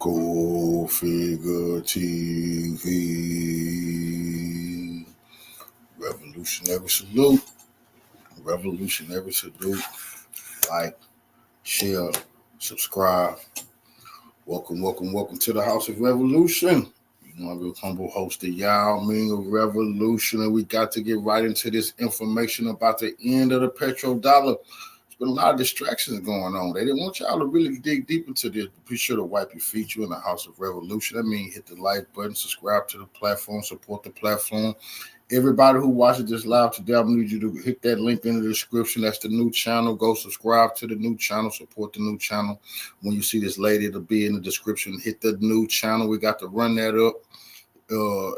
CultfiggaTV. Revolutionary salute. Revolutionary salute. Like, share, subscribe. Welcome to the House of Revolution. You know, I'm your humble host, the Yao Ming of Revolution, and we got to get right into this information about the end of the petrodollar. There's been a lot of distractions going on. They didn't want y'all to really dig deep into this. Be sure to wipe your feet. You in the House of Revolution. That means hit the like button, subscribe to the platform, support the platform. Everybody who watches this live today, I need you to hit that link in the description. That's the new channel. Go subscribe to the new channel. Support the new channel. When you see this lady, it'll be in the description. Hit the new channel. We got to run that up.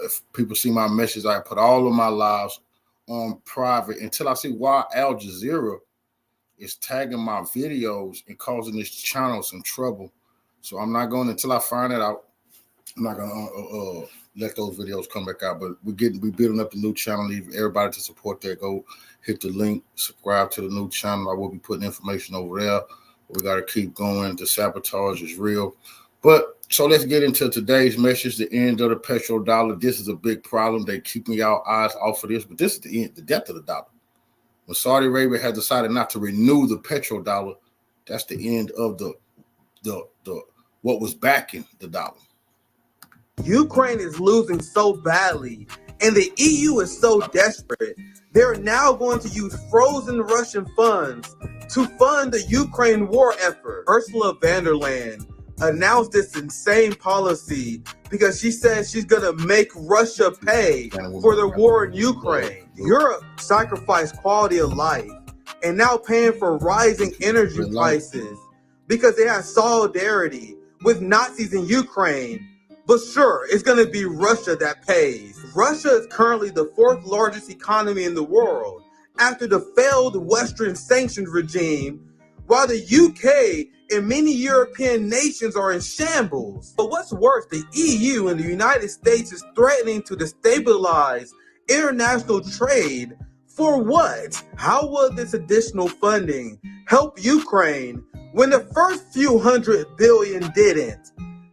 If people see my message, I put all of my lives on private until I see why Al Jazeera is tagging my videos and causing this channel some trouble. So I'm not going until I find that out. I'm not gonna let those videos come back out, but we building up the new channel. Need everybody to support that. Go hit the link, subscribe to the new channel. I will be putting information over there. We got to keep going. The sabotage is real. But so let's get into today's message. The end of the petrodollar. This is a big problem. They keeping y'all eyes off of this, but this is the end, the death of the dollar. When Saudi Arabia has decided not to renew the petrodollar, that's the end of the what was backing the dollar. Ukraine is losing so badly, and the EU is so desperate, they're now going to use frozen Russian funds to fund the Ukraine war effort. Ursula von der Leyen announced this insane policy because she says she's going to make Russia pay for the war in Ukraine. Europe sacrificed quality of life and now paying for rising energy prices because they had solidarity with Nazis in Ukraine. But sure, it's going to be Russia that pays. Russia is currently the fourth largest economy in the world after the failed Western sanctions regime, while the UK and many European nations are in shambles. But what's worse, the EU and the United States is threatening to destabilize international trade. For what? How will this additional funding help Ukraine when the first few $100 billion didn't?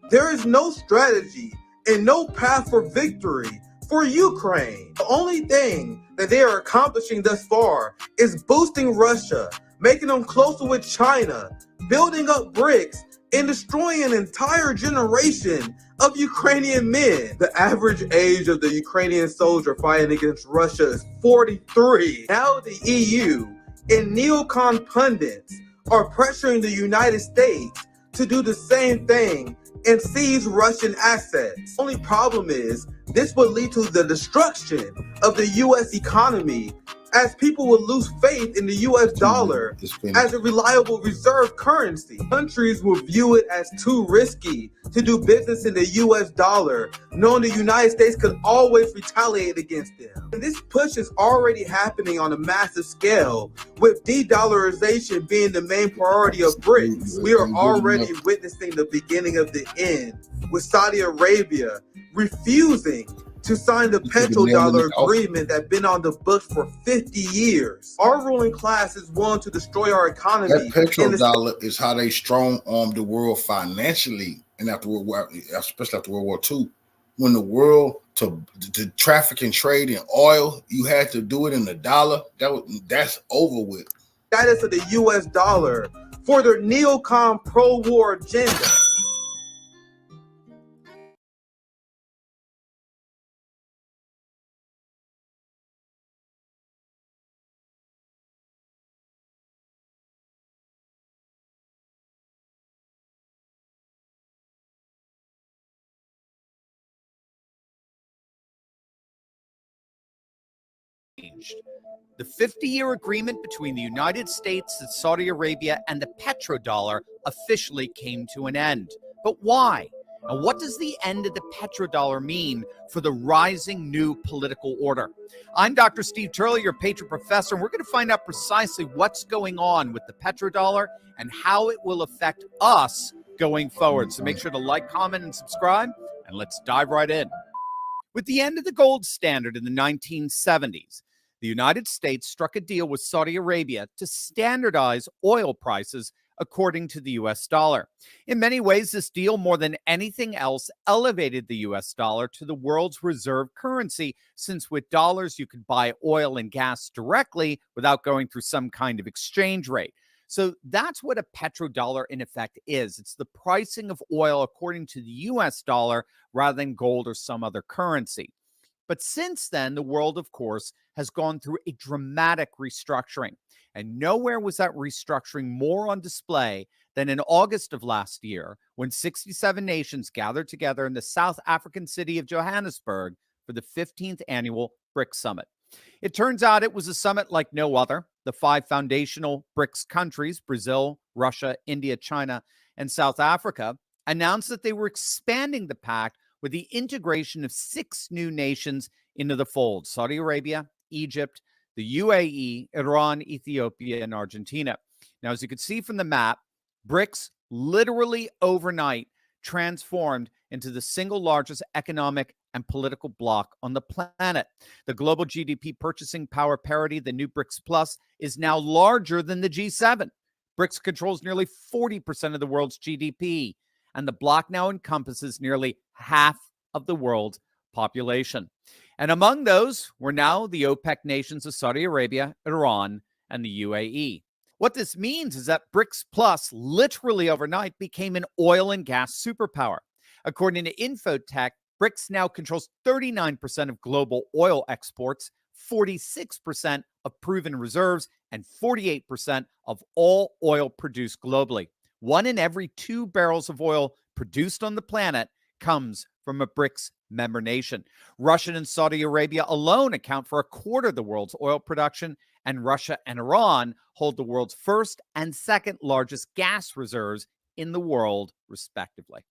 There is no strategy and no path for victory for Ukraine. The only thing that they are accomplishing thus far is boosting Russia, making them closer with China, building up BRICS, and destroying an entire generation of Ukrainian men. The average age of the Ukrainian soldier fighting against Russia is 43. Now the EU and neocon pundits are pressuring the United States to do the same thing and seize Russian assets. Only problem is this would lead to the destruction of the U.S. economy, as people will lose faith in the U.S. dollar as a reliable reserve currency. Countries will view it as too risky to do business in the U.S. dollar, knowing the United States could always retaliate against them. And this push is already happening on a massive scale, with de-dollarization being the main priority of BRICS. We are already witnessing the beginning of the end, with Saudi Arabia refusing to sign the petrodollar agreement that's been on the books for 50 years. Our ruling class is willing to destroy our economy. That petrodollar is how they strong-armed the world financially, and after World War, especially after World War II, when the world to traffic and trade in oil, you had to do it in the dollar. That's over with. Status of the U.S. dollar for their neocon pro-war agenda. The 50-year agreement between the United States and Saudi Arabia and the petrodollar officially came to an end. But why? And what does the end of the petrodollar mean for the rising new political order? I'm Dr. Steve Turley, your Petro professor, and we're going to find out precisely what's going on with the petrodollar and how it will affect us going forward. So make sure to like, comment, and subscribe, and let's dive right in. With the end of the gold standard in the 1970s, the United States struck a deal with Saudi Arabia to standardize oil prices according to the US dollar. In many ways, this deal, more than anything else, elevated the US dollar to the world's reserve currency, since with dollars you could buy oil and gas directly without going through some kind of exchange rate. So that's what a petrodollar in effect is. It's the pricing of oil according to the US dollar rather than gold or some other currency. But since then, the world, of course, has gone through a dramatic restructuring. And nowhere was that restructuring more on display than in August of last year, when 67 nations gathered together in the South African city of Johannesburg for the 15th annual BRICS summit. It turns out it was a summit like no other. The 5 foundational BRICS countries, Brazil, Russia, India, China, and South Africa, announced that they were expanding the pact with the integration of 6 new nations into the fold: Saudi Arabia, Egypt, the UAE, Iran, Ethiopia, and Argentina. Now, as you can see from the map, BRICS literally overnight transformed into the single largest economic and political bloc on the planet. The global GDP purchasing power parity, the new BRICS Plus, is now larger than the G7. BRICS controls nearly 40% of the world's GDP, and the bloc now encompasses nearly half of the world's population. And among those were now the OPEC nations of Saudi Arabia, Iran, and the UAE. What this means is that BRICS Plus literally overnight became an oil and gas superpower. According to Infotech, BRICS now controls 39% of global oil exports, 46% of proven reserves, and 48% of all oil produced globally. 1 in every 2 barrels of oil produced on the planet comes from a BRICS member nation. Russia and Saudi Arabia alone account for a quarter of the world's oil production, and Russia and Iran hold the world's first and second largest gas reserves in the world, respectively.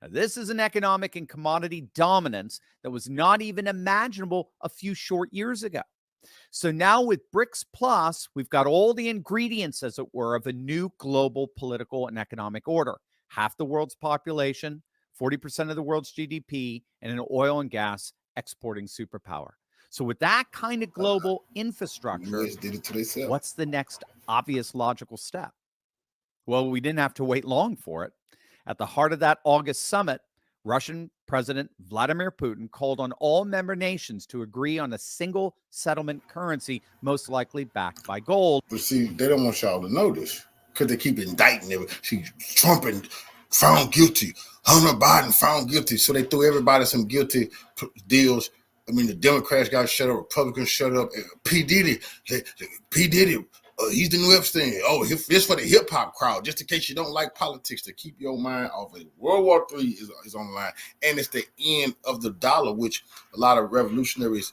Now, this is an economic and commodity dominance that was not even imaginable a few short years ago. So now with BRICS Plus, we've got all the ingredients, as it were, of a new global political and economic order. Half the world's population, 40% of the world's GDP, and an oil and gas exporting superpower. So with that kind of global infrastructure, what's the next obvious logical step? Well, we didn't have to wait long for it. At the heart of that August summit, Russian President Vladimir Putin called on all member nations to agree on a single settlement currency, most likely backed by gold. But see, they don't want y'all to know this because they keep indicting everybody. See, Trump found guilty. Hunter Biden found guilty. So they threw everybody some guilty deals. I mean, the Democrats got shut up, Republicans shut up. P. Diddy, he's the new Epstein. Oh, this for the hip hop crowd, just in case you don't like politics, to keep your mind off of it. World War III is on the line, and it's the end of the dollar, which a lot of revolutionaries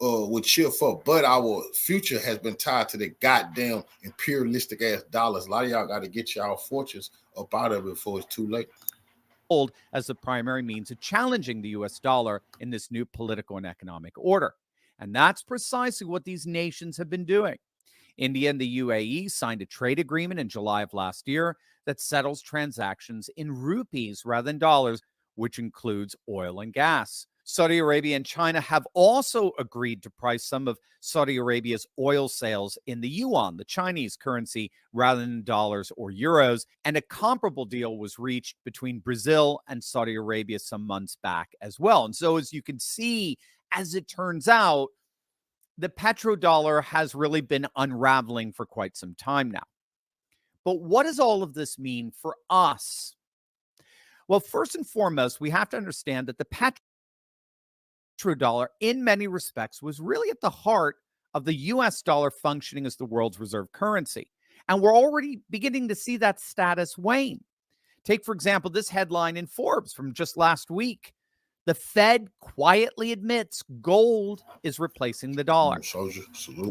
would cheer for. But our future has been tied to the goddamn imperialistic ass dollars. A lot of y'all got to get y'all fortunes up out of it before it's too late. As the primary means of challenging the US dollar in this new political and economic order. And that's precisely what these nations have been doing. India and the UAE signed a trade agreement in July of last year that settles transactions in rupees rather than dollars, which includes oil and gas. Saudi Arabia and China have also agreed to price some of Saudi Arabia's oil sales in the yuan, the Chinese currency, rather than dollars or euros. And a comparable deal was reached between Brazil and Saudi Arabia some months back as well. And so, as you can see, as it turns out, the petrodollar has really been unraveling for quite some time now. But what does all of this mean for us? Well, first and foremost, we have to understand that the petrodollar, in many respects, was really at the heart of the US dollar functioning as the world's reserve currency. And we're already beginning to see that status wane. Take, for example, this headline in Forbes from just last week. The Fed quietly admits gold is replacing the dollar.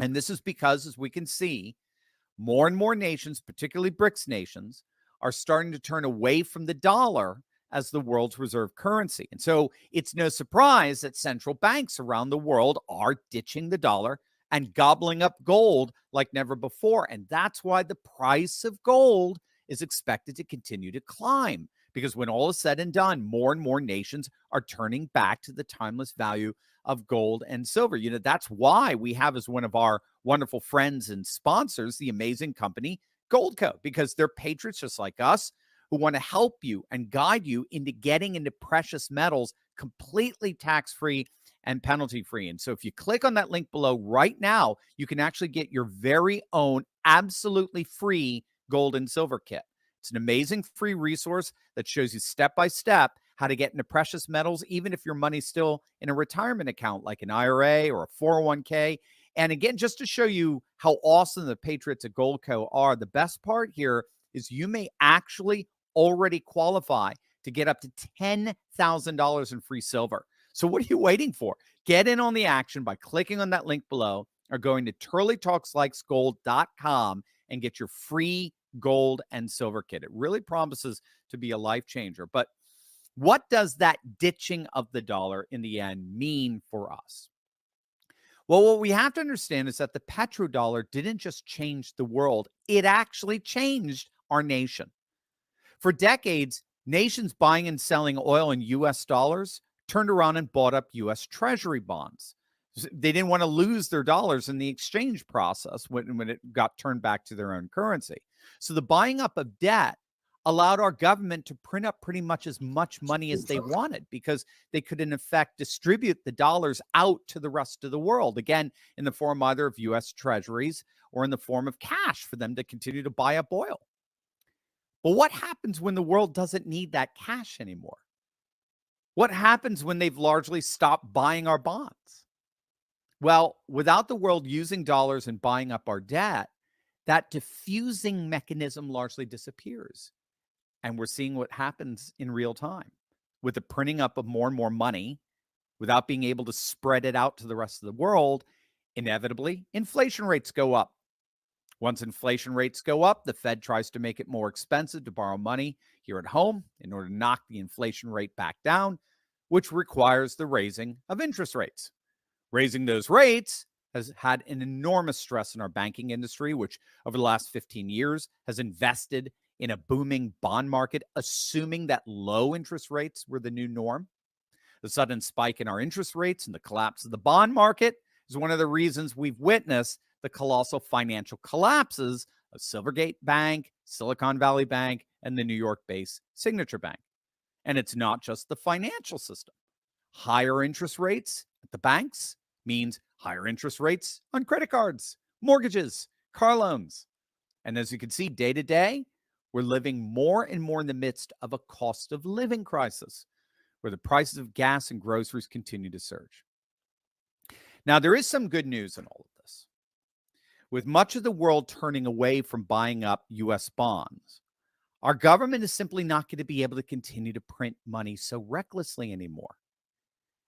And this is because, as we can see, more and more nations, particularly BRICS nations, are starting to turn away from the dollar as the world's reserve currency. And so it's no surprise that central banks around the world are ditching the dollar and gobbling up gold like never before. And that's why the price of gold is expected to continue to climb. Because when all is said and done, more and more nations are turning back to the timeless value of gold and silver. You know, that's why we have as one of our wonderful friends and sponsors the amazing company Goldco, because they're patriots just like us who want to help you and guide you into getting into precious metals completely tax-free and penalty-free. And so if you click on that link below right now, you can actually get your very own absolutely free gold and silver kit. It's an amazing free resource that shows you step-by-step how to get into precious metals, even if your money's still in a retirement account like an IRA or a 401k. And again, just to show you how awesome the Patriots at Goldco are, the best part here is you may actually already qualify to get up to $10,000 in free silver. So what are you waiting for? Get in on the action by clicking on that link below or going to turleytalkslikesgold.com and get your free gold and silver kit. It really promises to be a life changer. But what does that ditching of the dollar in the end mean for us? Well, what we have to understand is that the petrodollar didn't just change the world, it actually changed our nation. For decades, nations buying and selling oil in US dollars turned around and bought up US Treasury bonds. They didn't want to lose their dollars in the exchange process when it got turned back to their own currency. So the buying up of debt allowed our government to print up pretty much as much money as they wanted, because they could, in effect, distribute the dollars out to the rest of the world, again, in the form either of US treasuries or in the form of cash for them to continue to buy up oil. But what happens when the world doesn't need that cash anymore? What happens when they've largely stopped buying our bonds? Well, without the world using dollars and buying up our debt, that diffusing mechanism largely disappears. And we're seeing what happens in real time with the printing up of more and more money without being able to spread it out to the rest of the world. Inevitably, inflation rates go up. Once inflation rates go up, the Fed tries to make it more expensive to borrow money here at home in order to knock the inflation rate back down, which requires the raising of interest rates. Raising those rates has had an enormous stress in our banking industry, which over the last 15 years has invested in a booming bond market, assuming that low interest rates were the new norm. The sudden spike in our interest rates and the collapse of the bond market is one of the reasons we've witnessed the colossal financial collapses of Silvergate Bank, Silicon Valley Bank, and the New York-based Signature Bank. And it's not just the financial system. Higher interest rates at the banks means higher interest rates on credit cards, mortgages, car loans. And as you can see, day to day, we're living more and more in the midst of a cost of living crisis, where the prices of gas and groceries continue to surge. Now, there is some good news in all of this. With much of the world turning away from buying up U.S. bonds, our government is simply not going to be able to continue to print money so recklessly anymore.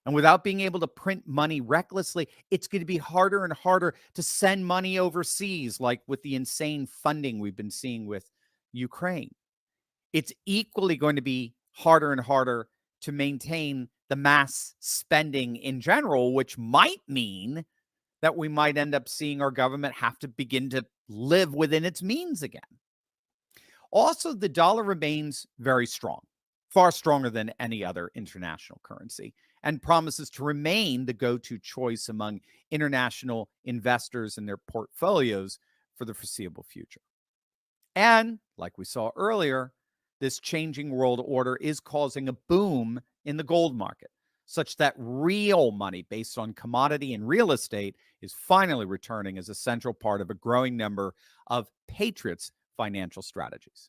And without being able to print money recklessly, it's going to be harder and harder to send money overseas, like with the insane funding we've been seeing with Ukraine. It's equally going to be harder and harder to maintain the mass spending in general, which might mean that we might end up seeing our government have to begin to live within its means again. Also, the dollar remains very strong, far stronger than any other international currency, and promises to remain the go-to choice among international investors and their portfolios for the foreseeable future. And like we saw earlier, this changing world order is causing a boom in the gold market, such that real money based on commodity and real estate is finally returning as a central part of a growing number of patriots' financial strategies.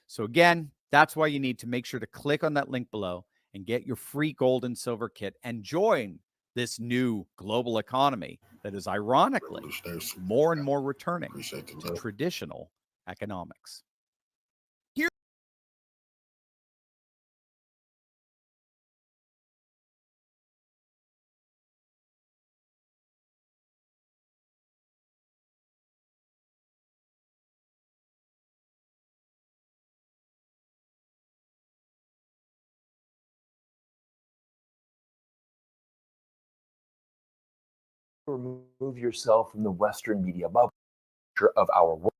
So again, that's why you need to make sure to click on that link below and get your free gold and silver kit and join this new global economy that is ironically more and more returning to traditional economics. Here remove yourself from the Western media bubble of our world.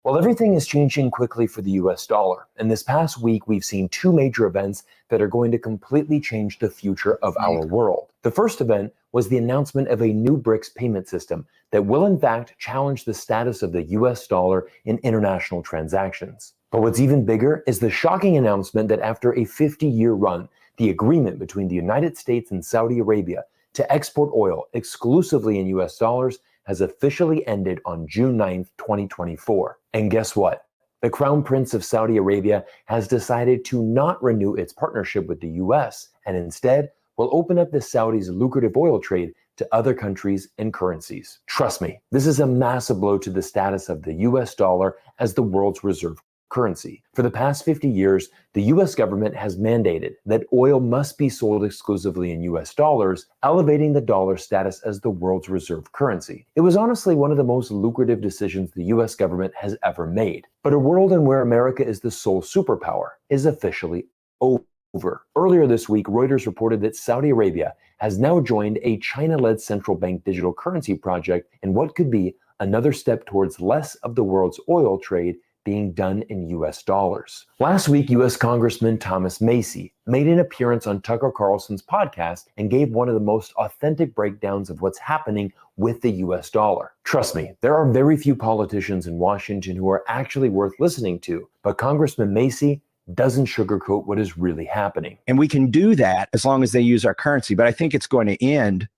Well, everything is changing quickly for the US dollar. And this past week, we've seen two major events that are going to completely change the future of our world. The first event was the announcement of a new BRICS payment system that will in fact challenge the status of the US dollar in international transactions. But what's even bigger is the shocking announcement that after a 50-year run, the agreement between the United States and Saudi Arabia to export oil exclusively in US dollars has officially ended on June 9th, 2024. And guess what? The Crown Prince of Saudi Arabia has decided to not renew its partnership with the US and instead will open up the Saudis' lucrative oil trade to other countries and currencies. Trust me, this is a massive blow to the status of the US dollar as the world's reserve currency. For the past 50 years, the US government has mandated that oil must be sold exclusively in US dollars, elevating the dollar status as the world's reserve currency. It was honestly one of the most lucrative decisions the US government has ever made. But a world in where America is the sole superpower is officially over. Earlier this week, Reuters reported that Saudi Arabia has now joined a China-led central bank digital currency project in what could be another step towards less of the world's oil trade being done in US dollars. Last week, US Congressman Thomas Macy made an appearance on Tucker Carlson's podcast and gave one of the most authentic breakdowns of what's happening with the US dollar. Trust me, there are very few politicians in Washington who are actually worth listening to, but Congressman Macy doesn't sugarcoat what is really happening. And we can do that as long as they use our currency, but I think it's going to end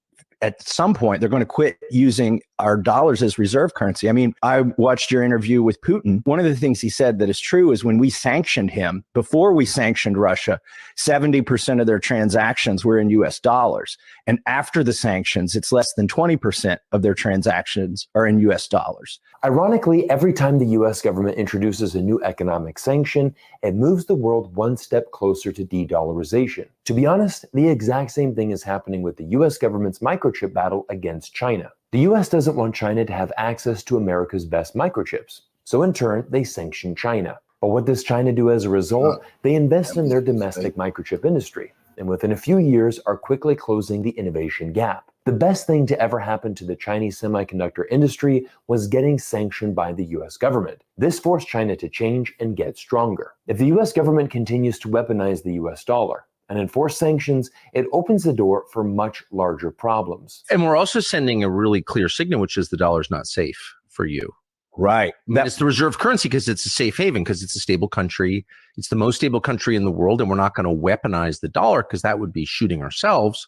at some point. They're going to quit using our dollars as reserve currency. I mean, I watched your interview with Putin. One of the things he said that is true is when we sanctioned him, before we sanctioned Russia, 70% of their transactions were in US dollars. And after the sanctions, it's less than 20% of their transactions are in US dollars. Ironically, every time the US government introduces a new economic sanction, it moves the world one step closer to de-dollarization. To be honest, the exact same thing is happening with the US government's microchip battle against China. The US doesn't want China to have access to America's best microchips, so in turn, they sanction China. But what does China do as a result? They invest in their domestic microchip industry, and within a few years are quickly closing the innovation gap. The best thing to ever happen to the Chinese semiconductor industry was getting sanctioned by the US government. This forced China to change and get stronger. If the US government continues to weaponize the US dollar and enforce sanctions, it opens the door for much larger problems. And we're also sending a really clear signal, which is the dollar's not safe for you. Right. It's the reserve currency because it's a safe haven, because it's a stable country. It's the most stable country in the world, and we're not going to weaponize the dollar because that would be shooting ourselves.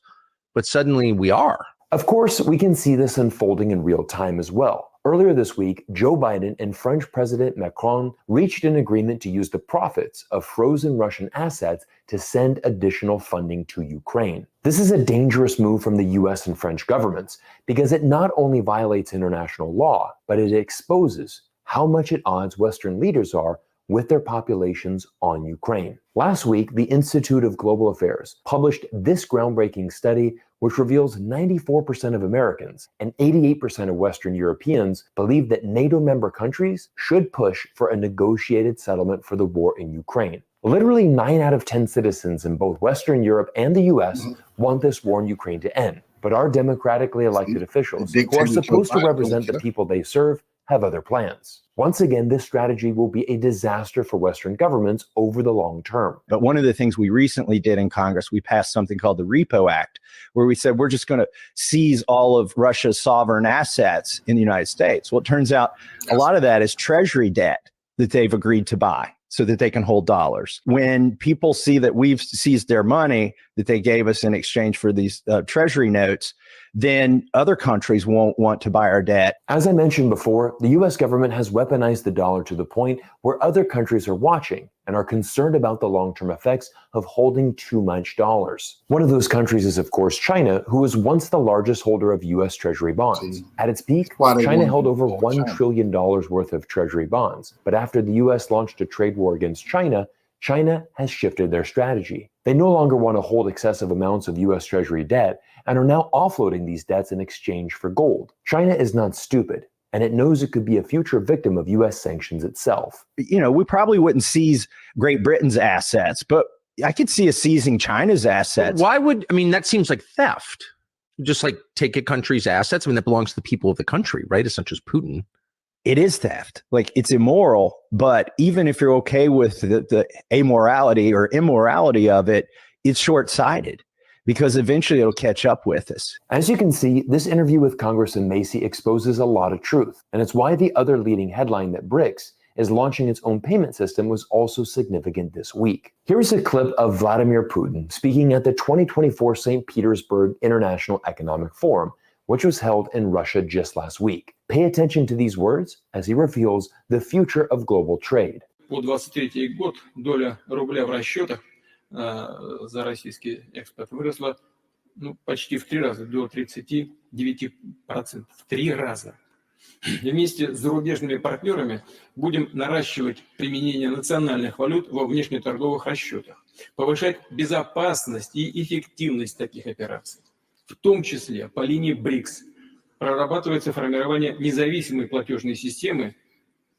But suddenly we are. Of course, we can see this unfolding in real time as well. Earlier this week, Joe Biden and French President Macron reached an agreement to use the profits of frozen Russian assets to send additional funding to Ukraine. This is a dangerous move from the US and French governments because it not only violates international law, but it exposes how much at odds Western leaders are with their populations on Ukraine. Last week, the Institute of Global Affairs published this groundbreaking study, which reveals 94% of Americans and 88% of Western Europeans believe that NATO member countries should push for a negotiated settlement for the war in Ukraine. Literally 9 out of 10 citizens in both Western Europe and the US want this war in Ukraine to end. But our democratically elected officials, who are supposed to represent the people they serve, have other plans. Once again, this strategy will be a disaster for Western governments over the long term. But one of the things we recently did in Congress, we passed something called the Repo Act, where we said we're just going to seize all of Russia's sovereign assets in the United States. Well, it turns out a lot of that is treasury debt that they've agreed to buy so that they can hold dollars. When people see that we've seized their money that they gave us in exchange for these treasury notes, then other countries won't want to buy our debt. As I mentioned before, the US government has weaponized the dollar to the point where other countries are watching and are concerned about the long-term effects of holding too much dollars. One of those countries is, of course, China, who was once the largest holder of US Treasury bonds. At its peak, China held over $1 trillion worth of Treasury bonds. But after the US launched a trade war against China, China has shifted their strategy. They no longer want to hold excessive amounts of US Treasury debt and are now offloading these debts in exchange for gold. China is not stupid, and it knows it could be a future victim of US sanctions itself. You know, we probably wouldn't seize Great Britain's assets, but I could see us seizing China's assets. Why would, I mean, that seems like theft. Just like take a country's assets. I mean, that belongs to the people of the country, right? It's not just Putin. it is theft. Like, it's immoral, but even if you're okay with the amorality or immorality of it, it's short-sighted because eventually it'll catch up with us. As you can see, this interview with Congressman Macy exposes a lot of truth, and it's why the other leading headline that BRICS is launching its own payment system was also significant this week. Here's a clip of Vladimir Putin speaking at the 2024 St. Petersburg International Economic Forum, which was held in Russia just last week. Pay attention to these words as he reveals the future of global trade. По 23 год доля рубля в расчетах за российский экспорт выросла почти в 3 раза, до 39%. В 3 раза. И вместе с зарубежными партнерами будем наращивать применение национальных валют во внешнеторговых расчетах, повышать безопасность и эффективность таких операций. В том числе по линии БРИКС прорабатывается формирование независимой платежной системы,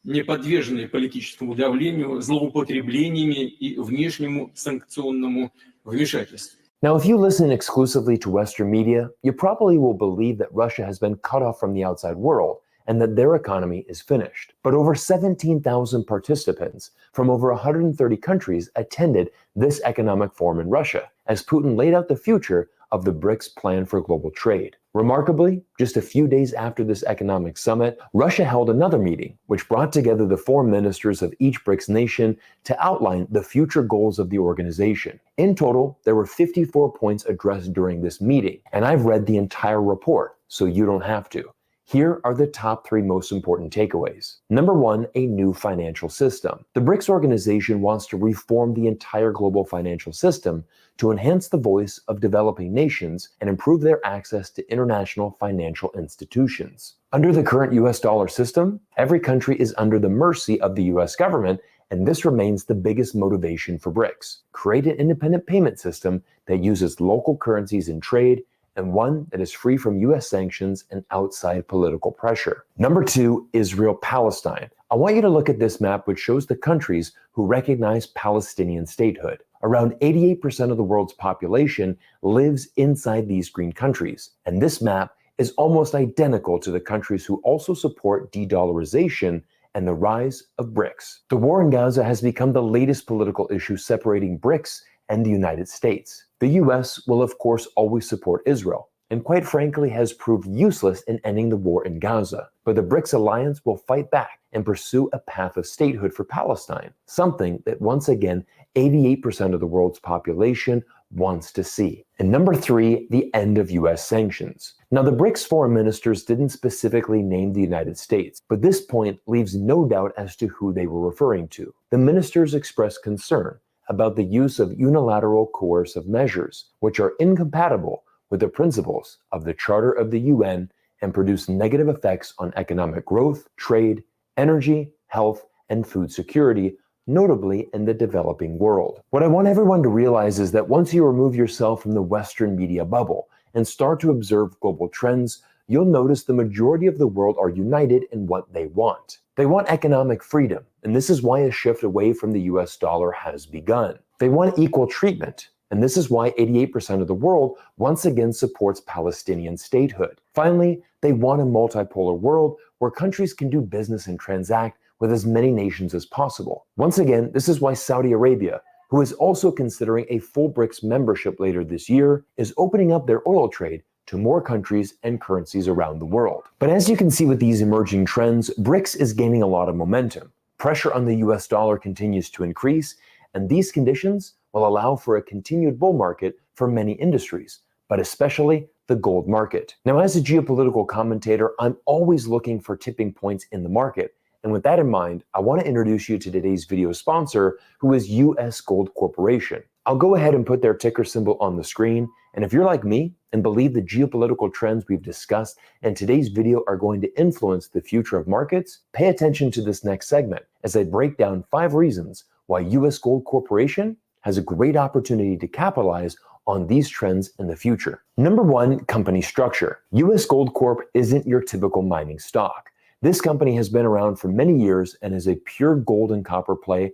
не подверженной политическому давлению, злоупотреблениями и внешнему санкционному вмешательству. Now, if you listen exclusively to Western media, you probably will believe that Russia has been cut off from the outside world and that their economy is finished. But over 17,000 participants from over 130 countries attended this economic forum in Russia as Putin laid out the future of the BRICS plan for global trade. Remarkably, just a few days after this economic summit, Russia held another meeting, which brought together the foreign ministers of each BRICS nation to outline the future goals of the organization. In total, there were 54 points addressed during this meeting, and I've read the entire report, so you don't have to. Here are the top 3 most important takeaways. Number 1, a new financial system. The BRICS organization wants to reform the entire global financial system to enhance the voice of developing nations and improve their access to international financial institutions. Under the current US dollar system, every country is under the mercy of the US government, and this remains the biggest motivation for BRICS. Create an independent payment system that uses local currencies in trade and one that is free from US sanctions and outside political pressure. Number 2, Israel-Palestine. I want you to look at this map, which shows the countries who recognize Palestinian statehood. Around 88% of the world's population lives inside these green countries, and this map is almost identical to the countries who also support de-dollarization and the rise of BRICS. The war in Gaza has become the latest political issue separating BRICS and the United States. The US will of course always support Israel, and quite frankly has proved useless in ending the war in Gaza. But the BRICS alliance will fight back and pursue a path of statehood for Palestine, something that once again 88% of the world's population wants to see. And number 3, the end of US sanctions. Now, the BRICS foreign ministers didn't specifically name the United States, but this point leaves no doubt as to who they were referring to. The ministers expressed concern about the use of unilateral coercive measures, which are incompatible with the principles of the Charter of the UN and produce negative effects on economic growth, trade, energy, health, and food security, notably in the developing world. What I want everyone to realize is that once you remove yourself from the Western media bubble and start to observe global trends, you'll notice the majority of the world are united in what they want. They want economic freedom, and this is why a shift away from the US dollar has begun. They want equal treatment, and this is why 88% of the world once again supports Palestinian statehood. Finally, they want a multipolar world where countries can do business and transact with as many nations as possible. Once again, this is why Saudi Arabia, who is also considering a full BRICS membership later this year, is opening up their oil trade to more countries and currencies around the world. But as you can see with these emerging trends, BRICS is gaining a lot of momentum. Pressure on the US dollar continues to increase, and these conditions will allow for a continued bull market for many industries, but especially the gold market. Now, as a geopolitical commentator, I'm always looking for tipping points in the market. And with that in mind, I want to introduce you to today's video sponsor, who is US Gold Corporation. I'll go ahead and put their ticker symbol on the screen. And if you're like me and believe the geopolitical trends we've discussed in today's video are going to influence the future of markets, pay attention to this next segment as I break down 5 reasons why US Gold Corporation has a great opportunity to capitalize on these trends in the future. Number 1, company structure. US Gold Corp isn't your typical mining stock. This company has been around for many years and is a pure gold and copper play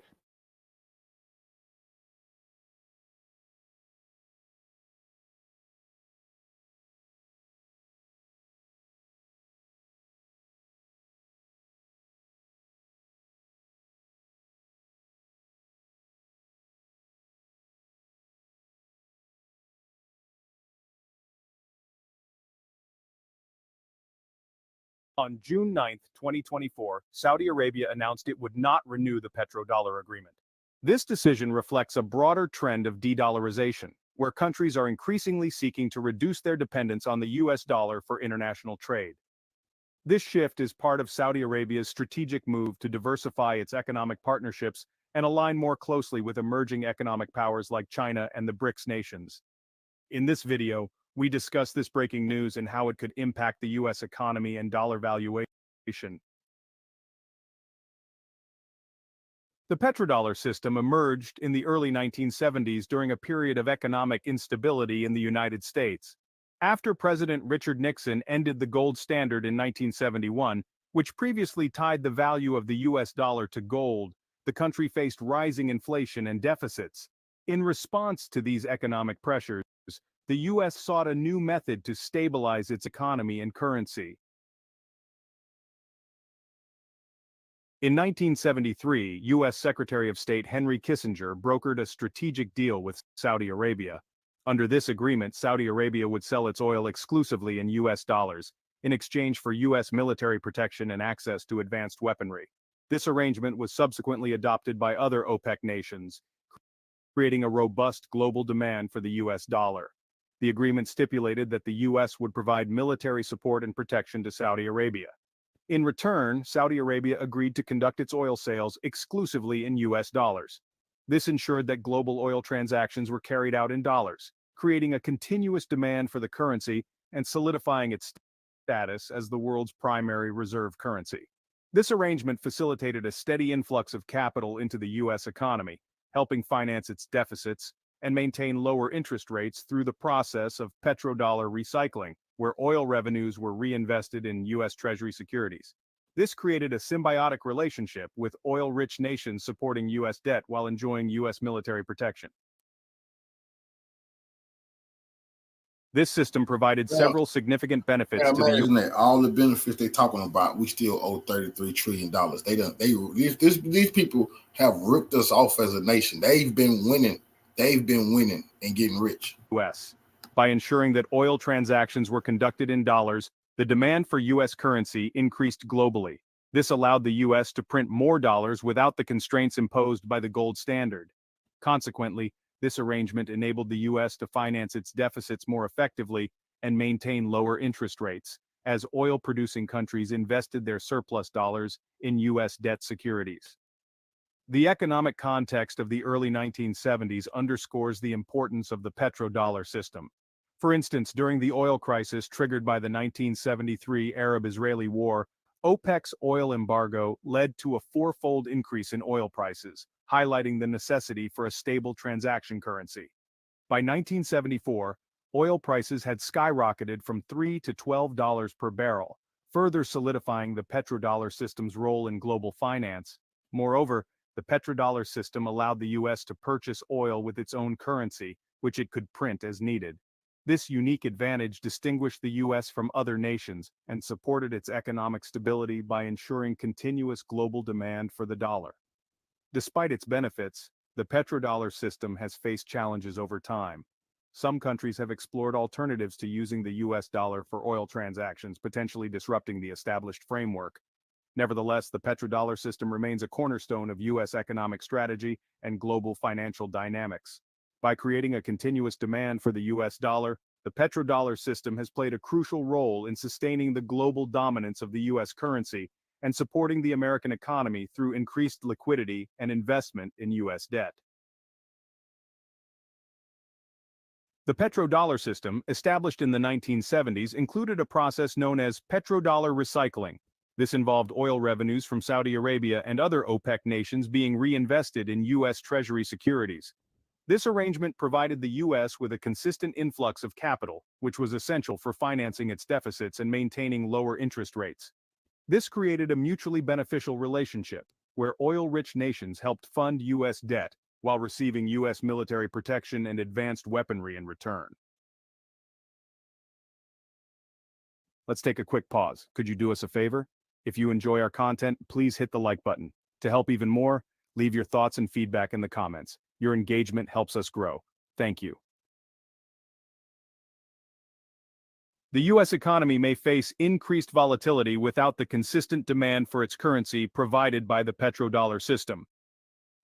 On June 9, 2024, Saudi Arabia announced it would not renew the petrodollar agreement. This decision reflects a broader trend of de-dollarization, where countries are increasingly seeking to reduce their dependence on the US dollar for international trade. This shift is part of Saudi Arabia's strategic move to diversify its economic partnerships and align more closely with emerging economic powers like China and the BRICS nations. In this video, we discuss this breaking news and how it could impact the US economy and dollar valuation. The petrodollar system emerged in the early 1970s during a period of economic instability in the United States. After President Richard Nixon ended the gold standard in 1971, which previously tied the value of the US dollar to gold, the country faced rising inflation and deficits. In response to these economic pressures, the US sought a new method to stabilize its economy and currency. In 1973, U.S. Secretary of State Henry Kissinger brokered a strategic deal with Saudi Arabia. Under this agreement, Saudi Arabia would sell its oil exclusively in U.S. dollars, in exchange for U.S. military protection and access to advanced weaponry. This arrangement was subsequently adopted by other OPEC nations, creating a robust global demand for the U.S. dollar. The agreement stipulated that the U.S. would provide military support and protection to Saudi Arabia. In return, Saudi Arabia agreed to conduct its oil sales exclusively in U.S. dollars. This ensured that global oil transactions were carried out in dollars, creating a continuous demand for the currency and solidifying its status as the world's primary reserve currency. This arrangement facilitated a steady influx of capital into the U.S. economy, helping finance its deficits and maintain lower interest rates through the process of petrodollar recycling, where oil revenues were reinvested in U.S. Treasury securities. This created a symbiotic relationship with oil-rich nations supporting U.S. debt while enjoying U.S. military protection. This system provided several significant benefits to the U.S. All the benefits they're talking about, we still owe $33 trillion. These people have ripped us off as a nation. They've been winning. They've been winning and getting rich. U.S. By ensuring that oil transactions were conducted in dollars, the demand for U.S. currency increased globally. This allowed the U.S. to print more dollars without the constraints imposed by the gold standard. Consequently, this arrangement enabled the U.S. to finance its deficits more effectively and maintain lower interest rates, as oil-producing countries invested their surplus dollars in U.S. debt securities. The economic context of the early 1970s underscores the importance of the petrodollar system. For instance, during the oil crisis triggered by the 1973 Arab-Israeli War, OPEC's oil embargo led to a fourfold increase in oil prices, highlighting the necessity for a stable transaction currency. By 1974, oil prices had skyrocketed from $3 to $12 per barrel, further solidifying the petrodollar system's role in global finance. Moreover, the petrodollar system allowed the U.S. to purchase oil with its own currency, which it could print as needed. This unique advantage distinguished the U.S. from other nations and supported its economic stability by ensuring continuous global demand for the dollar. Despite its benefits, the petrodollar system has faced challenges over time. Some countries have explored alternatives to using the U.S. dollar for oil transactions, potentially disrupting the established framework. Nevertheless, the petrodollar system remains a cornerstone of U.S. economic strategy and global financial dynamics. By creating a continuous demand for the U.S. dollar, the petrodollar system has played a crucial role in sustaining the global dominance of the U.S. currency and supporting the American economy through increased liquidity and investment in U.S. debt. The petrodollar system, established in the 1970s, included a process known as petrodollar recycling. This involved oil revenues from Saudi Arabia and other OPEC nations being reinvested in U.S. Treasury securities. This arrangement provided the U.S. with a consistent influx of capital, which was essential for financing its deficits and maintaining lower interest rates. This created a mutually beneficial relationship, where oil-rich nations helped fund U.S. debt while receiving U.S. military protection and advanced weaponry in return. Let's take a quick pause. Could you do us a favor? If you enjoy our content, please hit the like button. To help even more, leave your thoughts and feedback in the comments. Your engagement helps us grow. Thank you. The U.S. economy may face increased volatility without the consistent demand for its currency provided by the petrodollar system.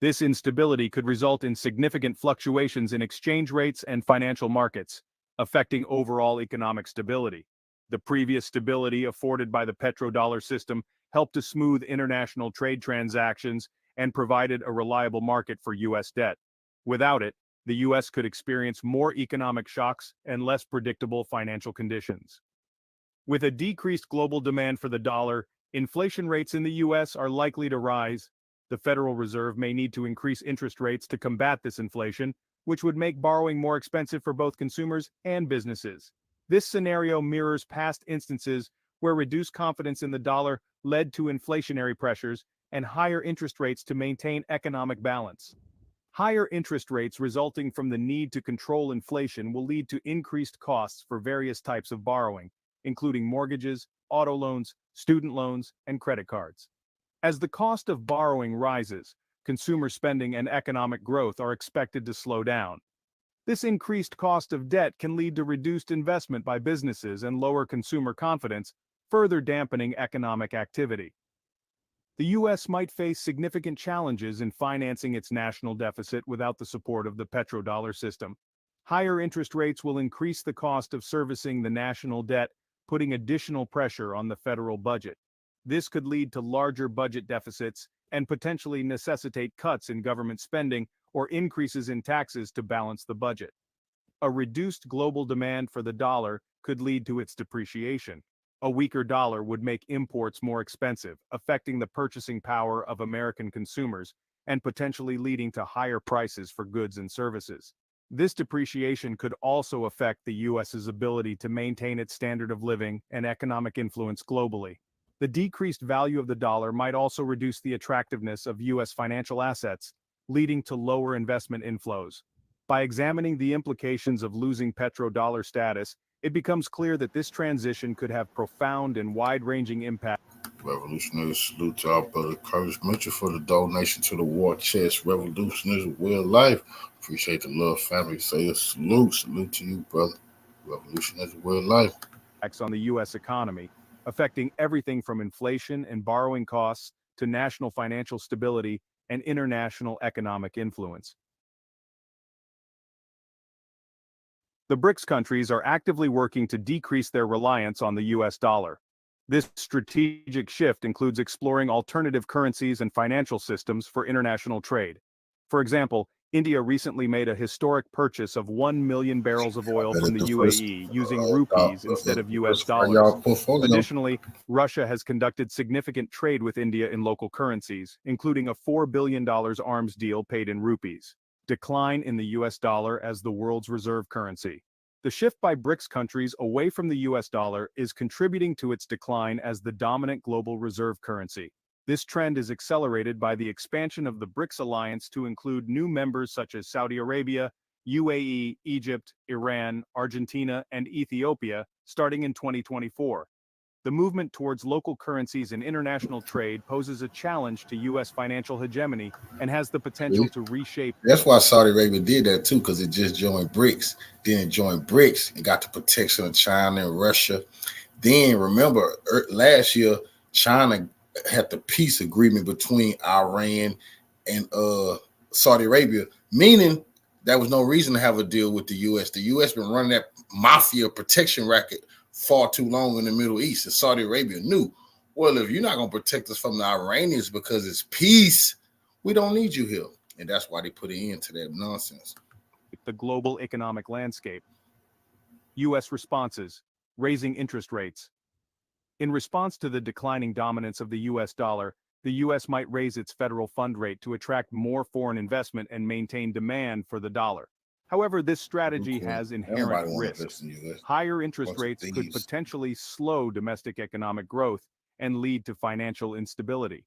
This instability could result in significant fluctuations in exchange rates and financial markets, affecting overall economic stability. The previous stability afforded by the petrodollar system helped to smooth international trade transactions and provided a reliable market for U.S. debt. Without it, the U.S. could experience more economic shocks and less predictable financial conditions. With a decreased global demand for the dollar, inflation rates in the U.S. are likely to rise. The Federal Reserve may need to increase interest rates to combat this inflation, which would make borrowing more expensive for both consumers and businesses. This scenario mirrors past instances where reduced confidence in the dollar led to inflationary pressures and higher interest rates to maintain economic balance. Higher interest rates resulting from the need to control inflation will lead to increased costs for various types of borrowing, including mortgages, auto loans, student loans, and credit cards. As the cost of borrowing rises, consumer spending and economic growth are expected to slow down. This increased cost of debt can lead to reduced investment by businesses and lower consumer confidence, further dampening economic activity. The U.S. might face significant challenges in financing its national deficit without the support of the petrodollar system. Higher interest rates will increase the cost of servicing the national debt, putting additional pressure on the federal budget. This could lead to larger budget deficits and potentially necessitate cuts in government spending or increases in taxes to balance the budget. A reduced global demand for the dollar could lead to its depreciation. A weaker dollar would make imports more expensive, affecting the purchasing power of American consumers and potentially leading to higher prices for goods and services. This depreciation could also affect the U.S.'s ability to maintain its standard of living and economic influence globally. The decreased value of the dollar might also reduce the attractiveness of U.S. financial assets, leading to lower investment inflows. By examining the implications of losing petrodollar status, it becomes clear that this transition could have profound and wide-ranging impact. Revolutionary salute to our brother Curtis Mitchell for the donation to the war chest. Revolution is a way of life. Appreciate the love, family. Say a salute. Salute to you, brother. Revolution is a way of life. On the U.S. economy, affecting everything from inflation and borrowing costs to national financial stability and international economic influence. The BRICS countries are actively working to decrease their reliance on the U.S. dollar. This strategic shift includes exploring alternative currencies and financial systems for international trade. For example, India recently made a historic purchase of 1 million barrels of oil from the UAE using rupees instead of US dollars. Additionally, Russia has conducted significant trade with India in local currencies, including a $4 billion arms deal paid in rupees. Decline in the US dollar as the world's reserve currency. The shift by BRICS countries away from the US dollar is contributing to its decline as the dominant global reserve currency. This trend is accelerated by the expansion of the BRICS alliance to include new members such as Saudi Arabia, UAE, Egypt, Iran, Argentina, and Ethiopia, starting in 2024. The movement towards local currencies in international trade poses a challenge to U.S. financial hegemony and has the potential to reshape. That's why Saudi Arabia did that too, because it just joined BRICS. Then it joined BRICS and got the protection of China and Russia. Then remember, last year, China had the peace agreement between Iran and Saudi Arabia, meaning there was no reason to have a deal with the U.S. The U.S. been running that mafia protection racket far too long in the Middle East, and Saudi Arabia knew, well, if you're not going to protect us from the Iranians because it's peace, we don't need you here. And that's why they put an end to that nonsense. The global economic landscape. U.S. responses, raising interest rates. In response to the declining dominance of the U.S. dollar, the U.S. might raise its federal fund rate to attract more foreign investment and maintain demand for the dollar. However, this strategy has inherent risks. Higher interest rates could potentially slow domestic economic growth and lead to financial instability.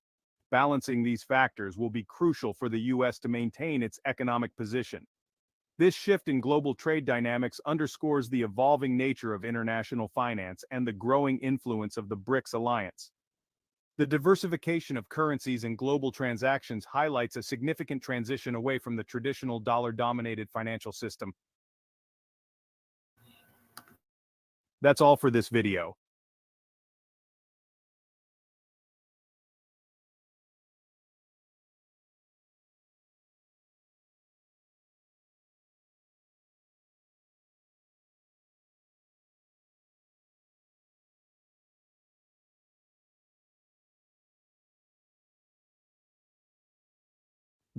Balancing these factors will be crucial for the U.S. to maintain its economic position. This shift in global trade dynamics underscores the evolving nature of international finance and the growing influence of the BRICS alliance. The diversification of currencies in global transactions highlights a significant transition away from the traditional dollar-dominated financial system. That's all for this video.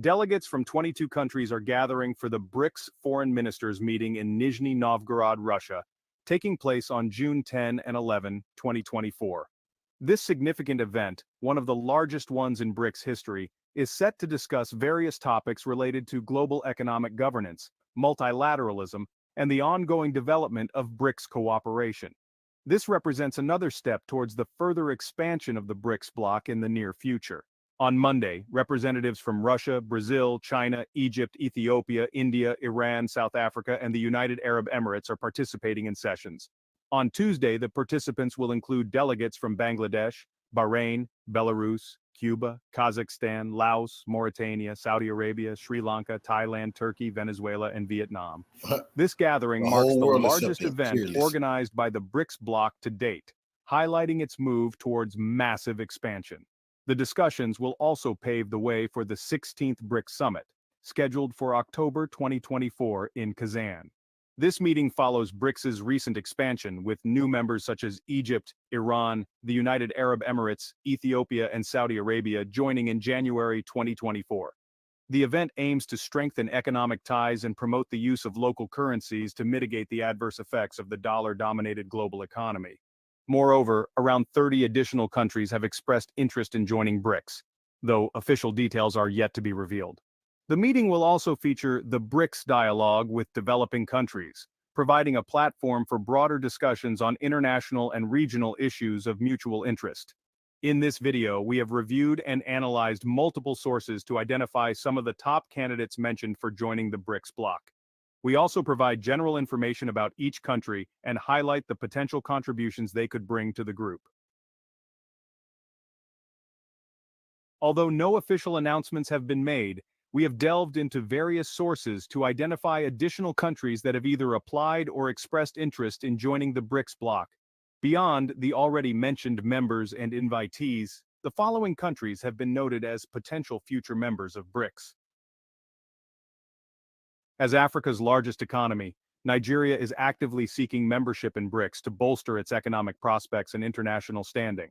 Delegates from 22 countries are gathering for the BRICS foreign ministers meeting in Nizhny Novgorod, Russia, taking place on June 10 and 11, 2024. This significant event, one of the largest ones in BRICS history, is set to discuss various topics related to global economic governance, multilateralism, and the ongoing development of BRICS cooperation. This represents another step towards the further expansion of the BRICS bloc in the near future. On Monday, representatives from Russia, Brazil, China, Egypt, Ethiopia, India, Iran, South Africa, and the United Arab Emirates are participating in sessions. On Tuesday, the participants will include delegates from Bangladesh, Bahrain, Belarus, Cuba, Kazakhstan, Laos, Mauritania, Saudi Arabia, Sri Lanka, Thailand, Turkey, Venezuela, and Vietnam. This gathering The marks whole the world is largest something event fearless. organized by the BRICS bloc to date, highlighting its move towards massive expansion. The discussions will also pave the way for the 16th BRICS Summit, scheduled for October 2024 in Kazan. This meeting follows BRICS's recent expansion, with new members such as Egypt, Iran, the United Arab Emirates, Ethiopia, and Saudi Arabia joining in January 2024. The event aims to strengthen economic ties and promote the use of local currencies to mitigate the adverse effects of the dollar-dominated global economy. Moreover, around 30 additional countries have expressed interest in joining BRICS, though official details are yet to be revealed. The meeting will also feature the BRICS dialogue with developing countries, providing a platform for broader discussions on international and regional issues of mutual interest. In this video, we have reviewed and analyzed multiple sources to identify some of the top candidates mentioned for joining the BRICS bloc. We also provide general information about each country and highlight the potential contributions they could bring to the group. Although no official announcements have been made, we have delved into various sources to identify additional countries that have either applied or expressed interest in joining the BRICS bloc. Beyond the already mentioned members and invitees, the following countries have been noted as potential future members of BRICS. As Africa's largest economy, Nigeria is actively seeking membership in BRICS to bolster its economic prospects and international standing.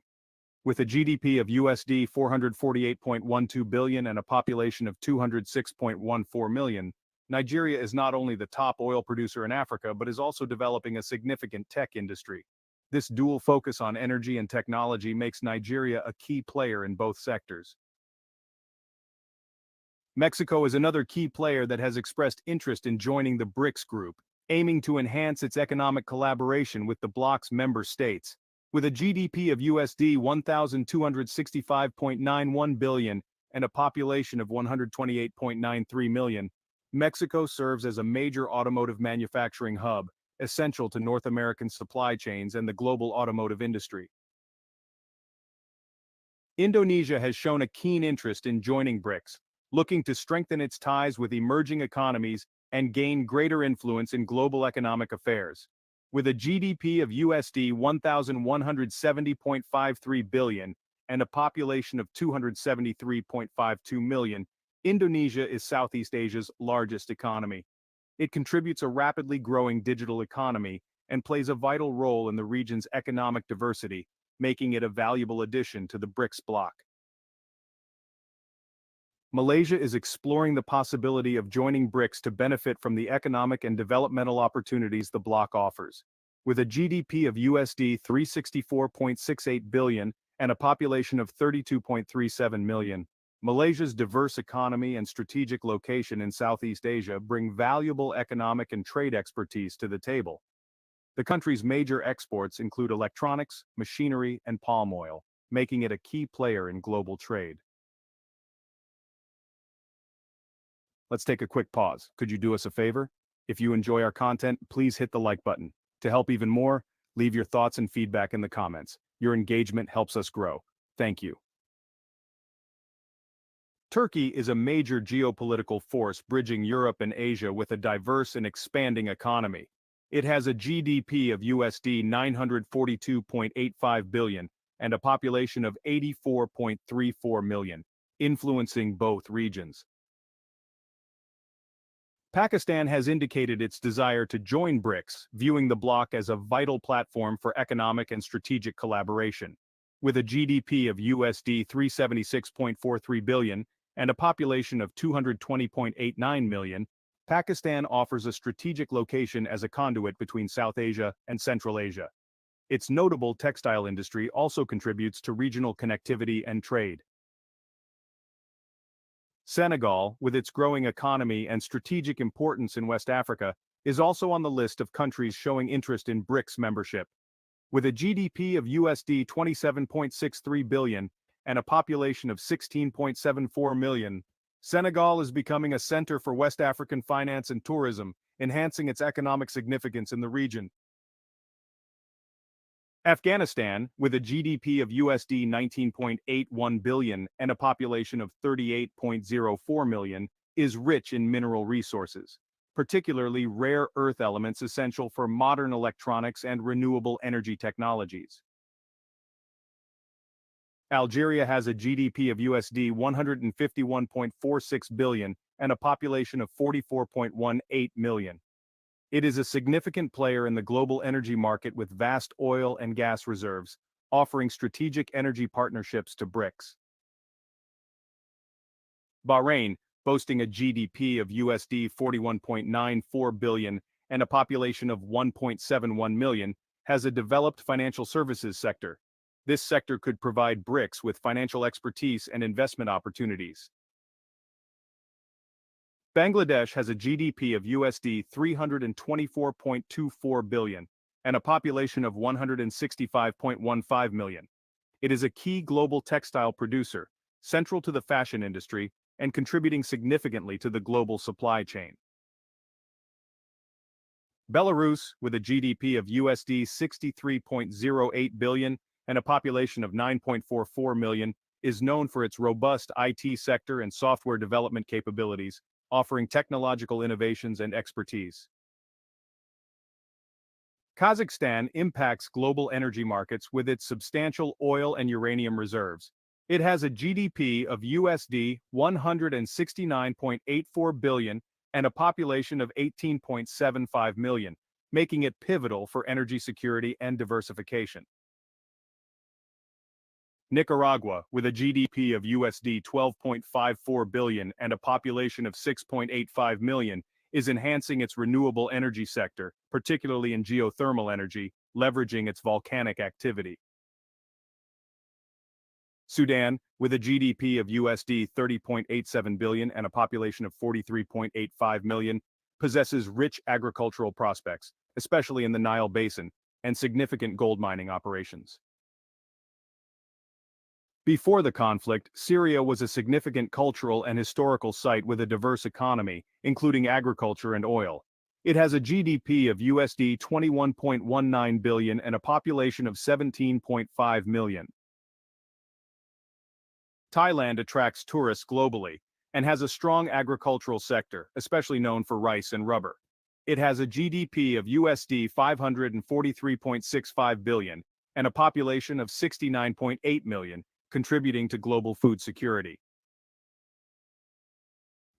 With a GDP of USD 448.12 billion and a population of 206.14 million, Nigeria is not only the top oil producer in Africa but is also developing a significant tech industry. This dual focus on energy and technology makes Nigeria a key player in both sectors. Mexico is another key player that has expressed interest in joining the BRICS group, aiming to enhance its economic collaboration with the bloc's member states. With a GDP of USD 1,265.91 billion and a population of 128.93 million, Mexico serves as a major automotive manufacturing hub, essential to North American supply chains and the global automotive industry. Indonesia has shown a keen interest in joining BRICS, looking to strengthen its ties with emerging economies and gain greater influence in global economic affairs. With a GDP of USD 1,170.53 billion and a population of 273.52 million, Indonesia is Southeast Asia's largest economy. It contributes a rapidly growing digital economy and plays a vital role in the region's economic diversity, making it a valuable addition to the BRICS bloc. Malaysia is exploring the possibility of joining BRICS to benefit from the economic and developmental opportunities the bloc offers. With a GDP of USD 364.68 billion and a population of 32.37 million, Malaysia's diverse economy and strategic location in Southeast Asia bring valuable economic and trade expertise to the table. The country's major exports include electronics, machinery, and palm oil, making it a key player in global trade. Let's take a quick pause. Could you do us a favor? If you enjoy our content, please hit the like button. To help even more, leave your thoughts and feedback in the comments. Your engagement helps us grow. Thank you. Turkey is a major geopolitical force bridging Europe and Asia with a diverse and expanding economy. It has a GDP of USD 942.85 billion and a population of 84.34 million, influencing both regions. Pakistan has indicated its desire to join BRICS, viewing the bloc as a vital platform for economic and strategic collaboration. With a GDP of USD 376.43 billion and a population of 220.89 million, Pakistan offers a strategic location as a conduit between South Asia and Central Asia. Its notable textile industry also contributes to regional connectivity and trade. Senegal, with its growing economy and strategic importance in West Africa, is also on the list of countries showing interest in BRICS membership. With a GDP of USD 27.63 billion and a population of 16.74 million, Senegal is becoming a center for West African finance and tourism, enhancing its economic significance in the region. Afghanistan, with a GDP of USD 19.81 billion and a population of 38.04 million, is rich in mineral resources, particularly rare earth elements essential for modern electronics and renewable energy technologies. Algeria has a GDP of USD 151.46 billion and a population of 44.18 million. It is a significant player in the global energy market with vast oil and gas reserves, offering strategic energy partnerships to BRICS. Bahrain, boasting a GDP of USD 41.94 billion and a population of 1.71 million, has a developed financial services sector. This sector could provide BRICS with financial expertise and investment opportunities. Bangladesh has a GDP of USD 324.24 billion and a population of 165.15 million. It is a key global textile producer, central to the fashion industry, and contributing significantly to the global supply chain. Belarus, with a GDP of USD 63.08 billion and a population of 9.44 million, is known for its robust IT sector and software development capabilities, offering technological innovations and expertise. Kazakhstan impacts global energy markets with its substantial oil and uranium reserves. It has a GDP of USD 169.84 billion and a population of 18.75 million, making it pivotal for energy security and diversification. Nicaragua, with a GDP of USD 12.54 billion and a population of 6.85 million, is enhancing its renewable energy sector, particularly in geothermal energy, leveraging its volcanic activity. Sudan, with a GDP of USD 30.87 billion and a population of 43.85 million, possesses rich agricultural prospects, especially in the Nile Basin, and significant gold mining operations. Before the conflict, Syria was a significant cultural and historical site with a diverse economy, including agriculture and oil. It has a GDP of USD 21.19 billion and a population of 17.5 million. Thailand attracts tourists globally and has a strong agricultural sector, especially known for rice and rubber. It has a GDP of USD 543.65 billion and a population of 69.8 million, contributing to global food security.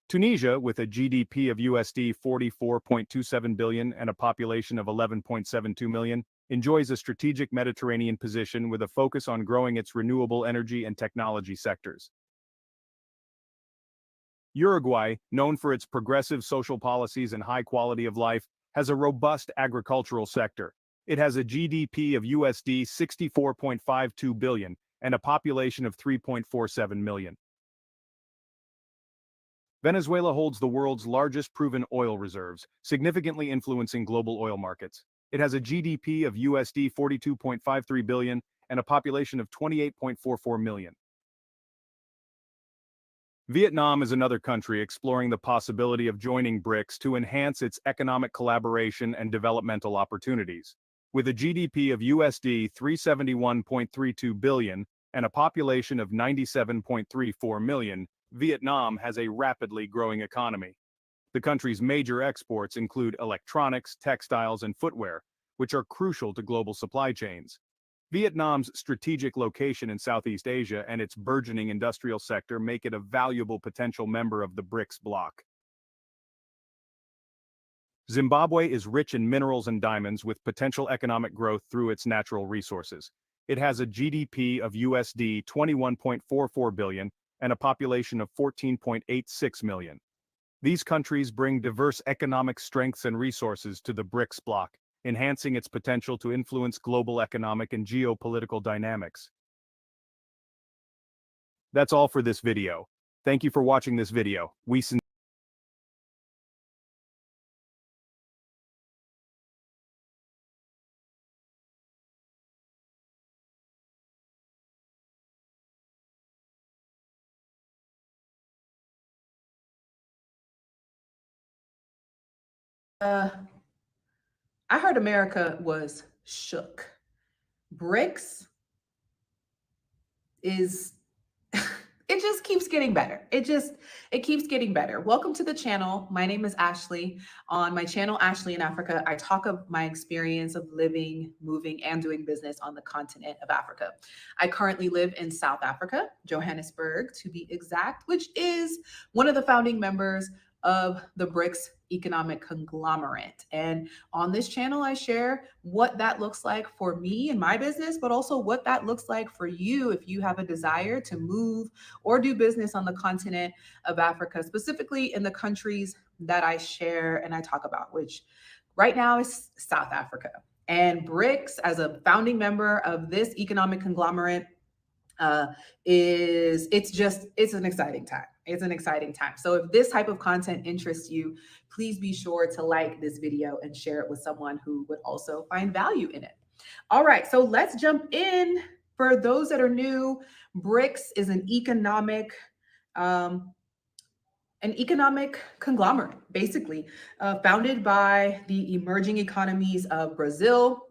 Tunisia, with a GDP of USD 44.27 billion and a population of 11.72 million, enjoys a strategic Mediterranean position with a focus on growing its renewable energy and technology sectors. Uruguay, known for its progressive social policies and high quality of life, has a robust agricultural sector. It has a GDP of USD 64.52 billion and a population of 3.47 million. Venezuela holds the world's largest proven oil reserves, significantly influencing global oil markets. It has a GDP of USD 42.53 billion and a population of 28.44 million. Vietnam is another country exploring the possibility of joining BRICS to enhance its economic collaboration and developmental opportunities. With a GDP of USD 371.32 billion and a population of 97.34 million, Vietnam has a rapidly growing economy. The country's major exports include electronics, textiles, and footwear, which are crucial to global supply chains. Vietnam's strategic location in Southeast Asia and its burgeoning industrial sector make it a valuable potential member of the BRICS bloc. Zimbabwe is rich in minerals and diamonds with potential economic growth through its natural resources. It has a GDP of USD 21.44 billion and a population of 14.86 million. These countries bring diverse economic strengths and resources to the BRICS bloc, enhancing its potential to influence global economic and geopolitical dynamics. That's all for this video. Thank you for watching this video. I heard America was shook. BRICS is, it just keeps getting better. It keeps getting better. Welcome to the channel. My name is Ashley. On my channel, Ashley in Africa, I talk of my experience of living, moving, and doing business on the continent of Africa. I currently live in South Africa, Johannesburg to be exact, which is one of the founding members of the BRICS economic conglomerate. And on this channel, I share what that looks like for me and my business, but also what that looks like for you if you have a desire to move or do business on the continent of Africa, specifically in the countries that I share and I talk about, which right now is South Africa. And BRICS, as a founding member of this economic conglomerate, it's an exciting time. It's an exciting time. So if this type of content interests you, please be sure to like this video and share it with someone who would also find value in it. All right, so let's jump in. For those that are new, BRICS is an economic conglomerate, basically, founded by the emerging economies of Brazil,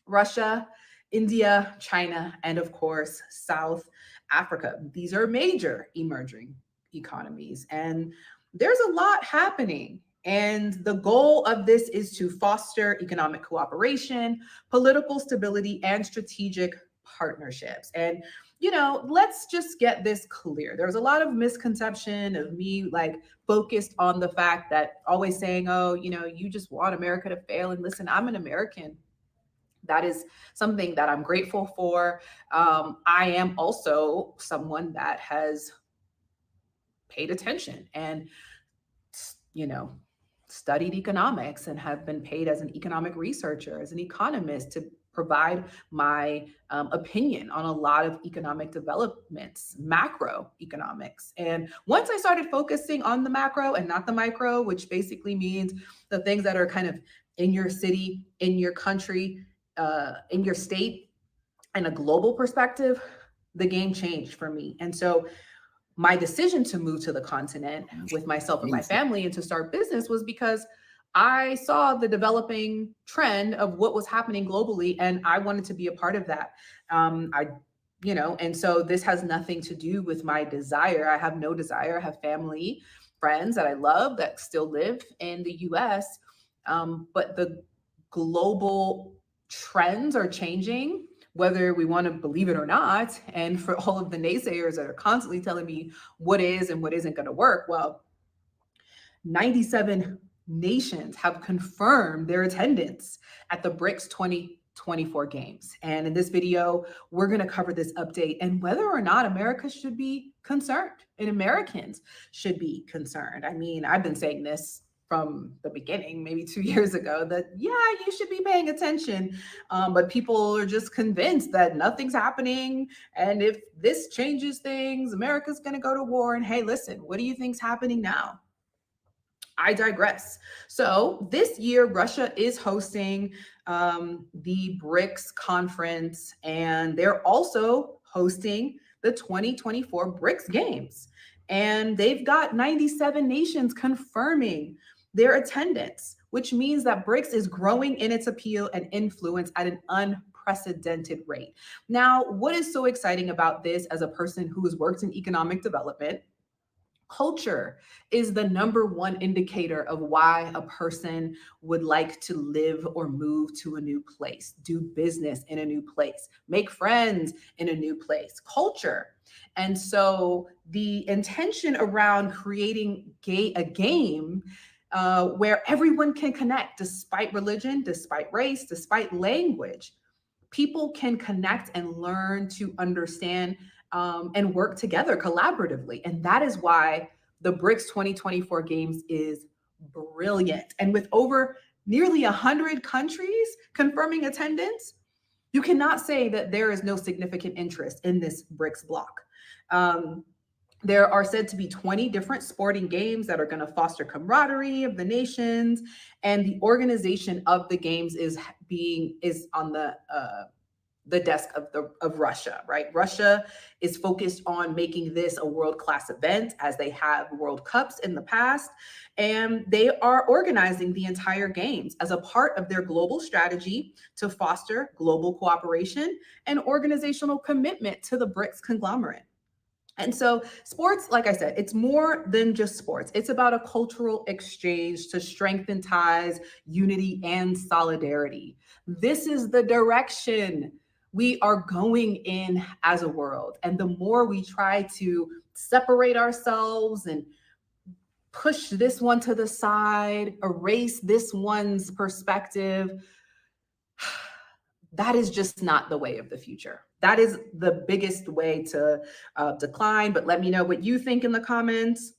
Russia, India, China, and of course, South Africa. These are major emerging economies, and there's a lot happening. And the goal of this is to foster economic cooperation, political stability, and strategic partnerships. And, you know, let's just get this clear. There's a lot of misconception of me like focused on the fact that always saying, oh, you know, you just want America to fail. And listen, I'm an American. That is something that I'm grateful for. I am also someone that has paid attention and, you know, studied economics and have been paid as an economic researcher, as an economist, to provide my opinion on a lot of economic developments, macroeconomics. And once I started focusing on the macro and not the micro, which basically means the things that are kind of in your city, in your country, in your state, and a global perspective, the game changed for me. And so my decision to move to the continent with myself and my family and to start business was because I saw the developing trend of what was happening globally, and I wanted to be a part of that. And so this has nothing to do with my desire. I have no desire. I have family, friends that I love that still live in the US, but the global trends are changing, whether we want to believe it or not. And for all of the naysayers that are constantly telling me what is and what isn't going to work, well, 97 nations have confirmed their attendance at the BRICS 2024 games. And in this video, we're going to cover this update and whether or not America should be concerned and Americans should be concerned. I mean, I've been saying this from the beginning, maybe 2 years ago, that, yeah, you should be paying attention. But people are just convinced that nothing's happening. And if this changes things, America's going to go to war. And hey, listen, what do you think's happening now? I digress. So this year, Russia is hosting the BRICS conference, and they're also hosting the 2024 BRICS games. And they've got 97 nations confirming their attendance, which means that BRICS is growing in its appeal and influence at an unprecedented rate. Now, what is so exciting about this as a person who has worked in economic development? Culture is the number one indicator of why a person would like to live or move to a new place, do business in a new place, make friends in a new place. Culture. And so the intention around creating a game where everyone can connect despite religion, despite race, despite language, people can connect and learn to understand and work together collaboratively. And that is why the BRICS 2024 Games is brilliant. And with over nearly 100 countries confirming attendance, you cannot say that there is no significant interest in this BRICS bloc. There are said to be 20 different sporting games that are going to foster camaraderie of the nations, and the organization of the games is on the desk of Russia, right? Russia is focused on making this a world-class event, as they have World Cups in the past, and they are organizing the entire games as a part of their global strategy to foster global cooperation and organizational commitment to the BRICS conglomerate. And so sports, like I said, it's more than just sports. It's about a cultural exchange to strengthen ties, unity, and solidarity. This is the direction we are going in as a world. And the more we try to separate ourselves and push this one to the side, erase this one's perspective, that is just not the way of the future. That is the biggest way to decline. But let me know what you think in the comments.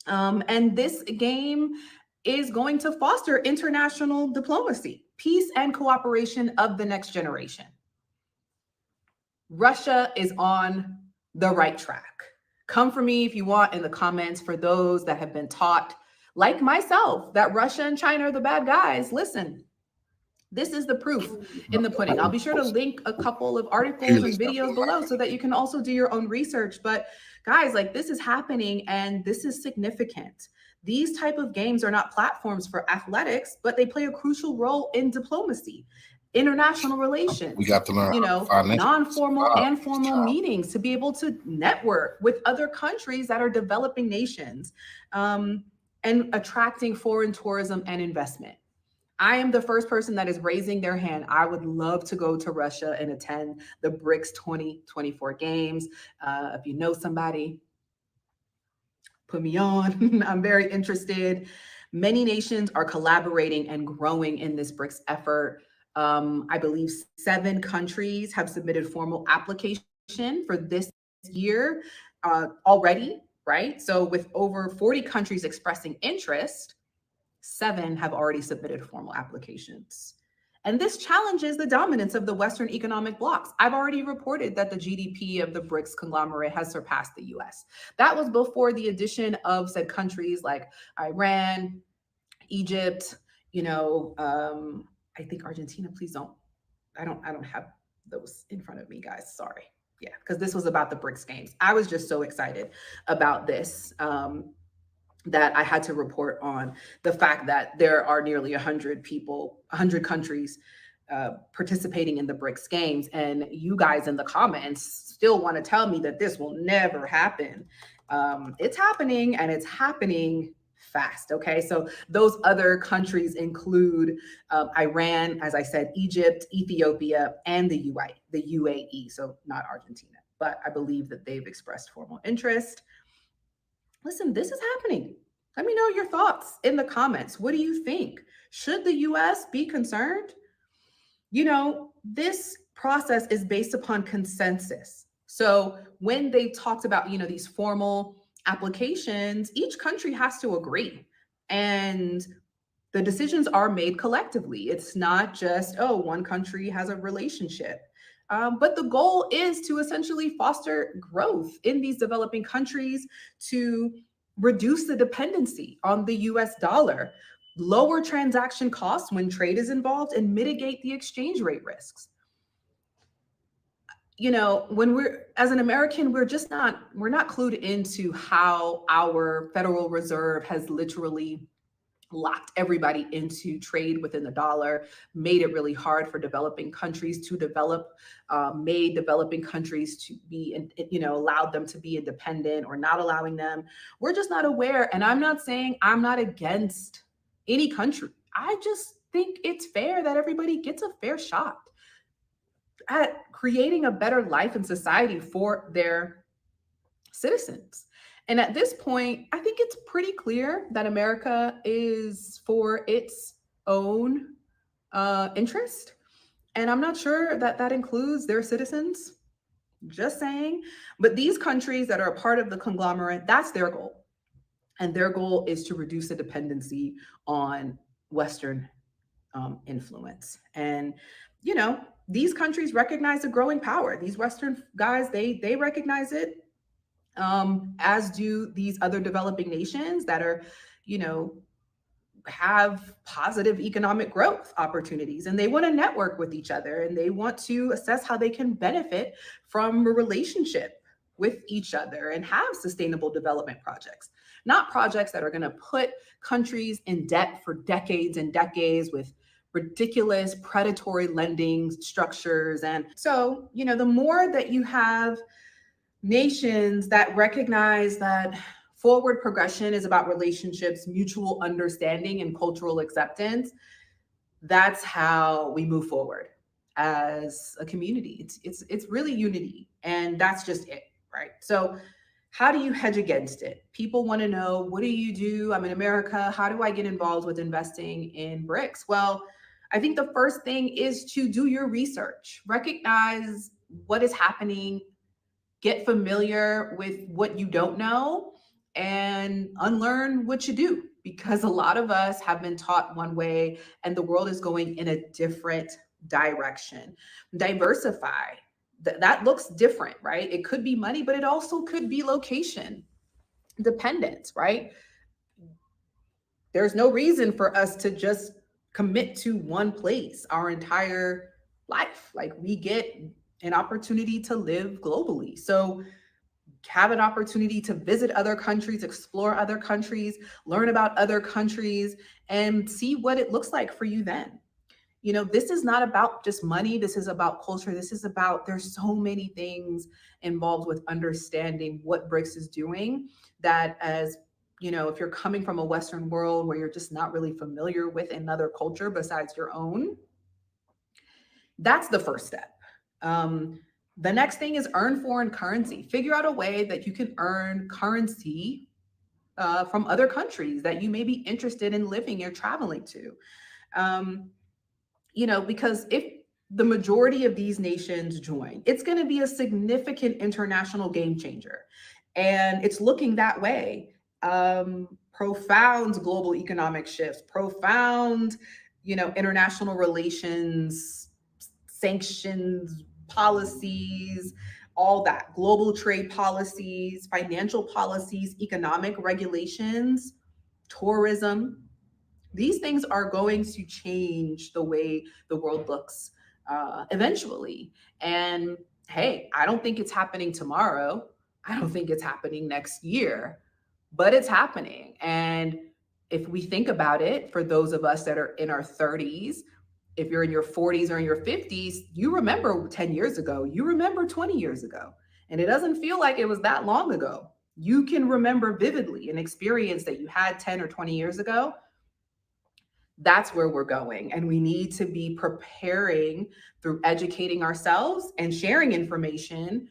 And this game is going to foster international diplomacy, peace, and cooperation of the next generation. Russia is on the right track. Come for me if you want in the comments. For those that have been taught, like myself, that Russia and China are the bad guys, listen. This is the proof in the pudding. I'll be sure to link a couple of articles and videos below so that you can also do your own research. But guys, like, this is happening and this is significant. These type of games are not platforms for athletics, but they play a crucial role in diplomacy, international relations. We got to learn, non-formal and formal meetings to be able to network with other countries that are developing nations, and attracting foreign tourism and investment. I am the first person that is raising their hand. I would love to go to Russia and attend the BRICS 2024 Games. If you know somebody, put me on. I'm very interested. Many nations are collaborating and growing in this BRICS effort. I believe 7 countries have submitted formal application for this year already, right? So with over 40 countries expressing interest, 7 have already submitted formal applications. And this challenges the dominance of the Western economic blocs. I've already reported that the GDP of the BRICS conglomerate has surpassed the US. That was before the addition of said countries like Iran, Egypt, I think Argentina. Please don't, I don't have those in front of me, guys. Sorry. Yeah, because this was about the BRICS games. I was just so excited about this. That I had to report on the fact that there are nearly 100 countries participating in the BRICS games. And you guys in the comments still want to tell me that this will never happen. It's happening, and it's happening fast. Okay, so those other countries include Iran, as I said, Egypt, Ethiopia, and the UAE. So not Argentina, but I believe that they've expressed formal interest. Listen, this is happening. Let me know your thoughts in the comments. What do you think? Should the US be concerned? This process is based upon consensus. So when they talked about, these formal applications, each country has to agree. And the decisions are made collectively. It's not just, one country has a relationship. But the goal is to essentially foster growth in these developing countries, to reduce the dependency on the US dollar, lower transaction costs when trade is involved, and mitigate the exchange rate risks. When we're, as an American, we're not clued into how our Federal Reserve has literally locked everybody into trade within the dollar, made it really hard for developing countries to develop, made developing countries to be, allowed them to be independent or not allowing them. We're just not aware. And I'm not saying I'm not against any country. I just think it's fair that everybody gets a fair shot at creating a better life and society for their citizens. And at this point, I think it's pretty clear that America is for its own interest. And I'm not sure that that includes their citizens, just saying. But these countries that are a part of the conglomerate, that's their goal. And their goal is to reduce the dependency on Western influence. And, these countries recognize a growing power. These Western guys, they recognize it. As do these other developing nations that are, have positive economic growth opportunities, and they want to network with each other, and they want to assess how they can benefit from a relationship with each other and have sustainable development projects, not projects that are going to put countries in debt for decades and decades with ridiculous predatory lending structures. And so, the more that you have nations that recognize that forward progression is about relationships, mutual understanding, and cultural acceptance, that's how we move forward as a community. It's really unity, and that's just it, right? So how do you hedge against it? People want to know, what do you do? I'm in America. How do I get involved with investing in BRICS? Well, I think the first thing is to do your research, recognize what is happening, get familiar with what you don't know, and unlearn what you do, because a lot of us have been taught one way and the world is going in a different direction. Diversify. That looks different, right? It could be money, but it also could be location dependence, right? There's no reason for us to just commit to one place our entire life. Like, we get an opportunity to live globally. So have an opportunity to visit other countries, explore other countries, learn about other countries, and see what it looks like for you then. This is not about just money. This is about culture. This is about, there's so many things involved with understanding what BRICS is doing, that as if you're coming from a Western world where you're just not really familiar with another culture besides your own, that's the first step. The next thing is earn foreign currency. Figure out a way that you can earn currency from other countries that you may be interested in living or traveling to. Because if the majority of these nations join, it's going to be a significant international game changer. And it's looking that way. Profound global economic shifts, profound, international relations, sanctions, policies, all that, global trade policies, financial policies, economic regulations, tourism. These things are going to change the way the world looks eventually. And hey, I don't think it's happening tomorrow. I don't think it's happening next year, but it's happening. And if we think about it, for those of us that are in our 30s, if you're in your 40s or in your 50s, you remember 10 years ago, you remember 20 years ago, and it doesn't feel like it was that long ago. You can remember vividly an experience that you had 10 or 20 years ago. That's where we're going. And we need to be preparing through educating ourselves and sharing information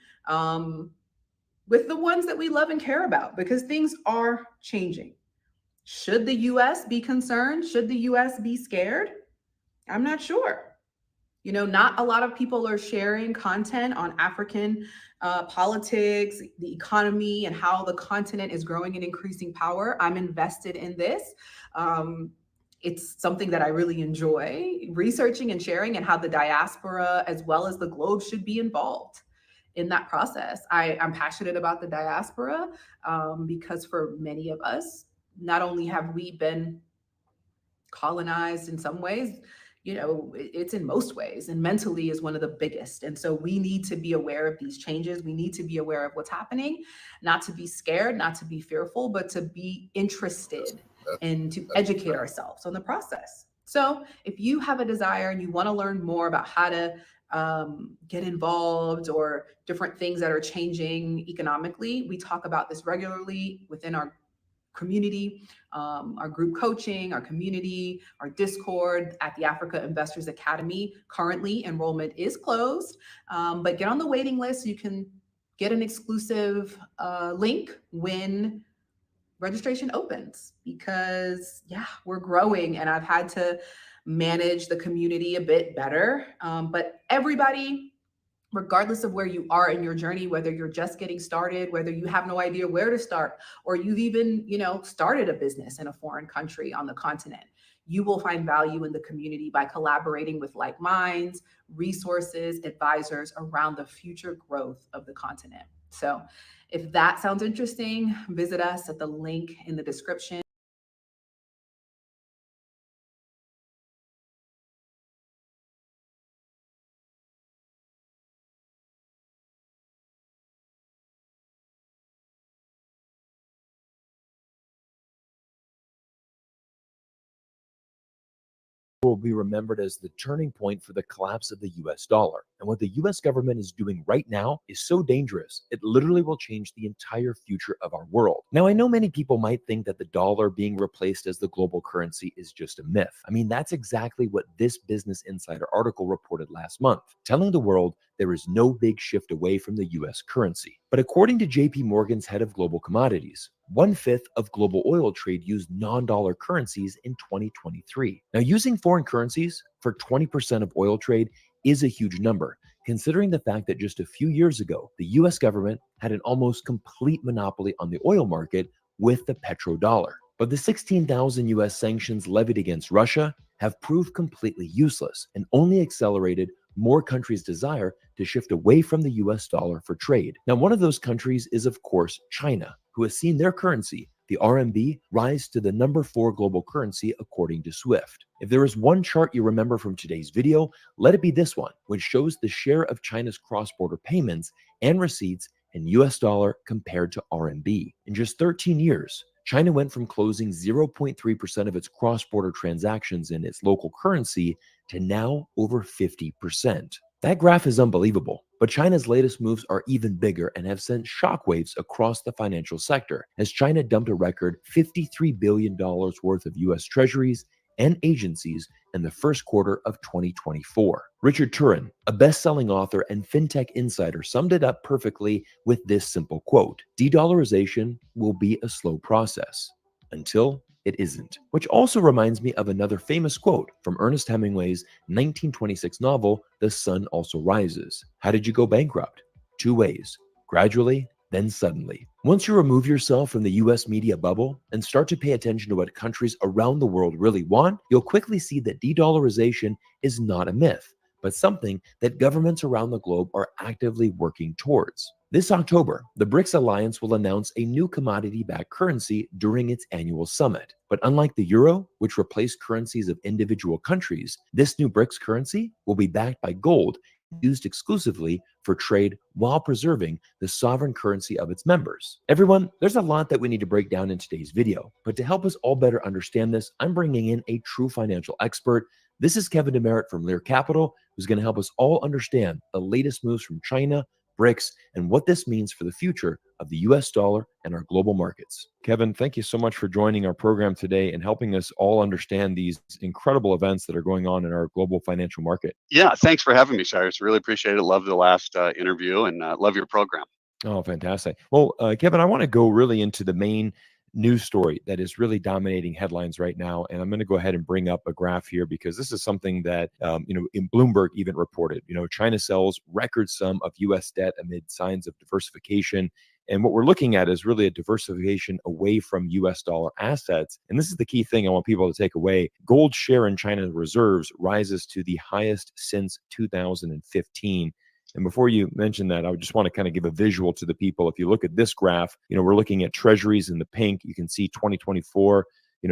with the ones that we love and care about, because things are changing. Should the US be concerned? Should the US be scared? I'm not sure. Not a lot of people are sharing content on African politics, the economy, and how the continent is growing and increasing power. I'm invested in this. It's something that I really enjoy researching and sharing, and how the diaspora as well as the globe should be involved in that process. I'm passionate about the diaspora because for many of us, not only have we been colonized in some ways, it's in most ways, and mentally is one of the biggest. And so we need to be aware of these changes. We need to be aware of what's happening, not to be scared, not to be fearful, but to be interested and to educate ourselves on the process. So if you have a desire and you want to learn more about how to get involved or different things that are changing economically, we talk about this regularly within our community, our group coaching, our community, our Discord at the Africa Investors Academy. Currently, enrollment is closed, but get on the waiting list. You can get an exclusive link when registration opens, because we're growing and I've had to manage the community a bit better. But everybody, regardless of where you are in your journey, whether you're just getting started, whether you have no idea where to start, or you've even, started a business in a foreign country on the continent, you will find value in the community by collaborating with like minds, resources, advisors around the future growth of the continent. So if that sounds interesting, visit us at the link in the description. Will be remembered as the turning point for the collapse of the US dollar. And what the US government is doing right now is so dangerous, it literally will change the entire future of our world. Now, I know many people might think that the dollar being replaced as the global currency is just a myth. I mean, that's exactly what this Business Insider article reported last month, telling the world there is no big shift away from the US currency. But according to JP Morgan's head of global commodities, 1/5 of global oil trade used non-dollar currencies in 2023. Now, using foreign currencies for 20% of oil trade is a huge number, considering the fact that just a few years ago, the US government had an almost complete monopoly on the oil market with the petrodollar. But the 16,000 US sanctions levied against Russia have proved completely useless and only accelerated more countries' desire to shift away from the US dollar for trade. Now, one of those countries is, of course, China, who has seen their currency, the RMB, rise to the number 4 global currency according to SWIFT. If there is one chart you remember from today's video, let it be this one, which shows the share of China's cross-border payments and receipts in US dollar compared to RMB. In just 13 years, China went from closing 0.3% of its cross-border transactions in its local currency to now over 50%. That graph is unbelievable, but China's latest moves are even bigger and have sent shockwaves across the financial sector, as China dumped a record $53 billion worth of US treasuries and agencies in the first quarter of 2024. Richard Turin, a best-selling author and fintech insider, summed it up perfectly with this simple quote: "De-dollarization will be a slow process until it isn't." Which also reminds me of another famous quote from Ernest Hemingway's 1926 novel, The Sun Also Rises. How did you go bankrupt? 2 ways: gradually, then suddenly. Once you remove yourself from the US media bubble and start to pay attention to what countries around the world really want, you'll quickly see that de-dollarization is not a myth, but something that governments around the globe are actively working towards. This October, the BRICS alliance will announce a new commodity-backed currency during its annual summit. But unlike the euro, which replaced currencies of individual countries, this new BRICS currency will be backed by gold, used exclusively for trade while preserving the sovereign currency of its members. Everyone, there's a lot that we need to break down in today's video, but to help us all better understand this, I'm bringing in a true financial expert. This is Kevin Demerit from Lear Capital, who's going to help us all understand the latest moves from China, BRICS, and what this means for the future of the US dollar and our global markets. Kevin, thank you so much for joining our program today and helping us all understand these incredible events that are going on in our global financial market. Yeah, thanks for having me, Cyrus. Really appreciate it. Love the last interview and love your program. Oh, fantastic. Well, Kevin, I want to go really into the main news story that is really dominating headlines right now. And I'm going to go ahead and bring up a graph here because this is something that, in Bloomberg even reported. China sells record sum of U.S. debt amid signs of diversification. And what we're looking at is really a diversification away from US dollar assets. And this is the key thing I want people to take away. Gold share in China's reserves rises to the highest since 2015. And before you mention that, I just want to kind of give a visual to the people. If you look at this graph, we're looking at treasuries in the pink. You can see 2024,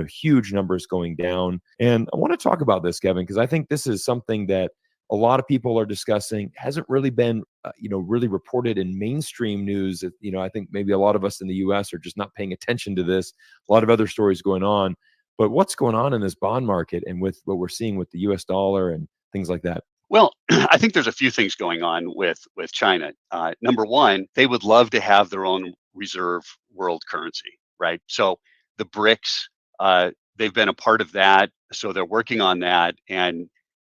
huge numbers going down. And I want to talk about this, Kevin, because I think this is something that a lot of people are discussing, hasn't really been, really reported in mainstream news. I think maybe a lot of us in the U.S. are just not paying attention to this. A lot of other stories going on. But what's going on in this bond market and with what we're seeing with the U.S. dollar and things like that? Well, I think there's a few things going on with China. Number one, they would love to have their own reserve world currency, right? So the BRICS, they've been a part of that, so they're working on that. And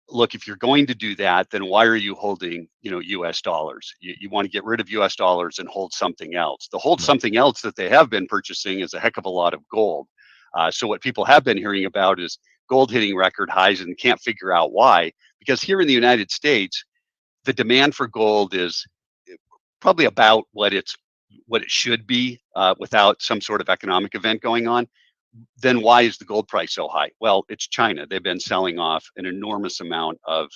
look, if you're going to do that, then why are you holding, U.S. dollars? You want to get rid of U.S. dollars and hold something else. The hold something else that they have been purchasing is a heck of a lot of gold. So what people have been hearing about is gold hitting record highs and can't figure out why. Because here in the United States, the demand for gold is probably about what it should be without some sort of economic event going on. Then why is the gold price so high? Well, it's China. They've been selling off an enormous amount of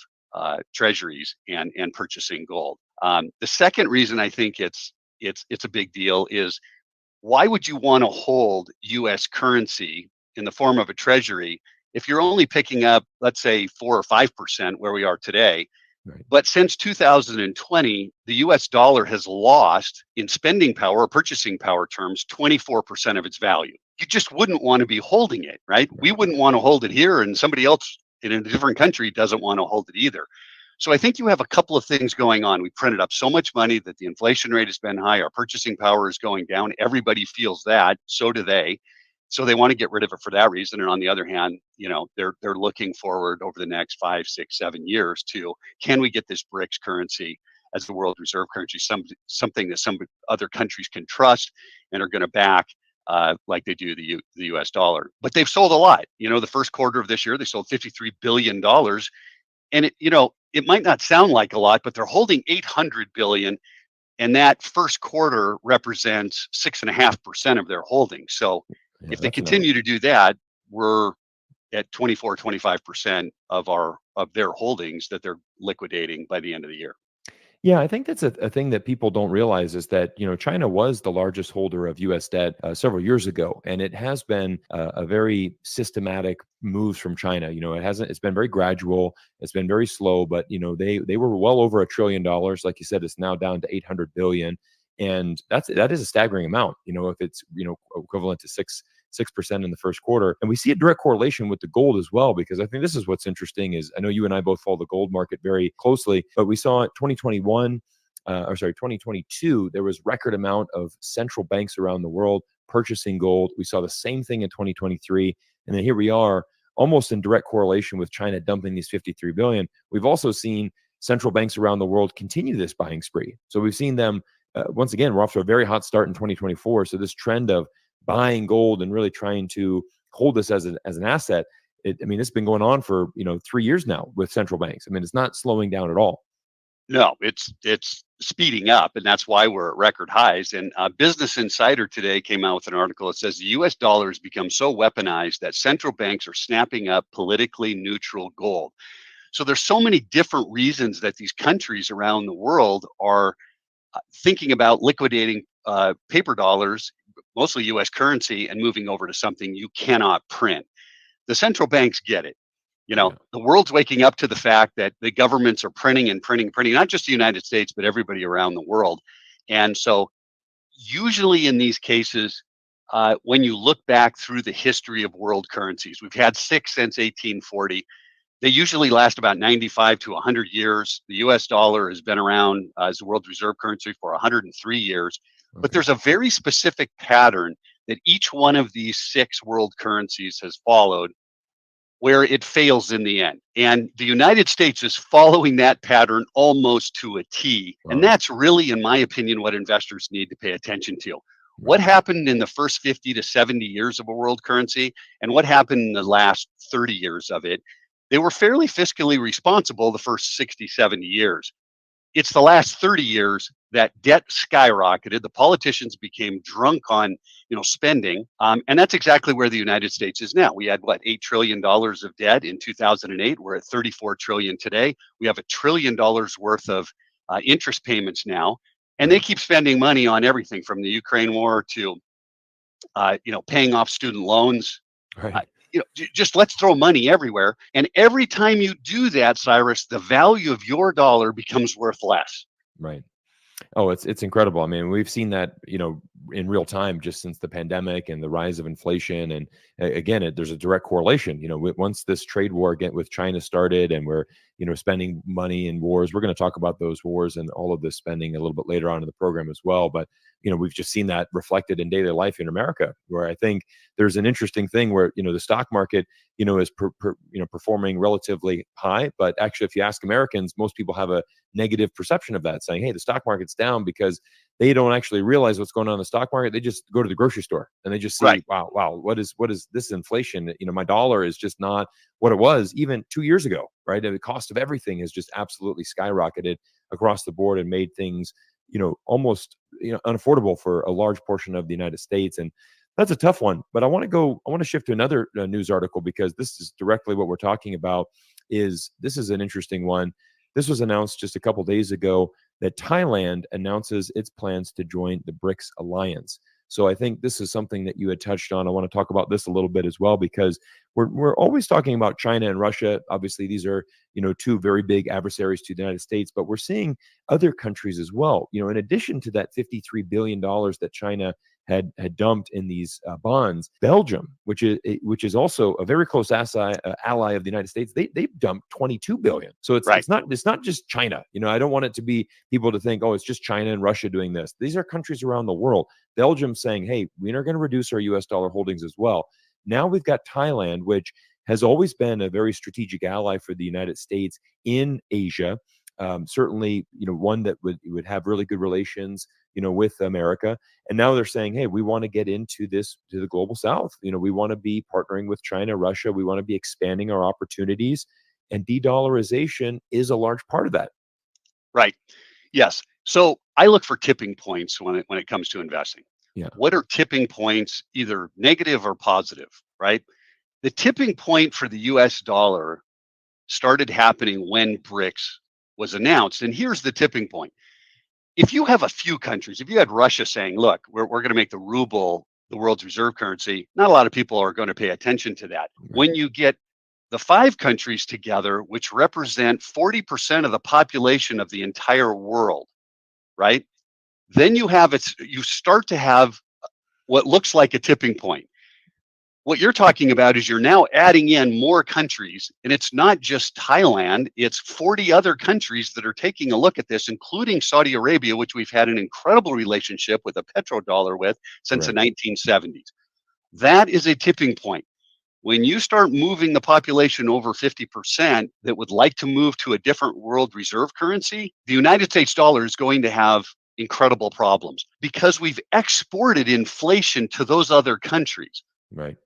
treasuries and purchasing gold. The second reason I think it's a big deal is, why would you want to hold U.S. currency in the form of a treasury if you're only picking up, let's say, 4 or 5% where we are today? Right. But since 2020, the US dollar has lost in spending power or purchasing power terms 24% of its value. You just wouldn't want to be holding it, right? We wouldn't want to hold it here, and somebody else in a different country doesn't want to hold it either. So I think you have a couple of things going on. We printed up so much money that the inflation rate has been high. Our purchasing power is going down. Everybody feels that. So do they. So they want to get rid of it for that reason. And on the other hand, they're looking forward over the next 5, 6, 7 years to, can we get this BRICS currency as the world reserve currency, something that some other countries can trust and are going to back like they do the US dollar. But they've sold a lot. The first quarter of this year, they sold $53 billion. And it might not sound like a lot, but they're holding $800 billion. And that first quarter represents 6.5% of their holdings. So if they continue to do that, we're at 24, 25% of their holdings that they're liquidating by the end of the year. Yeah, I think that's a thing that people don't realize is that, China was the largest holder of U.S. debt several years ago, and it has been a very systematic moves from China. It's been very gradual, it's been very slow, but they were well over $1 trillion. Like you said, it's now down to 800 billion, and that is a staggering amount. If it's equivalent to 6% in the first quarter. And we see a direct correlation with the gold as well, because I think this is what's interesting is, I know you and I both follow the gold market very closely, but we saw 2022, there was record amount of central banks around the world purchasing gold. We saw the same thing in 2023. And then here we are almost in direct correlation with China dumping these 53 billion. We've also seen central banks around the world continue this buying spree. So we've seen them, once again, we're off to a very hot start in 2024. So this trend of buying gold and really trying to hold this as an asset, it's been going on for 3 years now with central banks. It's not slowing down at all. No, it's speeding up, and that's why we're at record highs. And Business Insider today came out with an article that says the U.S. dollar has become so weaponized that central banks are snapping up politically neutral gold. So there's so many different reasons that these countries around the world are thinking about liquidating paper dollars, mostly U.S. currency, and moving over to something you cannot print. The central banks get it. The world's waking up to the fact that the governments are printing, not just the United States, but everybody around the world. And so usually in these cases, when you look back through the history of world currencies, we've had 6 since 1840. They usually last about 95 to 100 years. The US dollar has been around as the world reserve currency for 103 years. Okay. But there's a very specific pattern that each one of these 6 world currencies has followed where it fails in the end. And the United States is following that pattern almost to a T. Wow. And that's really, in my opinion, what investors need to pay attention to. Right. What happened in the first 50 to 70 years of a world currency, and what happened in the last 30 years of it? They were fairly fiscally responsible the first 60, 70 years. It's the last 30 years that debt skyrocketed. The politicians became drunk on, spending. And that's exactly where the United States is now. We had, $8 trillion of debt in 2008. We're at 34 trillion today. We have $1 trillion worth of interest payments now. And they keep spending money on everything from the Ukraine war to, paying off student loans. Right. just let's throw money everywhere. And every time you do that, Cyrus, the value of your dollar becomes worth less. Right. Oh, it's incredible. I mean, we've seen that, in real time just since the pandemic and the rise of inflation. And again, there's a direct correlation. Once this trade war with China started, and we're spending money in wars, we're going to talk about those wars and all of this spending a little bit later on in the program as well. But we've just seen that reflected in daily life in America, where I think there's an interesting thing where the stock market is performing relatively high, but actually, if you ask Americans, most people have a negative perception of that, saying, hey, the stock market's down, because they don't actually realize what's going on in the stock market. They just go to the grocery store and they just see, right. wow, what is this inflation? My dollar is just not what it was even 2 years ago, right? And the cost of everything has just absolutely skyrocketed across the board and made things, almost unaffordable for a large portion of the United States. And that's a tough one. But I want to shift to another news article, because this is directly what we're talking about. This is an interesting one. This was announced just a couple days ago that Thailand announces its plans to join the BRICS alliance. So I think this is something that you had touched on. I want to talk about this a little bit as well, because we're always talking about China and Russia. Obviously, these are two very big adversaries to the United States, but we're seeing other countries as well. In addition to that $53 billion that China had dumped in these bonds, Belgium, which is also a very close ally of the United States, they've dumped $22 billion. So it's not just China. I don't want it to be people to think, oh, it's just China and Russia doing this. These are countries around the world. Belgium saying, hey, we are going to reduce our US dollar holdings as well. Now we've got Thailand, which has always been a very strategic ally for the United States in Asia. Certainly, one that would have really good relations, with America. And now they're saying, hey, we want to get into the global South. We want to be partnering with China, Russia. We want to be expanding our opportunities, and de-dollarization is a large part of that. Right. Yes. So I look for tipping points when it comes to investing. Yeah. What are tipping points, either negative or positive, right? The tipping point for the US dollar started happening when BRICS was announced. And here's the tipping point. If you have a few countries, if you had Russia saying, look, we're going to make the ruble the world's reserve currency, not a lot of people are going to pay attention to that. Right. When you get the 5 countries together, which represent 40% of the population of the entire world, right? Then you start to have what looks like a tipping point. What you're talking about is you're now adding in more countries, and it's not just Thailand, it's 40 other countries that are taking a look at this, including Saudi Arabia, which we've had an incredible relationship with a petrodollar with since the 1970s. That is a tipping point. When you start moving the population over 50% that would like to move to a different world reserve currency, the United States dollar is going to have incredible problems, because we've exported inflation to those other countries. Right?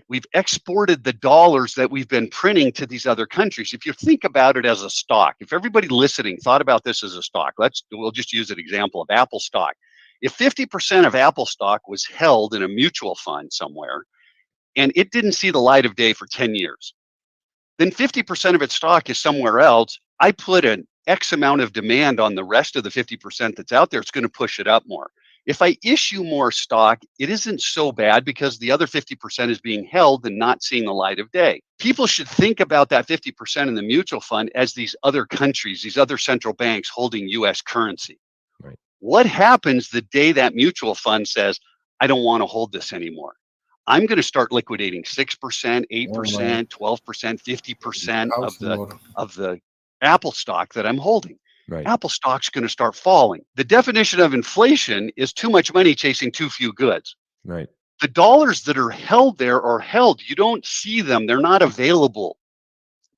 We've exported the dollars that we've been printing to these other countries. If you think about it as a stock, if everybody listening thought about this as a stock, we'll just use an example of Apple stock. If 50% of Apple stock was held in a mutual fund somewhere, and it didn't see the light of day for 10 years, then 50% of its stock is somewhere else. I put an X amount of demand on the rest of the 50% that's out there, it's going to push it up more. If I issue more stock, it isn't so bad, because the other 50% is being held and not seeing the light of day. People should think about that 50% in the mutual fund as these other countries, these other central banks holding US currency. Right. What happens the day that mutual fund says, I don't want to hold this anymore? I'm going to start liquidating 6%, 8%, 12%, 50% of the Apple stock that I'm holding. Right. Apple stock's going to start falling. The definition of inflation is too much money chasing too few goods. Right. The dollars that are held there are held. You don't see them. They're not available.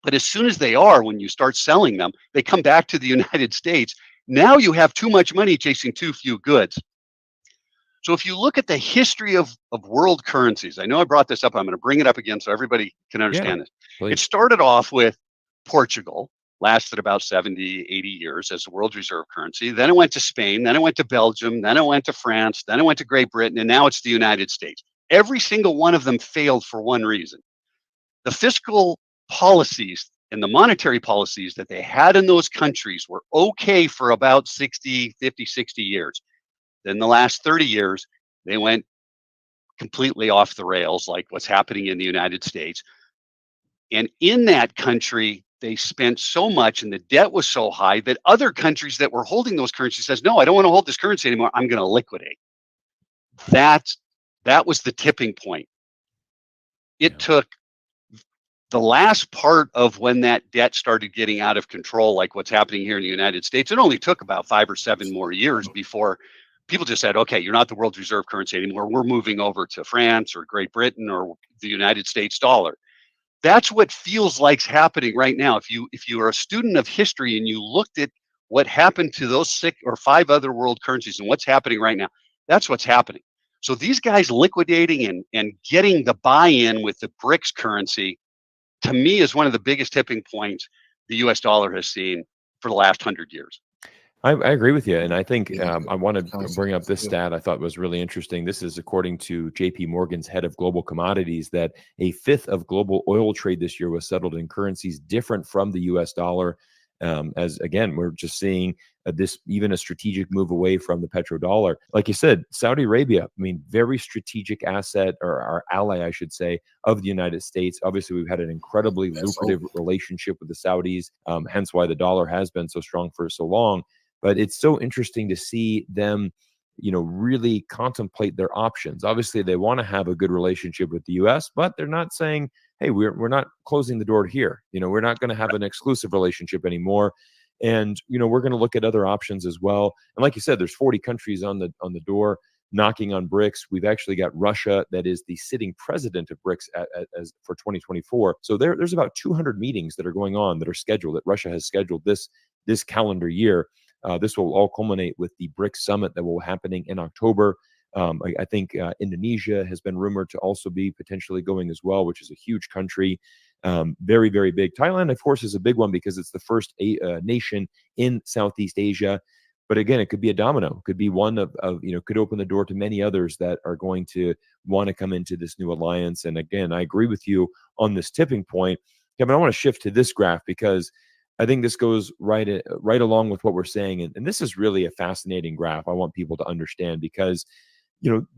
But as soon as they are, when you start selling them, they come back to the United States. Now you have too much money chasing too few goods. So if you look at the history of world currencies, I know I brought this up. I'm going to bring it up again so everybody can understand this. Please. It started off with Portugal, lasted about 70, 80 years as a world reserve currency. Then it went to Spain, then it went to Belgium, then it went to France, then it went to Great Britain, and now it's the United States. Every single one of them failed for one reason. The fiscal policies and the monetary policies that they had in those countries were okay for about 50, 60 years. Then the last 30 years, they went completely off the rails, like what's happening in the United States. And in that country, they spent so much and the debt was so high that other countries that were holding those currencies says, no, I don't want to hold this currency anymore. I'm going to liquidate. That was the tipping point. It took the last part of when that debt started getting out of control, like what's happening here in the United States. It only took about 5 or 7 more years before people just said, okay, you're not the world's reserve currency anymore. We're moving over to France or Great Britain or the United States dollar. That's what feels like's happening right now. If you are a student of history and you looked at what happened to those 6 or 5 other world currencies and what's happening right now, that's what's happening. So these guys liquidating and getting the buy-in with the BRICS currency, to me, is one of the biggest tipping points the US dollar has seen for the last 100 years. I agree with you. And I think I want to bring up this stat I thought was really interesting. This is according to JP Morgan's head of global commodities, that a fifth of global oil trade this year was settled in currencies different from the US dollar. As again, we're just seeing this, even a strategic move away from the petrodollar. Like you said, Saudi Arabia, I mean, very strategic asset, or our ally, I should say, of the United States. Obviously, we've had an incredibly lucrative relationship with the Saudis, hence why the dollar has been so strong for so long. But it's so interesting to see them, really contemplate their options. Obviously, they want to have a good relationship with the U.S., but they're not saying, hey, we're not closing the door here. We're not going to have an exclusive relationship anymore. And, we're going to look at other options as well. And like you said, there's 40 countries on the door knocking on BRICS. We've actually got Russia, that is the sitting president of BRICS as for 2024. So there's about 200 meetings that are going on, that are scheduled, that Russia has scheduled this calendar year. This will all culminate with the BRICS summit that will be happening in October. I think Indonesia has been rumored to also be potentially going as well, which is a huge country, very, very big. Thailand, of course, is a big one because it's the first nation in Southeast Asia. But again, it could be a domino. It could be one of could open the door to many others that are going to want to come into this new alliance. And again, I agree with you on this tipping point. Kevin, I want to shift to this graph because I think this goes right along with what we're saying. And this is really a fascinating graph I want people to understand because,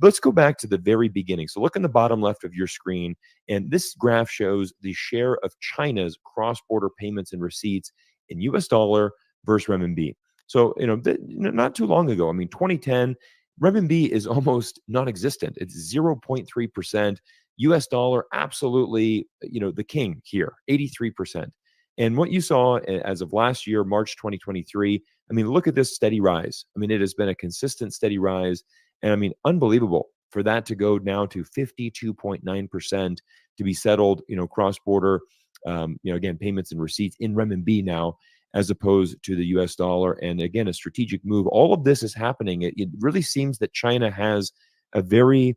let's go back to the very beginning. So look in the bottom left of your screen, and this graph shows the share of China's cross-border payments and receipts in US dollar versus renminbi. So, not too long ago, 2010, renminbi is almost non-existent. It's 0.3%. US dollar, absolutely, the king here, 83%. And what you saw as of last year, March 2023, look at this steady rise. It has been a consistent, steady rise. And unbelievable for that to go now to 52.9% to be settled, cross-border, again, payments and receipts in renminbi now, as opposed to the US dollar. And again, a strategic move. All of this is happening. It really seems that China has a very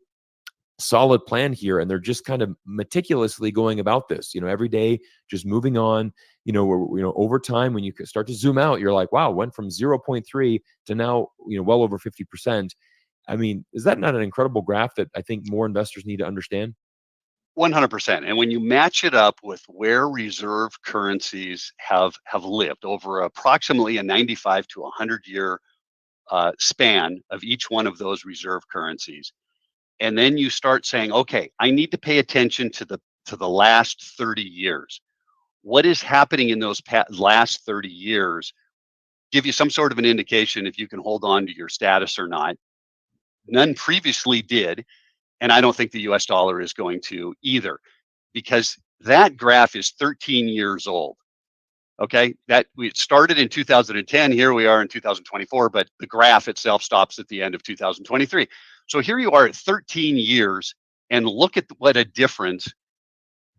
solid plan here, and they're just kind of meticulously going about this, every day, just moving on, over time, when you start to zoom out, you're like, wow, went from 0.3 to now, well over 50%. Is that not an incredible graph that I think more investors need to understand? 100%. And when you match it up with where reserve currencies have lived over approximately a 95 to 100-year span of each one of those reserve currencies, and then you start saying, okay, I need to pay attention to the last 30 years. What is happening in those last 30 years? Give you some sort of an indication if you can hold on to your status or not. None previously did, and I don't think the US dollar is going to either, because that graph is 13 years old. Okay, that we started in 2010. Here we are in 2024, but the graph itself stops at the end of 2023. So here you are at 13 years, and look at what a difference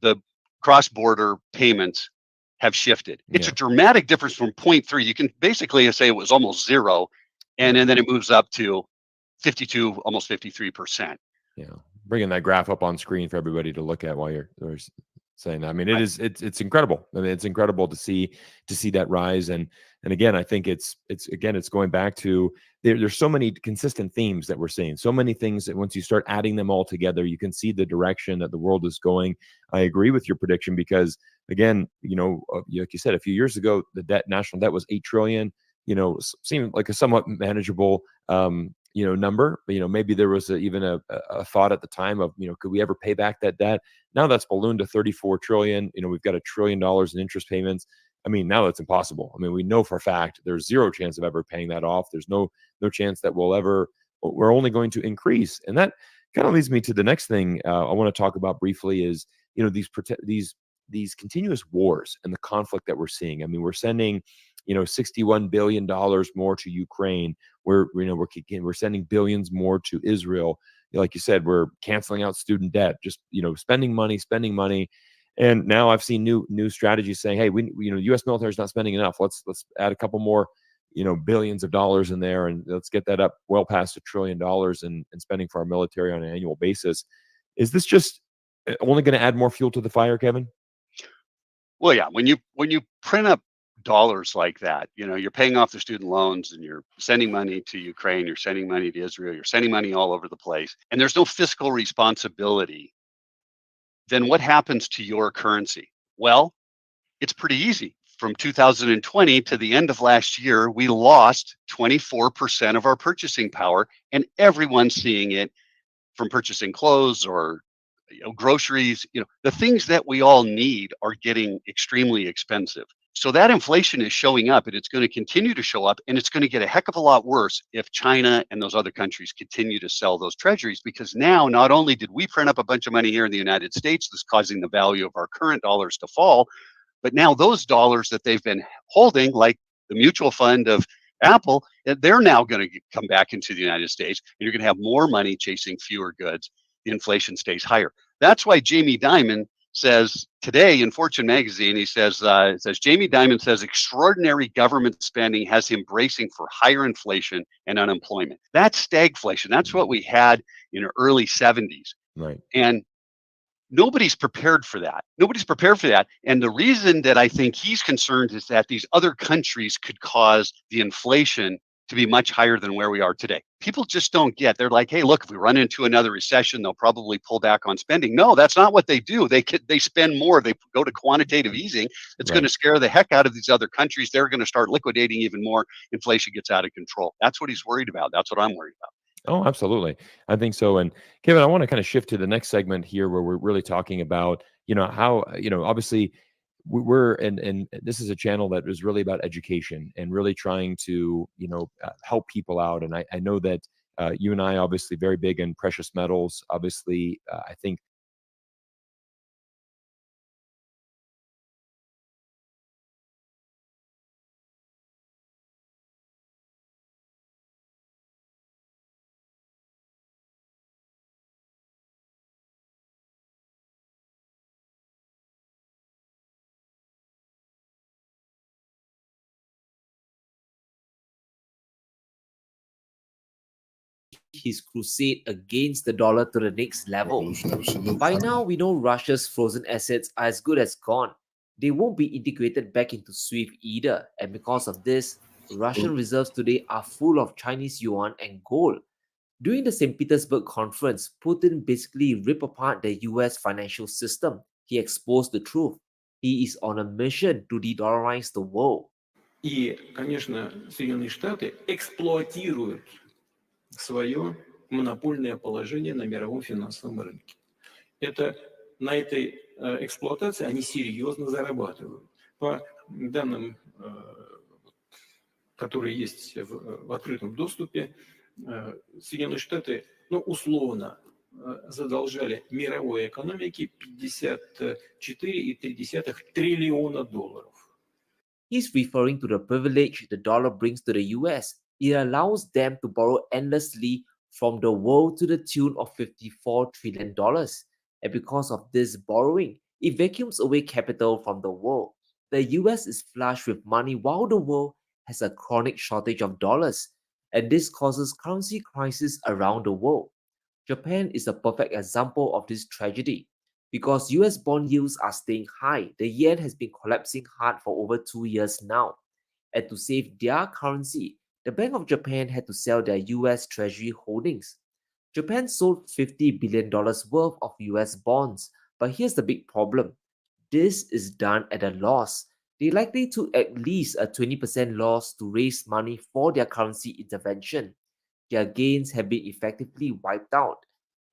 the cross-border payments have shifted. It's a dramatic difference from 0.3. You can basically say it was almost zero, and then it moves up to 52, almost 53%. Yeah, bringing that graph up on screen for everybody to look at while you're saying that. It's incredible. It's incredible to see that rise. And again, I think it's going back to there's so many consistent themes that we're seeing, so many things that once you start adding them all together, you can see the direction that the world is going. I agree with your prediction because again, like you said, a few years ago, the national debt was $8 trillion, seemed like a somewhat manageable, number. Maybe there was even a thought at the time of, could we ever pay back that debt? Now that's ballooned to 34 trillion. We've got $1 trillion in interest payments. I mean, now that's impossible. I mean, we know for a fact there's zero chance of ever paying that off. There's no chance that we're only going to increase. And that kind of leads me to the next thing I want to talk about briefly is, these continuous wars and the conflict that we're seeing. I mean, we're sending, $61 billion more to Ukraine. We're sending billions more to Israel. Like you said, we're canceling out student debt, just, spending money. And now I've seen new strategies saying, hey, U.S. military is not spending enough. Let's add a couple more, billions of dollars in there, and let's get that up well past $1 trillion in spending for our military on an annual basis. Is this just only going to add more fuel to the fire, Kevin? Well, yeah, when you print up dollars like that, you're paying off the student loans and you're sending money to Ukraine, you're sending money to Israel, you're sending money all over the place, and there's no fiscal responsibility, then what happens to your currency? Well, it's pretty easy. From 2020 to the end of last year, we lost 24% of our purchasing power, and everyone's seeing it from purchasing clothes or groceries. The things that we all need are getting extremely expensive. So that inflation is showing up, and it's going to continue to show up, and it's going to get a heck of a lot worse if China and those other countries continue to sell those treasuries, because now not only did we print up a bunch of money here in the United States that's causing the value of our current dollars to fall, but now those dollars that they've been holding, like the mutual fund of Apple, they're now going to come back into the United States, and you're going to have more money chasing fewer goods. The inflation stays higher. That's why Jamie Dimon says today in Fortune magazine, he says, Jamie Dimon says extraordinary government spending has him bracing for higher inflation and unemployment. That's stagflation. That's what we had in the early 70s. Right. And nobody's prepared for that. And the reason that I think he's concerned is that these other countries could cause the inflation to be much higher than where we are today. People just don't get. They're like, hey, look, if we run into another recession, they'll probably pull back on spending. No, that's not what they do. They spend more. They go to quantitative easing. It's going to scare the heck out of these other countries. They're going to start liquidating even more. Inflation gets out of control. That's what he's worried about. That's what I'm worried about. Oh, absolutely. I think so. And Kevin, I want to kind of shift to the next segment here where we're really talking about, how, obviously and this is a channel that is really about education and really trying to, help people out. And I know that you and I obviously very big in precious metals. Obviously, I think his crusade against the dollar to the next level. Revolutionary salute. By now, we know Russia's frozen assets are as good as gone. They won't be integrated back into SWIFT either, and because of this, Russian reserves today are full of Chinese yuan and gold. During the St. Petersburg conference, Putin basically ripped apart the US financial system. He exposed the truth. He is on a mission to de-dollarize the world. И, конечно, Соединенные Штаты эксплуатируют свое монопольное положение на мировом финансовом рынке. На этой эксплуатации они серьезно зарабатывают. По данным, которые есть в открытом доступе, Соединенные Штаты, условно, задолжали мировой экономике $54,3 триллиона. He's referring to the privilege the dollar brings to the US. It allows them to borrow endlessly from the world to the tune of $54 trillion. And because of this borrowing, it vacuums away capital from the world. The US is flush with money while the world has a chronic shortage of dollars. And this causes currency crisis around the world. Japan is a perfect example of this tragedy. Because US bond yields are staying high, the yen has been collapsing hard for over 2 years now. And to save their currency, the Bank of Japan had to sell their US Treasury holdings. Japan sold $50 billion worth of US bonds, but here's the big problem. This is done at a loss. They likely took at least a 20% loss to raise money for their currency intervention. their gains have been effectively wiped out.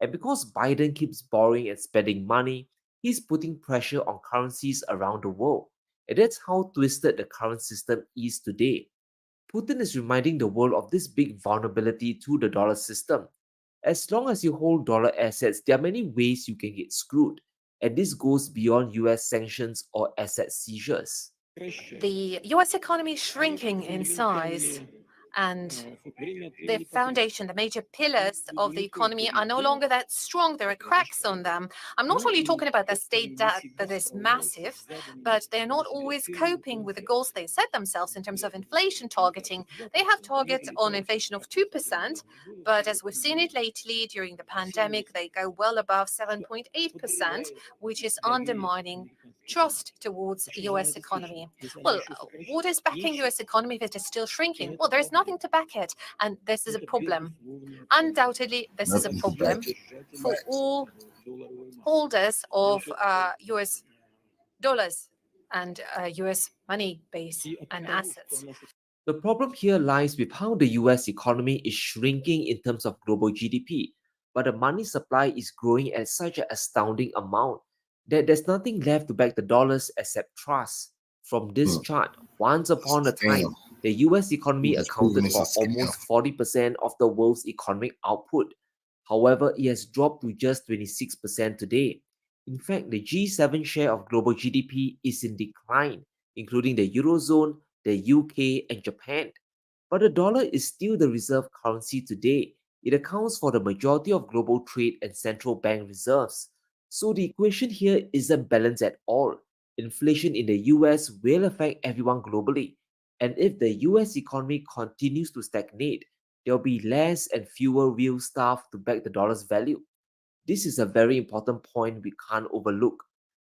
And because Biden keeps borrowing and spending money, he's putting pressure on currencies around the world. And that's how twisted the current system is today. Putin is reminding the world of this big vulnerability to the dollar system. As long as you hold dollar assets, there are many ways you can get screwed. And this goes beyond US sanctions or asset seizures. The US economy is shrinking in size, and the foundation, the major pillars of the economy are no longer that strong. There are cracks on them. I'm not only talking about the state debt that is massive, but they're not always coping with the goals they set themselves in terms of inflation targeting. They have targets on inflation of 2%, but as we've seen it lately during the pandemic, they go well above 7.8%, which is undermining trust towards the US economy. Well, what is backing US economy if it is still shrinking? Well, there is nothing to back it, and this is a problem. Undoubtedly, this is a problem for all holders of US dollars and US money base and assets. The problem here lies with how the US economy is shrinking in terms of global GDP, but the money supply is growing at such an astounding amount that there's nothing left to back the dollars except trust. From this chart, once upon a time, the US economy accounted for almost 40% of the world's economic output. However, it has dropped to just 26% today. In fact, the G7 share of global GDP is in decline, including the Eurozone, the UK, and Japan. But the dollar is still the reserve currency today. It accounts for the majority of global trade and central bank reserves. So the equation here isn't balanced at all. Inflation in the US will affect everyone globally. And if the US economy continues to stagnate, there'll be less and fewer real stuff to back the dollar's value. This is a very important point we can't overlook.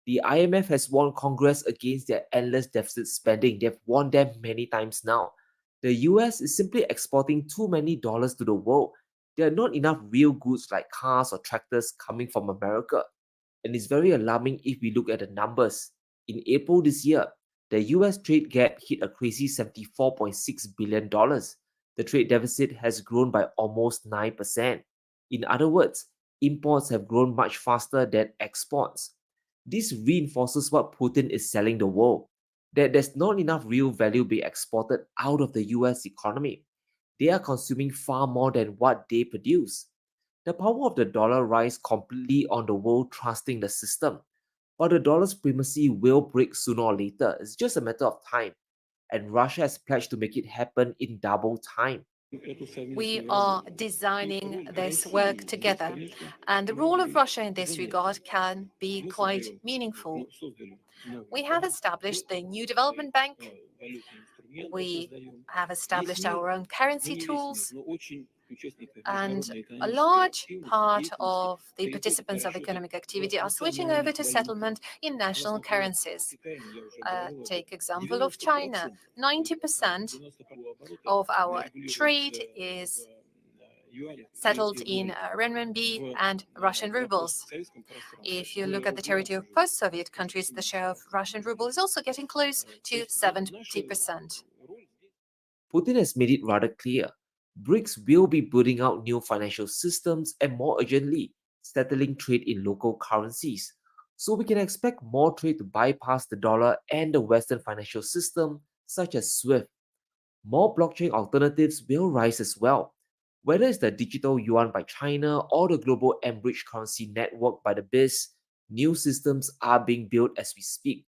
The IMF has warned Congress against their endless deficit spending. They've warned them many times now. The US is simply exporting too many dollars to the world. There are not enough real goods like cars or tractors coming from America. And it's very alarming if we look at the numbers. In April this year, the US trade gap hit a crazy $74.6 billion. The trade deficit has grown by almost 9%. In other words, imports have grown much faster than exports. This reinforces what Putin is selling the world, that there's not enough real value being exported out of the US economy. They are consuming far more than what they produce. The power of the dollar rides completely on the world trusting the system. But the dollar's primacy will break sooner or later. It's just a matter of time. And Russia has pledged to make it happen in double time. We are designing this work together, and the role of Russia in this regard can be quite meaningful. We have established the new development bank. We have established our own currency tools, and a large part of the participants of economic activity are switching over to settlement in national currencies. Take example of China. 90% of our trade is settled in renminbi and Russian rubles. If you look at the territory of post-Soviet countries, the share of Russian ruble is also getting close to 70%. Putin has made it rather clear. BRICS will be building out new financial systems and more urgently, settling trade in local currencies. So we can expect more trade to bypass the dollar and the Western financial system, such as SWIFT. More blockchain alternatives will rise as well. Whether it's the digital yuan by China or the global Enbridge currency network by the BIS, new systems are being built as we speak.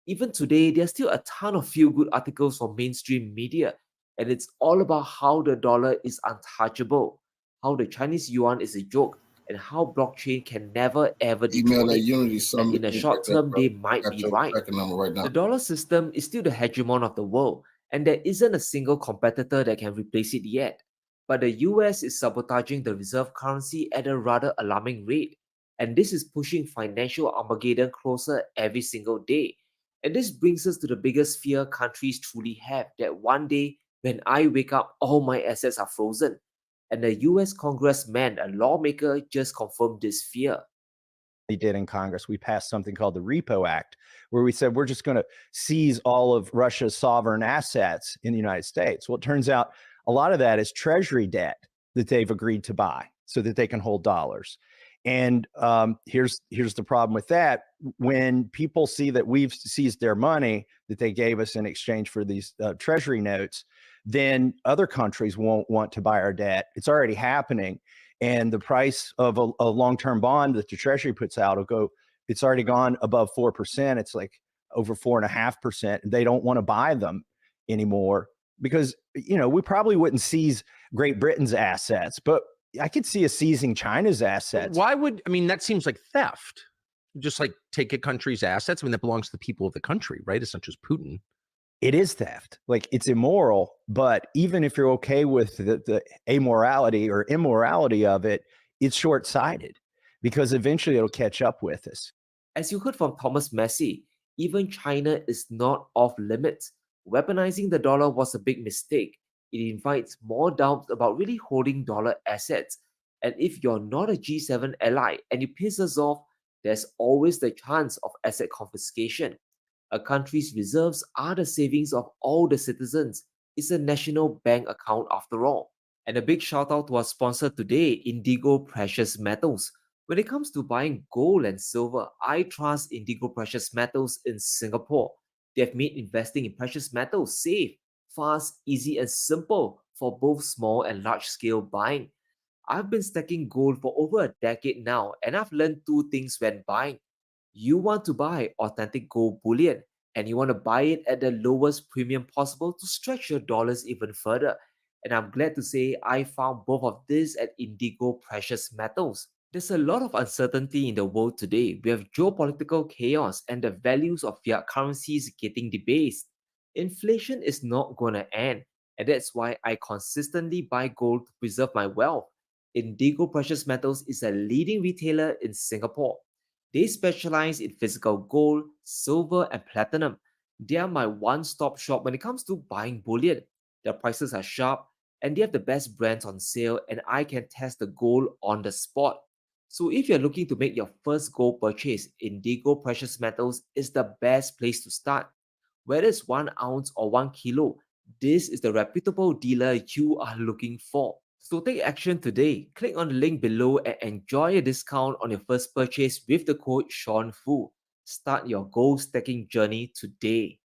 Even today, there's still a ton of feel-good articles from mainstream media, and it's all about how the dollar is untouchable, how the Chinese yuan is a joke, and how blockchain can never ever dethrone it. And in the short term, they might be right. The dollar system is still the hegemon of the world, and there isn't a single competitor that can replace it yet. But the US is sabotaging the reserve currency at a rather alarming rate, and this is pushing financial Armageddon closer every single day. And this brings us to the biggest fear countries truly have, that one day, when I wake up, all my assets are frozen. And the US congressman, a lawmaker, just confirmed this fear. We did in Congress. We passed something called the Repo Act, where we said we're just going to seize all of Russia's sovereign assets in the United States. Well, it turns out a lot of that is treasury debt that they've agreed to buy so that they can hold dollars. And here's the problem with that. When people see that we've seized their money that they gave us in exchange for these treasury notes, then other countries won't want to buy our debt. It's already happening. And the price of a long-term bond that the treasury puts out it's already gone above 4%. It's like over 4.5%. They don't want to buy them anymore because, we probably wouldn't seize Great Britain's assets, but I could see us seizing China's assets. Why would, that seems like theft. Just like take a country's assets. That belongs to the people of the country, right? It's not just Putin. It is theft. Like, it's immoral, but even if you're okay with the amorality or immorality of it, it's short-sighted because eventually it'll catch up with us. As you heard from Thomas Massey, even China is not off limits. Weaponizing the dollar was a big mistake. It invites more doubts about really holding dollar assets. And if you're not a G7 ally and you piss us off, there's always the chance of asset confiscation. A country's reserves are the savings of all the citizens. It's a national bank account after all. And a big shout out to our sponsor today, Indigo Precious Metals. When it comes to buying gold and silver, I trust Indigo Precious Metals in Singapore. They have made investing in precious metals safe, fast, easy, and simple for both small and large scale buying. I've been stacking gold for over a decade now, and I've learned two things when buying. You want to buy authentic gold bullion, and you want to buy it at the lowest premium possible to stretch your dollars even further. And I'm glad to say I found both of this at Indigo Precious Metals. There's a lot of uncertainty in the world today. We have geopolitical chaos and the values of fiat currencies getting debased. Inflation is not going to end, and that's why I consistently buy gold to preserve my wealth. Indigo Precious Metals is a leading retailer in Singapore. They specialize in physical gold, silver, and platinum. They are my one-stop shop when it comes to buying bullion. Their prices are sharp, and they have the best brands on sale, and I can test the gold on the spot. So if you're looking to make your first gold purchase, Indigo Precious Metals is the best place to start. Whether it's 1 ounce or 1 kilo, this is the reputable dealer you are looking for. So take action today. Click on the link below and enjoy a discount on your first purchase with the code SeanFu. Start your gold stacking journey today.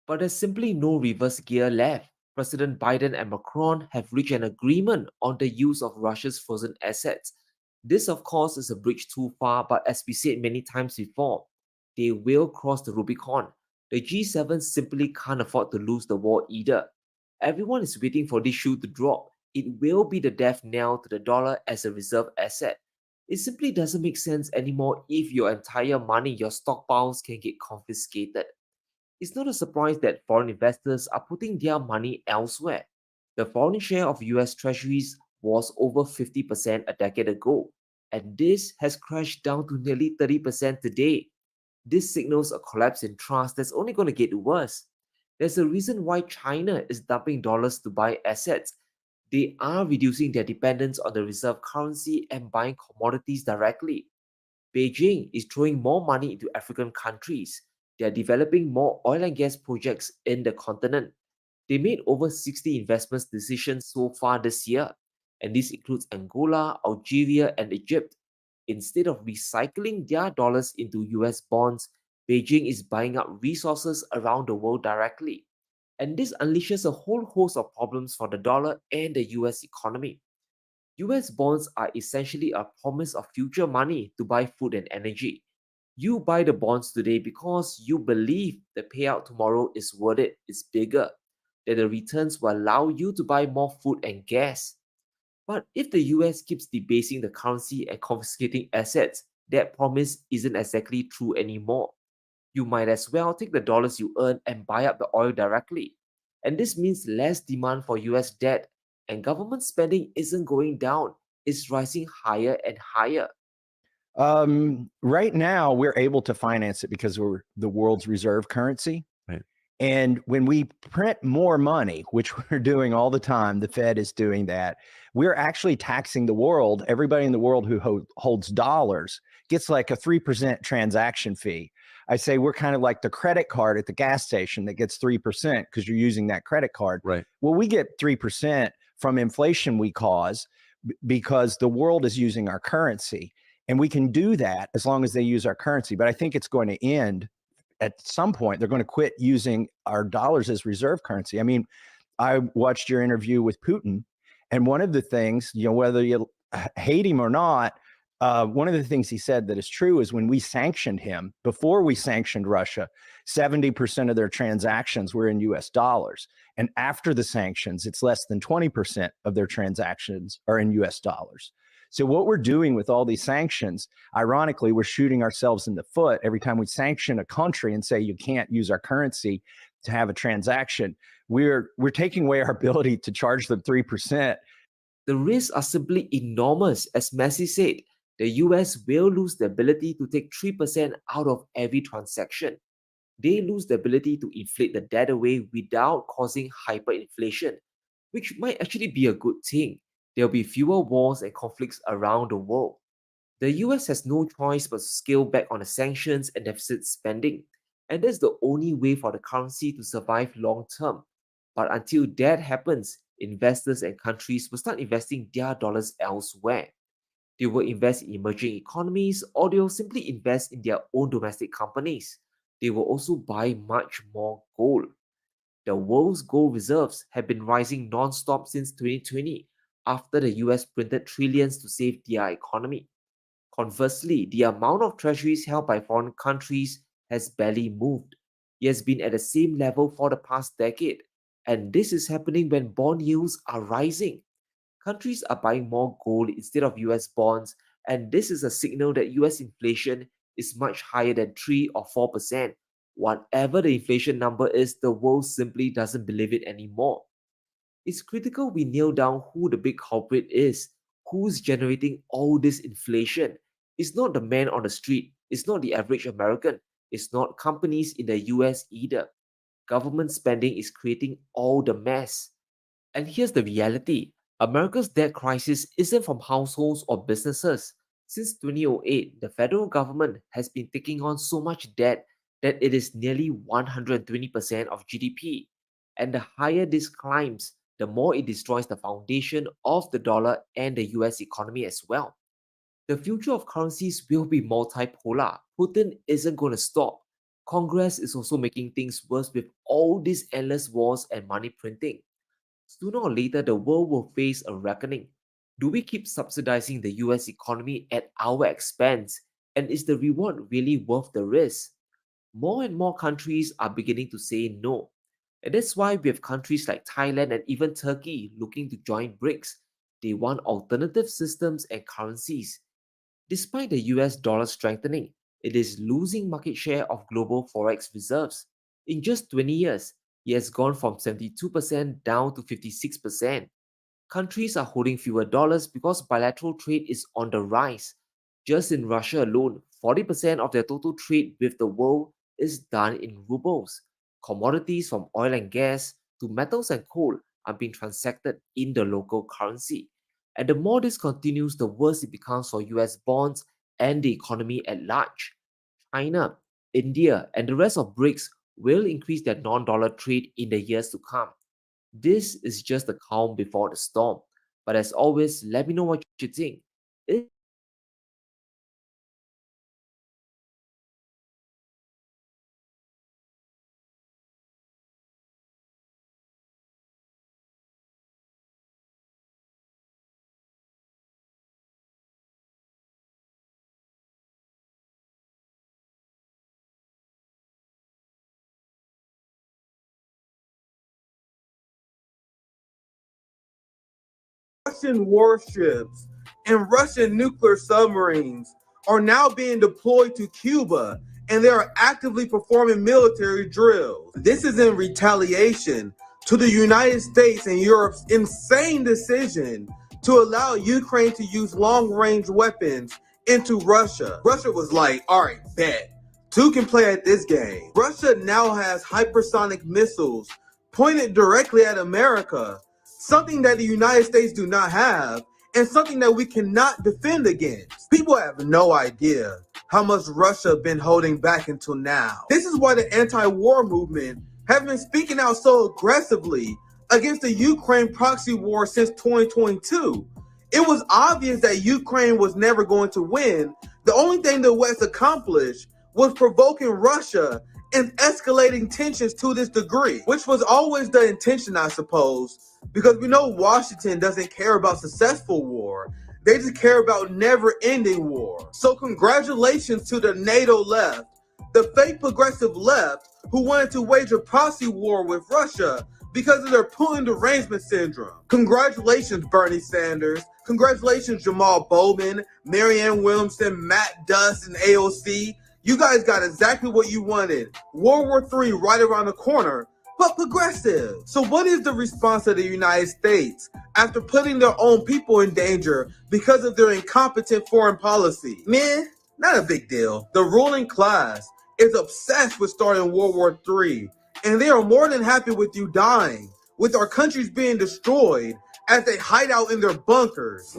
But there's simply no reverse gear left. President Biden and Macron have reached an agreement on the use of Russia's frozen assets. This, of course, is a bridge too far, but as we said many times before, they will cross the Rubicon. The G7 simply can't afford to lose the war either. Everyone is waiting for this shoe to drop. It will be the death knell to the dollar as a reserve asset. It simply doesn't make sense anymore if your entire money, your stockpiles, can get confiscated. It's not a surprise that foreign investors are putting their money elsewhere. The foreign share of US treasuries was over 50% a decade ago, and this has crashed down to nearly 30% today. This signals a collapse in trust that's only going to get worse. There's a reason why China is dumping dollars to buy assets. They are reducing their dependence on the reserve currency and buying commodities directly. Beijing is throwing more money into African countries. They are developing more oil and gas projects in the continent. They made over 60 investment decisions so far this year, and this includes Angola, Algeria, and Egypt. Instead of recycling their dollars into US bonds, Beijing is buying up resources around the world directly. And this unleashes a whole host of problems for the dollar and the US economy. US bonds are essentially a promise of future money to buy food and energy. You buy the bonds today because you believe the payout tomorrow is worth it, it's bigger, that the returns will allow you to buy more food and gas. But if the US keeps debasing the currency and confiscating assets, that promise isn't exactly true anymore. You might as well take the dollars you earn and buy up the oil directly. And this means less demand for US debt, and government spending isn't going down, it's rising higher and higher. Right now, we're able to finance it because we're the world's reserve currency. Right. And when we print more money, which we're doing all the time, the Fed is doing that, we're actually taxing the world. Everybody in the world who holds dollars gets like a 3% transaction fee. I say we're kind of like the credit card at the gas station that gets 3% because you're using that credit card. Right. Well, we get 3% from inflation we cause because the world is using our currency. And we can do that as long as they use our currency. But I think it's going to end at some point. They're going to quit using our dollars as reserve currency. I mean, I watched your interview with Putin, and one of the things, whether you hate him or not, one of the things he said that is true is when we sanctioned him, before we sanctioned Russia, 70% of their transactions were in US dollars. And after the sanctions, it's less than 20% of their transactions are in US dollars. So what we're doing with all these sanctions, ironically, we're shooting ourselves in the foot every time we sanction a country and say you can't use our currency to have a transaction. We're taking away our ability to charge them 3%. The risks are simply enormous. As Messi said, the US will lose the ability to take 3% out of every transaction. They lose the ability to inflate the debt away without causing hyperinflation, which might actually be a good thing. There'll be fewer wars and conflicts around the world. The US has no choice but to scale back on the sanctions and deficit spending, and that's the only way for the currency to survive long term. But until that happens, investors and countries will start investing their dollars elsewhere. They will invest in emerging economies, or they will simply invest in their own domestic companies. They will also buy much more gold. The world's gold reserves have been rising non-stop since 2020 after the US printed trillions to save their economy. Conversely, the amount of treasuries held by foreign countries has barely moved. It has been at the same level for the past decade, and this is happening when bond yields are rising. Countries are buying more gold instead of US bonds, and this is a signal that US inflation is much higher than 3 or 4%. Whatever the inflation number is, the world simply doesn't believe it anymore. It's critical we nail down who the big culprit is, who's generating all this inflation. It's not the man on the street, it's not the average American, it's not companies in the US either. Government spending is creating all the mess. And here's the reality. America's debt crisis isn't from households or businesses. Since 2008, the federal government has been taking on so much debt that it is nearly 120% of GDP. And the higher this climbs, the more it destroys the foundation of the dollar and the US economy as well. The future of currencies will be multipolar. Putin isn't going to stop. Congress is also making things worse with all these endless wars and money printing. Sooner or later, the world will face a reckoning. Do we keep subsidizing the US economy at our expense? And is the reward really worth the risk? More and more countries are beginning to say no. And that's why we have countries like Thailand and even Turkey looking to join BRICS. They want alternative systems and currencies. Despite the US dollar strengthening, it is losing market share of global forex reserves. In just 20 years, it has gone from 72% down to 56%. Countries are holding fewer dollars because bilateral trade is on the rise. Just in Russia alone, 40% of their total trade with the world is done in rubles. Commodities from oil and gas to metals and coal are being transacted in the local currency. And the more this continues, the worse it becomes for US bonds and the economy at large. China, India, and the rest of BRICS will increase their non-dollar trade in the years to come. This is just the calm before the storm. But as always, let me know what you think. Russian warships and Russian nuclear submarines are now being deployed to Cuba, and they are actively performing military drills. This is in retaliation to the United States and Europe's insane decision to allow Ukraine to use long-range weapons into Russia. Russia was like, all right, bet. Two can play at this game. Russia now has hypersonic missiles pointed directly at America, something that the United States do not have, and something that we cannot defend against. People have no idea how much Russia been holding back until now. This is why the anti-war movement have been speaking out so aggressively against the Ukraine proxy war since 2022. It was obvious that Ukraine was never going to win. The only thing the West accomplished was provoking Russia and escalating tensions to this degree, which was always the intention, I suppose, because we know Washington doesn't care about successful war. They just care about never-ending war. So congratulations to the NATO left, the fake progressive left who wanted to wage a proxy war with Russia because of their Putin derangement syndrome. Congratulations, Bernie Sanders. Congratulations, Jamal Bowman, Marianne Williamson, Matt Duss, and AOC. You guys got exactly what you wanted. World War III right around the corner, but progressive. So what is the response of the United States after putting their own people in danger because of their incompetent foreign policy? Man, not a big deal. The ruling class is obsessed with starting World War III, and they are more than happy with you dying, with our countries being destroyed as they hide out in their bunkers.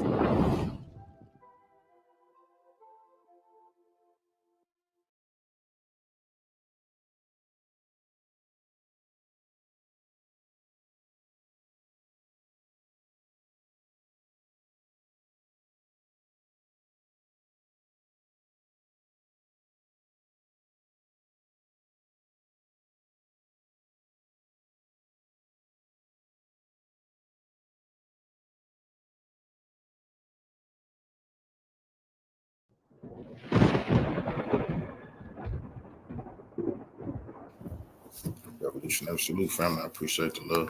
Revolutionary salute, family. I appreciate the love.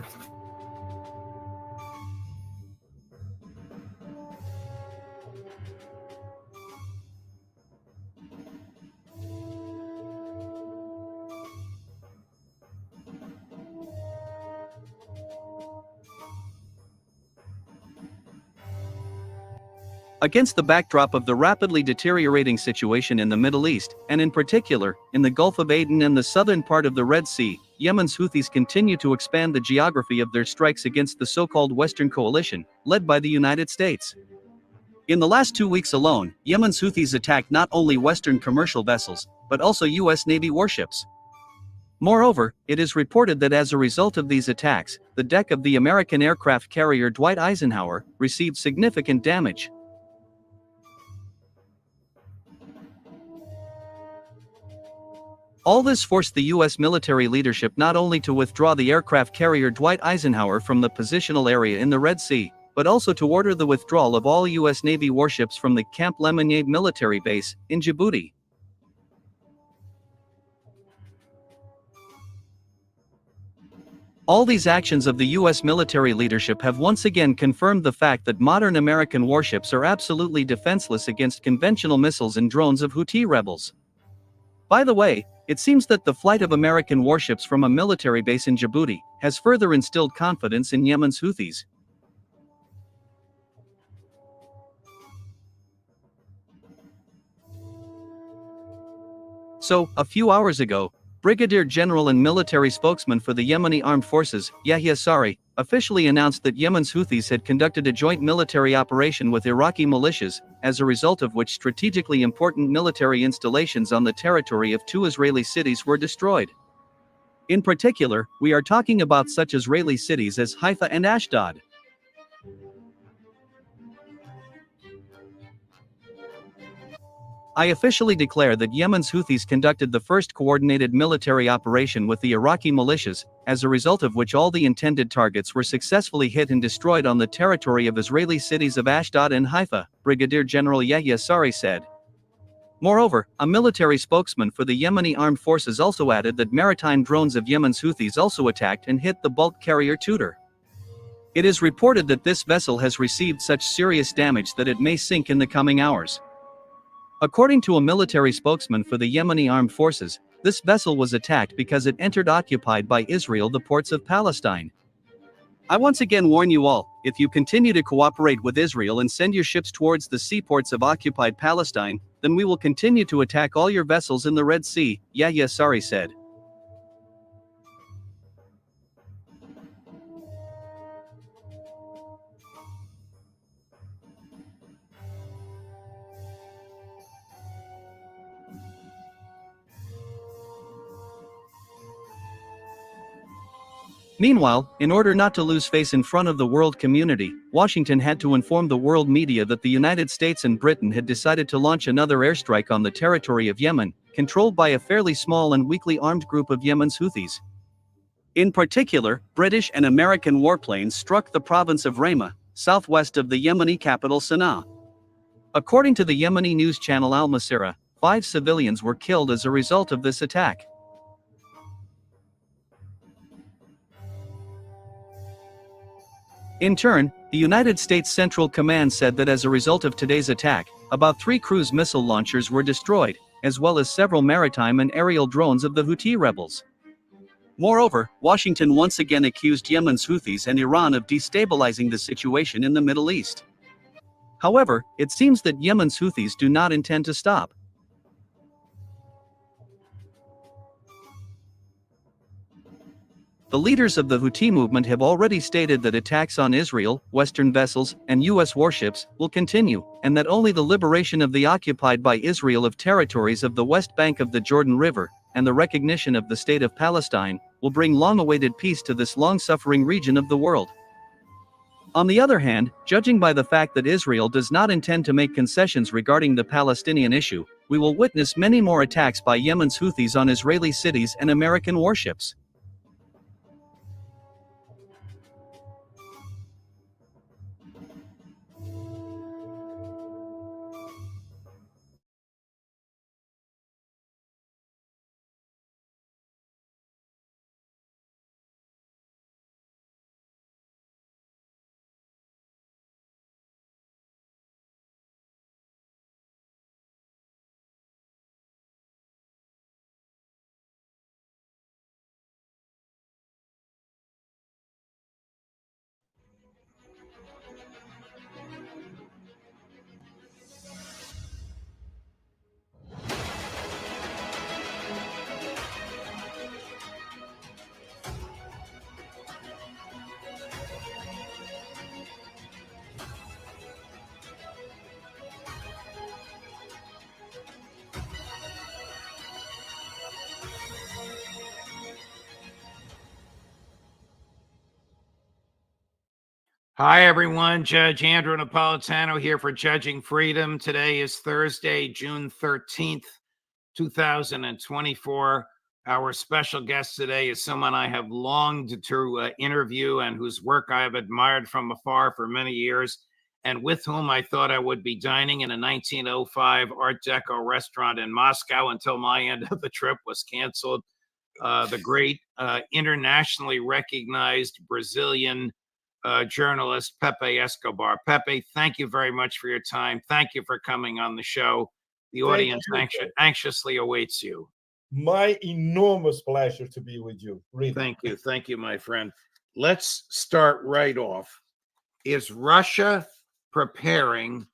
Against the backdrop of the rapidly deteriorating situation in the Middle East, and in particular, in the Gulf of Aden and the southern part of the Red Sea, Yemen's Houthis continue to expand the geography of their strikes against the so-called Western coalition, led by the United States. In the last 2 weeks alone, Yemen's Houthis attacked not only Western commercial vessels, but also U.S. Navy warships. Moreover, it is reported that as a result of these attacks, the deck of the American aircraft carrier Dwight Eisenhower received significant damage. All this forced the U.S. military leadership not only to withdraw the aircraft carrier Dwight Eisenhower from the positional area in the Red Sea, but also to order the withdrawal of all U.S. Navy warships from the Camp Lemonnier military base in Djibouti. All these actions of the U.S. military leadership have once again confirmed the fact that modern American warships are absolutely defenseless against conventional missiles and drones of Houthi rebels. By the way, it seems that the flight of American warships from a military base in Djibouti has further instilled confidence in Yemen's Houthis. So, a few hours ago, Brigadier General and military spokesman for the Yemeni Armed Forces, Yahya Sari, officially announced that Yemen's Houthis had conducted a joint military operation with Iraqi militias, as a result of which strategically important military installations on the territory of 2 Israeli cities were destroyed. In particular, we are talking about such Israeli cities as Haifa and Ashdod. I officially declare that Yemen's Houthis conducted the first coordinated military operation with the Iraqi militias, as a result of which all the intended targets were successfully hit and destroyed on the territory of Israeli cities of Ashdod and Haifa, Brigadier General Yahya Sari said. Moreover, a military spokesman for the Yemeni Armed Forces also added that maritime drones of Yemen's Houthis also attacked and hit the bulk carrier Tudor. It is reported that this vessel has received such serious damage that it may sink in the coming hours. According to a military spokesman for the Yemeni Armed Forces, this vessel was attacked because it entered occupied by Israel the ports of Palestine. I once again warn you all, if you continue to cooperate with Israel and send your ships towards the seaports of occupied Palestine, then we will continue to attack all your vessels in the Red Sea, Yahya Sari said. Meanwhile, in order not to lose face in front of the world community, Washington had to inform the world media that the United States and Britain had decided to launch another airstrike on the territory of Yemen, controlled by a fairly small and weakly armed group of Yemen's Houthis. In particular, British and American warplanes struck the province of Rama, southwest of the Yemeni capital Sana'a. According to the Yemeni news channel Al Masirah, 5 civilians were killed as a result of this attack. In turn, the United States Central Command said that as a result of today's attack, about 3 cruise missile launchers were destroyed, as well as several maritime and aerial drones of the Houthi rebels. Moreover, Washington once again accused Yemen's Houthis and Iran of destabilizing the situation in the Middle East. However, it seems that Yemen's Houthis do not intend to stop. The leaders of the Houthi movement have already stated that attacks on Israel, Western vessels, and U.S. warships will continue, and that only the liberation of the occupied by Israel of territories of the West Bank of the Jordan River, and the recognition of the State of Palestine, will bring long-awaited peace to this long-suffering region of the world. On the other hand, judging by the fact that Israel does not intend to make concessions regarding the Palestinian issue, we will witness many more attacks by Yemen's Houthis on Israeli cities and American warships. Hi, everyone. Judge Andrew Napolitano here for Judging Freedom. Today is Thursday, June 13th, 2024. Our special guest today is someone I have longed to interview and whose work I have admired from afar for many years, and with whom I thought I would be dining in a 1905 Art Deco restaurant in Moscow until my end of the trip was canceled. The great internationally recognized Brazilian journalist Pepe Escobar. Pepe, thank you very much for your time. Thank you for coming on the show. The audience anxiously awaits you. My enormous pleasure to be with you. Really. Thank you, my friend. Let's start right off. Is Russia preparing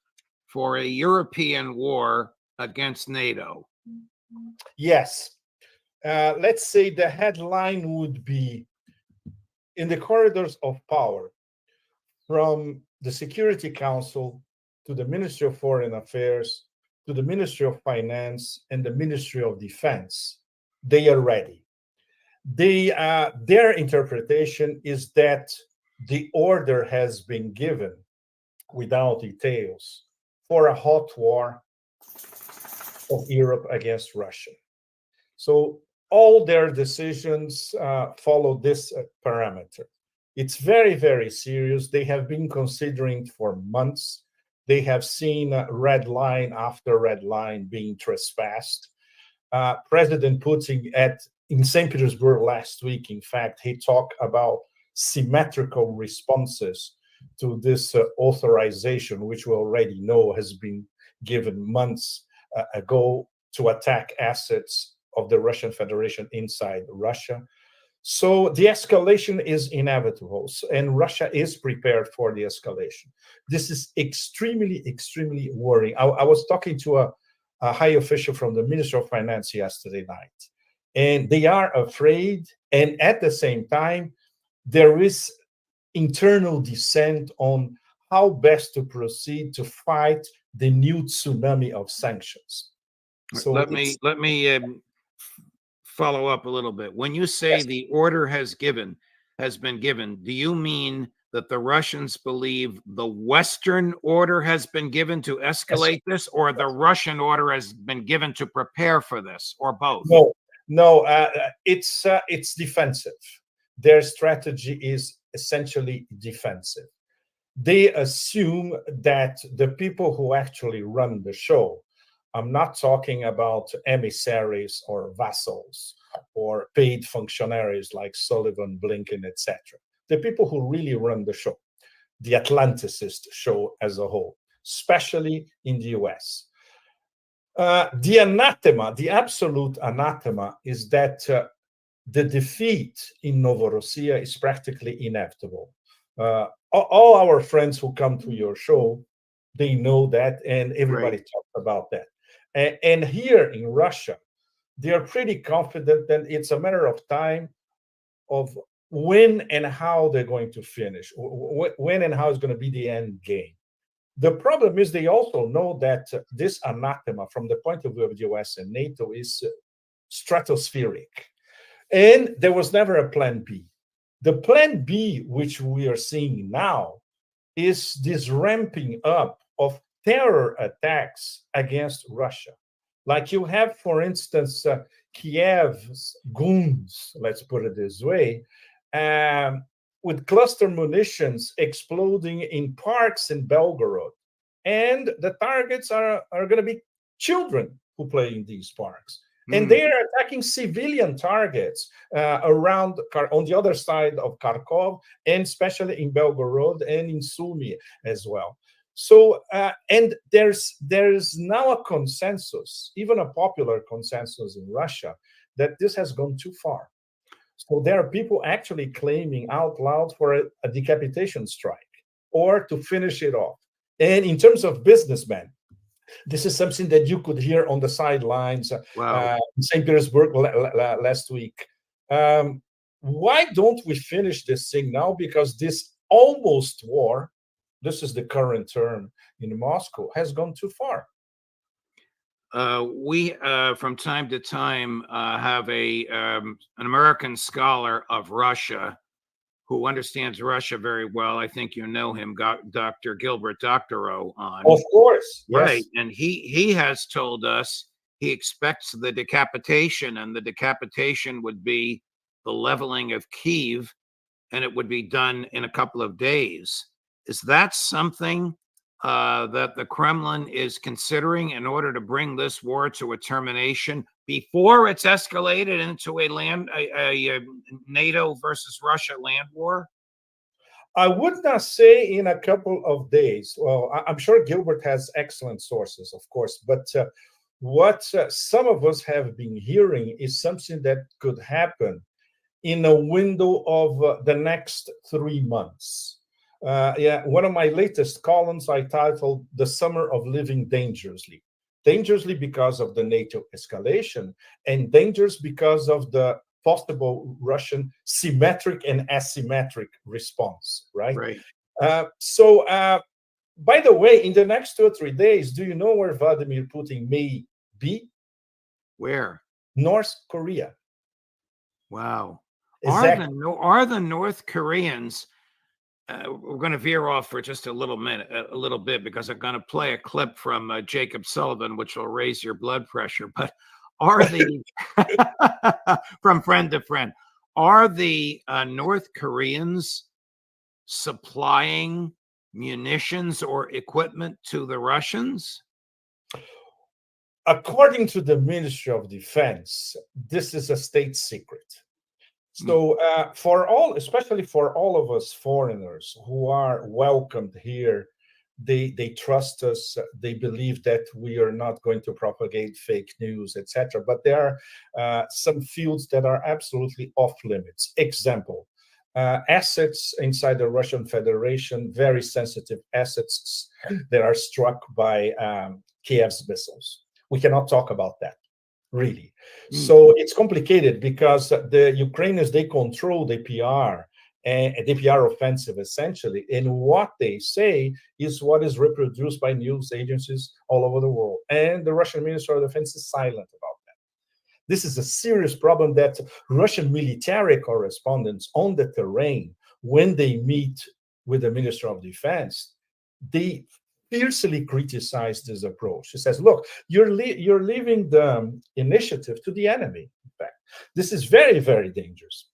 for a European war against NATO? Yes. Let's say the headline would be, in the corridors of power, from the Security Council to the Ministry of Foreign Affairs, to the Ministry of Finance and the Ministry of Defense, they are ready. Their interpretation is that the order has been given, without details, for a hot war of Europe against Russia. So all their decisions follow this parameter. It's very, very serious. They have been considering for months. They have seen red line after red line being trespassed. President Putin in St. Petersburg last week, in fact, he talked about symmetrical responses to this authorization, which we already know has been given months ago to attack assets of the Russian Federation inside Russia. So the escalation is inevitable, and Russia is prepared for the escalation. This is extremely, extremely worrying. I was talking to a high official from the Ministry of Finance yesterday night, and they are afraid, and at the same time, there is internal dissent on how best to proceed to fight the new tsunami of sanctions. So let me follow up a little bit. When you say the order has given, has been given, do you mean that the Russians believe the Western order has been given to escalate this, or the Russian order has been given to prepare for this, or both? No, it's defensive. Their strategy is essentially defensive. They assume that the people who actually run the show, I'm not talking about emissaries or vassals or paid functionaries like Sullivan, Blinken, etc. The people who really run the show, the Atlanticist show as a whole, especially in the US. The anathema, the absolute anathema, is that the defeat in Novorossiya is practically inevitable. All our friends who come to your show, they know that, and everybody talks about that. And here in Russia, they are pretty confident that it's a matter of time of when and how they're going to finish, when and how is going to be the end game. The problem is they also know that this anathema, from the point of view of the US and NATO, is stratospheric. And there was never a plan B. The plan B, which we are seeing now, is this ramping up of terror attacks against Russia. Like you have, for instance, Kiev's goons, let's put it this way, with cluster munitions exploding in parks in Belgorod. And the targets are going to be children who play in these parks. And they are attacking civilian targets around on the other side of Kharkov, and especially in Belgorod and in Sumy as well. So, and there's now a consensus, even a popular consensus in Russia, that this has gone too far. So there are people actually claiming out loud for a decapitation strike or to finish it off. And in terms of businessmen, this is something that you could hear on the sidelines in St. Petersburg last week. Why don't we finish this thing now? Because this almost war, this is the current term in Moscow, has gone too far. We, from time to time, have an American scholar of Russia who understands Russia very well. I think you know him, Dr. Gilbert Doctorow. Of course, yes. Right, and he has told us he expects the decapitation, and the decapitation would be the leveling of Kyiv, and it would be done in a couple of days. Is that something that the Kremlin is considering in order to bring this war to a termination before it's escalated into a NATO versus Russia land war? I would not say in a couple of days. Well, I'm sure Gilbert has excellent sources, of course, but what some of us have been hearing is something that could happen in a window of the next 3 months. One of my latest columns I titled "The Summer of Living Dangerously." Dangerously because of the NATO escalation, and dangerous because of the possible Russian symmetric and asymmetric response, right? So, by the way, in the next 2 or 3 days, do you know where Vladimir Putin may be? Where? North Korea. Wow. Exactly. Are the North Koreans, we're going to veer off for just a little bit, because I'm going to play a clip from Jacob Sullivan, which will raise your blood pressure. But are the from friend to friend, are the North Koreans supplying munitions or equipment to the Russians? According to the Ministry of Defense, this is a state secret. So for all, especially for all of us foreigners who are welcomed here, they trust us. They believe that we are not going to propagate fake news, etc. But there are some fields that are absolutely off limits. Example, assets inside the Russian Federation, very sensitive assets that are struck by Kiev's missiles. We cannot talk about that. Really. So it's complicated because the Ukrainians, they control the PR and the PR offensive essentially. And what they say is what is reproduced by news agencies all over the world. And the Russian Ministry of Defense is silent about that. This is a serious problem that Russian military correspondents on the terrain, when they meet with the Minister of Defense, they fiercely criticize this approach. He says, look, you're leaving the initiative to the enemy. In fact, this is very, very dangerous.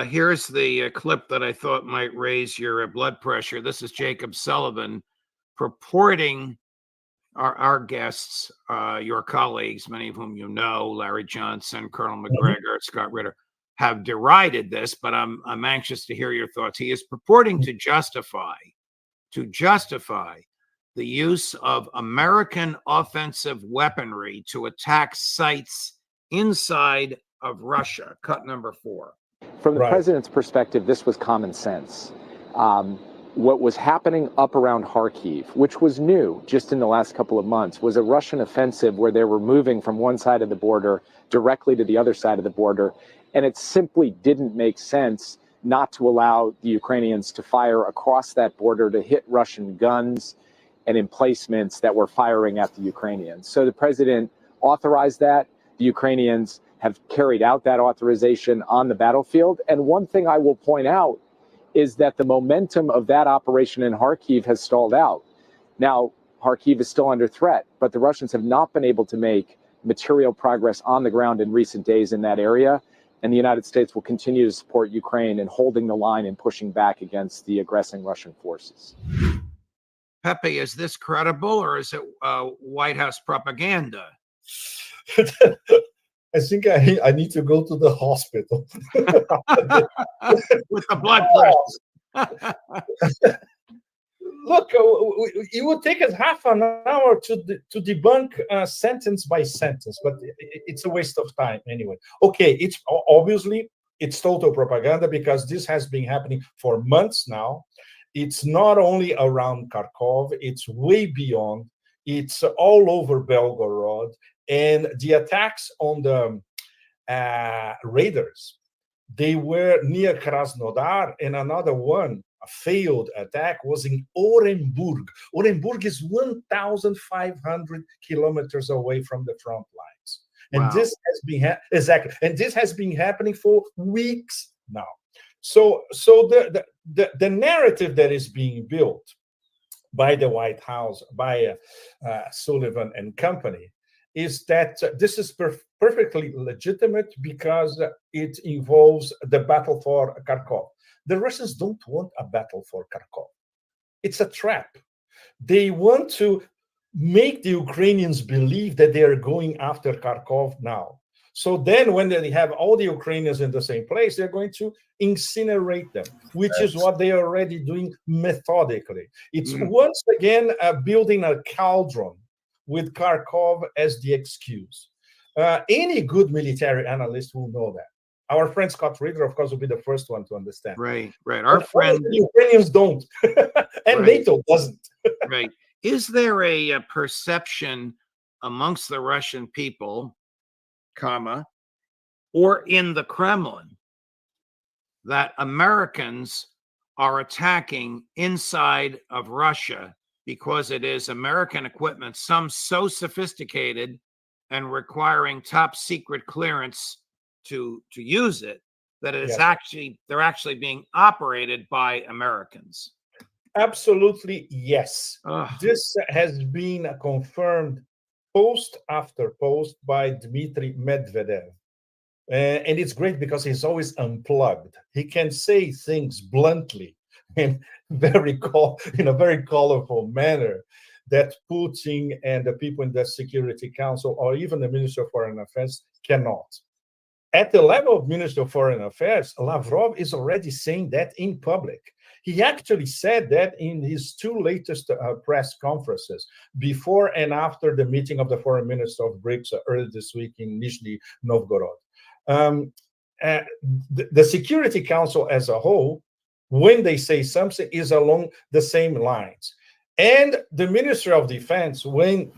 Here's the clip that I thought might raise your blood pressure. This is Jacob Sullivan purporting our guests, your colleagues, many of whom you know, Larry Johnson, Colonel McGregor, Scott Ritter, have derided this, but I'm anxious to hear your thoughts. He is purporting to justify the use of American offensive weaponry to attack sites inside of Russia. Cut number 4. From the president's perspective, this was common sense. What was happening up around Kharkiv, which was new just in the last couple of months, was a Russian offensive where they were moving from one side of the border directly to the other side of the border. And it simply didn't make sense not to allow the Ukrainians to fire across that border to hit Russian guns and emplacements that were firing at the Ukrainians. So the president authorized that. The Ukrainians have carried out that authorization on the battlefield. And one thing I will point out is that the momentum of that operation in Kharkiv has stalled out. Now, Kharkiv is still under threat, but the Russians have not been able to make material progress on the ground in recent days in that area. And the United States will continue to support Ukraine in holding the line and pushing back against the aggressing Russian forces. Pepe, is this credible or is it White House propaganda? I think I need to go to the hospital. With the blood pressure. Look, it would take us half an hour to debunk sentence by sentence, but it's a waste of time anyway. Okay, it's obviously total propaganda because this has been happening for months now. It's not only around Kharkov, it's way beyond. It's all over Belgorod. And the attacks on the raiders, they were near Krasnodar, and another one, a failed attack, was in Orenburg. Orenburg is 1,500 kilometers away from the front lines. And this has been happening for weeks now. So the narrative that is being built by the White House, by Sullivan and company, is that this is perfectly legitimate because it involves the battle for Kharkov. The Russians don't want a battle for Kharkov. It's a trap. They want to make the Ukrainians believe that they are going after Kharkov now. So then when they have all the Ukrainians in the same place, they're going to incinerate them, which is what they are already doing methodically. It's once again building a cauldron with Kharkov as the excuse. Any good military analyst will know that. Our friend Scott Ritter, of course, will be the first one to understand. Right. Our friend, the Ukrainians don't, and NATO doesn't. Right. Is there a perception amongst the Russian people, or in the Kremlin, that Americans are attacking inside of Russia because it is American equipment, some so sophisticated and requiring top secret clearance to use it, that it is they're actually being operated by Americans? Absolutely, yes. This has been confirmed post after post by Dmitry Medvedev. And it's great because he's always unplugged. He can say things bluntly in a very colorful manner that Putin and the people in the Security Council or even the Minister of Foreign Affairs cannot. At the level of Minister of Foreign Affairs, Lavrov is already saying that in public. He actually said that in his two latest press conferences, before and after the meeting of the foreign ministers of BRICS earlier this week in Nizhny Novgorod. The Security Council as a whole, when they say something, is along the same lines. And the Ministry of Defense, when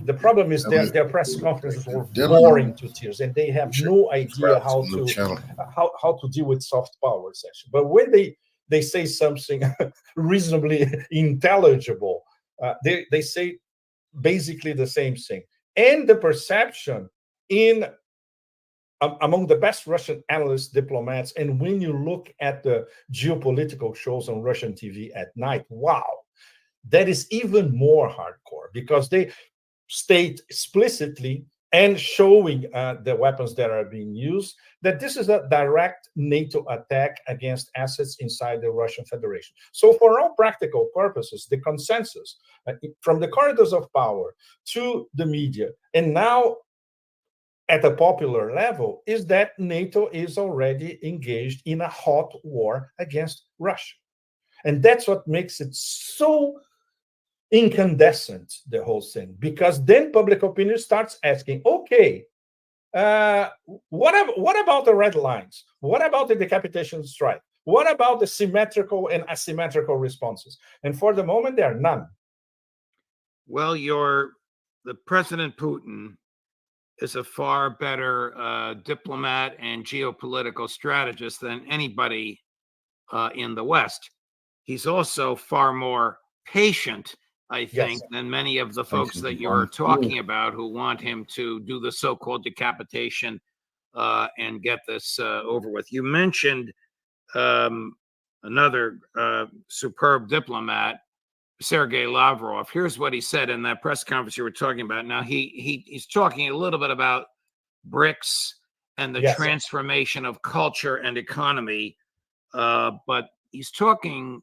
the problem is their press conferences were boring to tears, and they have no idea how to deal with soft power session. But when they say something reasonably intelligible, they say basically the same thing. And the perception in among the best Russian analysts, diplomats, and when you look at the geopolitical shows on Russian TV at night, wow, that is even more hardcore because they state explicitly and showing the weapons that are being used that this is a direct NATO attack against assets inside the Russian Federation. So for all practical purposes, the consensus from the corridors of power to the media and now at a popular level is that NATO is already engaged in a hot war against Russia. And that's what makes it so incandescent, the whole thing, because then public opinion starts asking, okay, what about the red lines? What about the decapitation strike? What about the symmetrical and asymmetrical responses? And for the moment, there are none. Well, the President Putin is a far better diplomat and geopolitical strategist than anybody in the West. He's also far more patient, I think, than many of the folks that you're talking about who want him to do the so-called decapitation and get this over with. You mentioned another superb diplomat, Sergei Lavrov. Here's what he said in that press conference you were talking about. Now, he's talking a little bit about BRICS and the transformation of culture and economy, but he's talking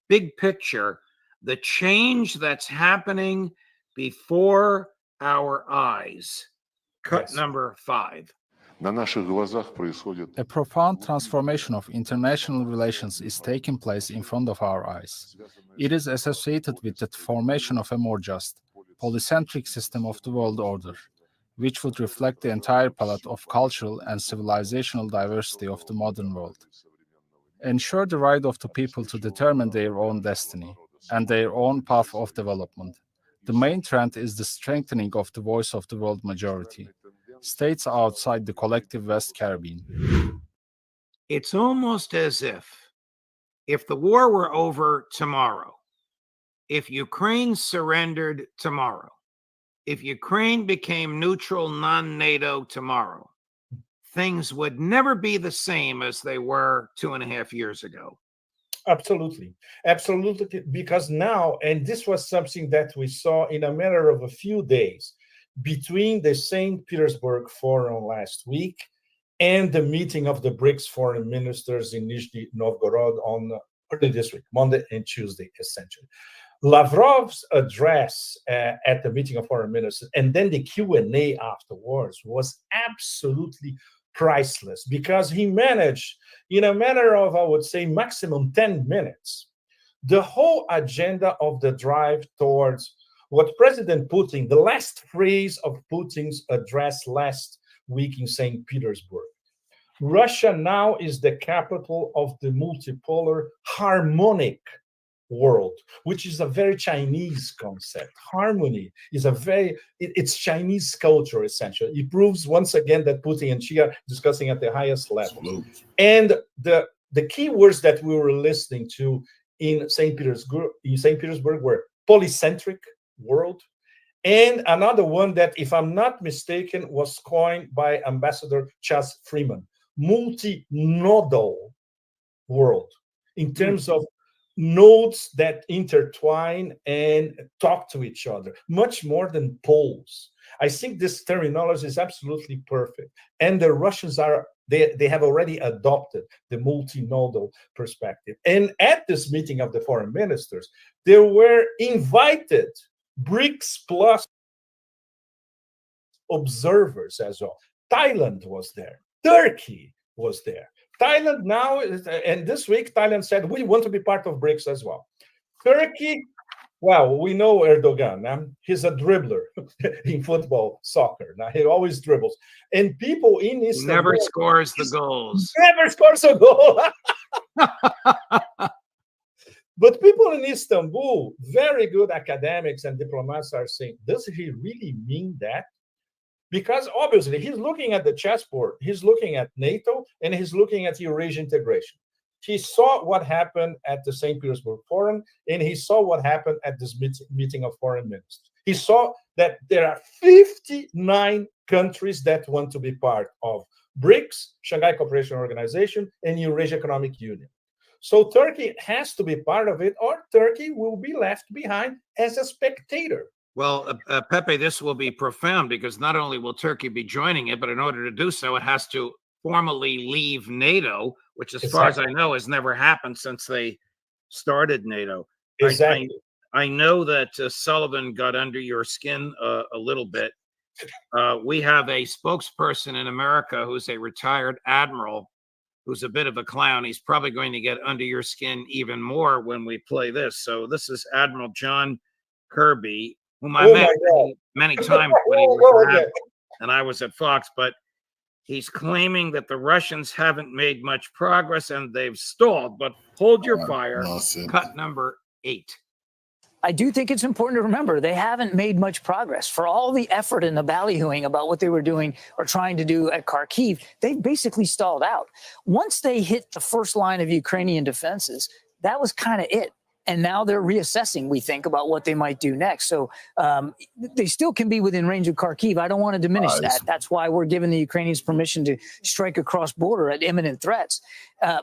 big picture, the change that's happening before our eyes. Cut number 5. A profound transformation of international relations is taking place in front of our eyes. It is associated with the formation of a more just, polycentric system of the world order, which would reflect the entire palette of cultural and civilizational diversity of the modern world. Ensure the right of the people to determine their own destiny and their own path of development. The main trend is the strengthening of the voice of the world majority, states outside the collective West Caribbean. It's almost as if the war were over tomorrow, if Ukraine surrendered tomorrow, if Ukraine became neutral, non-NATO tomorrow, things would never be the same as they were 2.5 years ago. Absolutely. Absolutely. Because now, and this was something that we saw in a matter of a few days between the St. Petersburg Forum last week and the meeting of the BRICS foreign ministers in Nizhny Novgorod on early this week, Monday and Tuesday, essentially. Lavrov's address at the meeting of foreign ministers and then the Q&A afterwards was absolutely priceless because he managed, in a matter of, I would say, maximum 10 minutes, the whole agenda of the drive towards what President Putin, the last phrase of Putin's address last week in St. Petersburg. Russia now is the capital of the multipolar harmonic world, which is a very Chinese concept. Harmony is it's Chinese culture, essentially. It proves once again that Putin and Xi are discussing at the highest level. Absolutely. And the key words that we were listening to in St. Petersburg were polycentric world, and another one that, if I'm not mistaken, was coined by Ambassador Chas Freeman, multinodal world, in terms of nodes that intertwine and talk to each other, much more than poles. I think this terminology is absolutely perfect. And the Russians they have already adopted the multinodal perspective. And at this meeting of the foreign ministers, there were invited BRICS plus observers as well. Thailand was there. Turkey was there. Thailand now, and this week, Thailand said, we want to be part of BRICS as well. Turkey, well, we know Erdogan. He's a dribbler in football, soccer. Now, he always dribbles. And people in Istanbul... Never scores the goals. Never scores a goal. But people in Istanbul, very good academics and diplomats are saying, does he really mean that? Because obviously he's looking at the chessboard, he's looking at NATO, and he's looking at Eurasian integration. He saw what happened at the St. Petersburg Forum, and he saw what happened at this meeting of foreign ministers. He saw that there are 59 countries that want to be part of BRICS, Shanghai Cooperation Organization, and Eurasia Economic Union. So Turkey has to be part of it, or Turkey will be left behind as a spectator. Well, Pepe, this will be profound because not only will Turkey be joining it, but in order to do so, it has to formally leave NATO, which, as far as I know, has never happened since they started NATO. Exactly. I know that Sullivan got under your skin a little bit. We have a spokesperson in America who's a retired admiral who's a bit of a clown. He's probably going to get under your skin even more when we play this. So this is Admiral John Kirby, whom I met many times when he was at, and I was at Fox, but he's claiming that the Russians haven't made much progress and they've stalled. But hold your fire. Cut number 8. I do think it's important to remember they haven't made much progress. For all the effort and the ballyhooing about what they were doing or trying to do at Kharkiv, they've basically stalled out. Once they hit the first line of Ukrainian defenses, that was kind of it. And now they're reassessing, we think, about what they might do next. So they still can be within range of Kharkiv. I don't want to diminish that. That's why we're giving the Ukrainians permission to strike across border at imminent threats.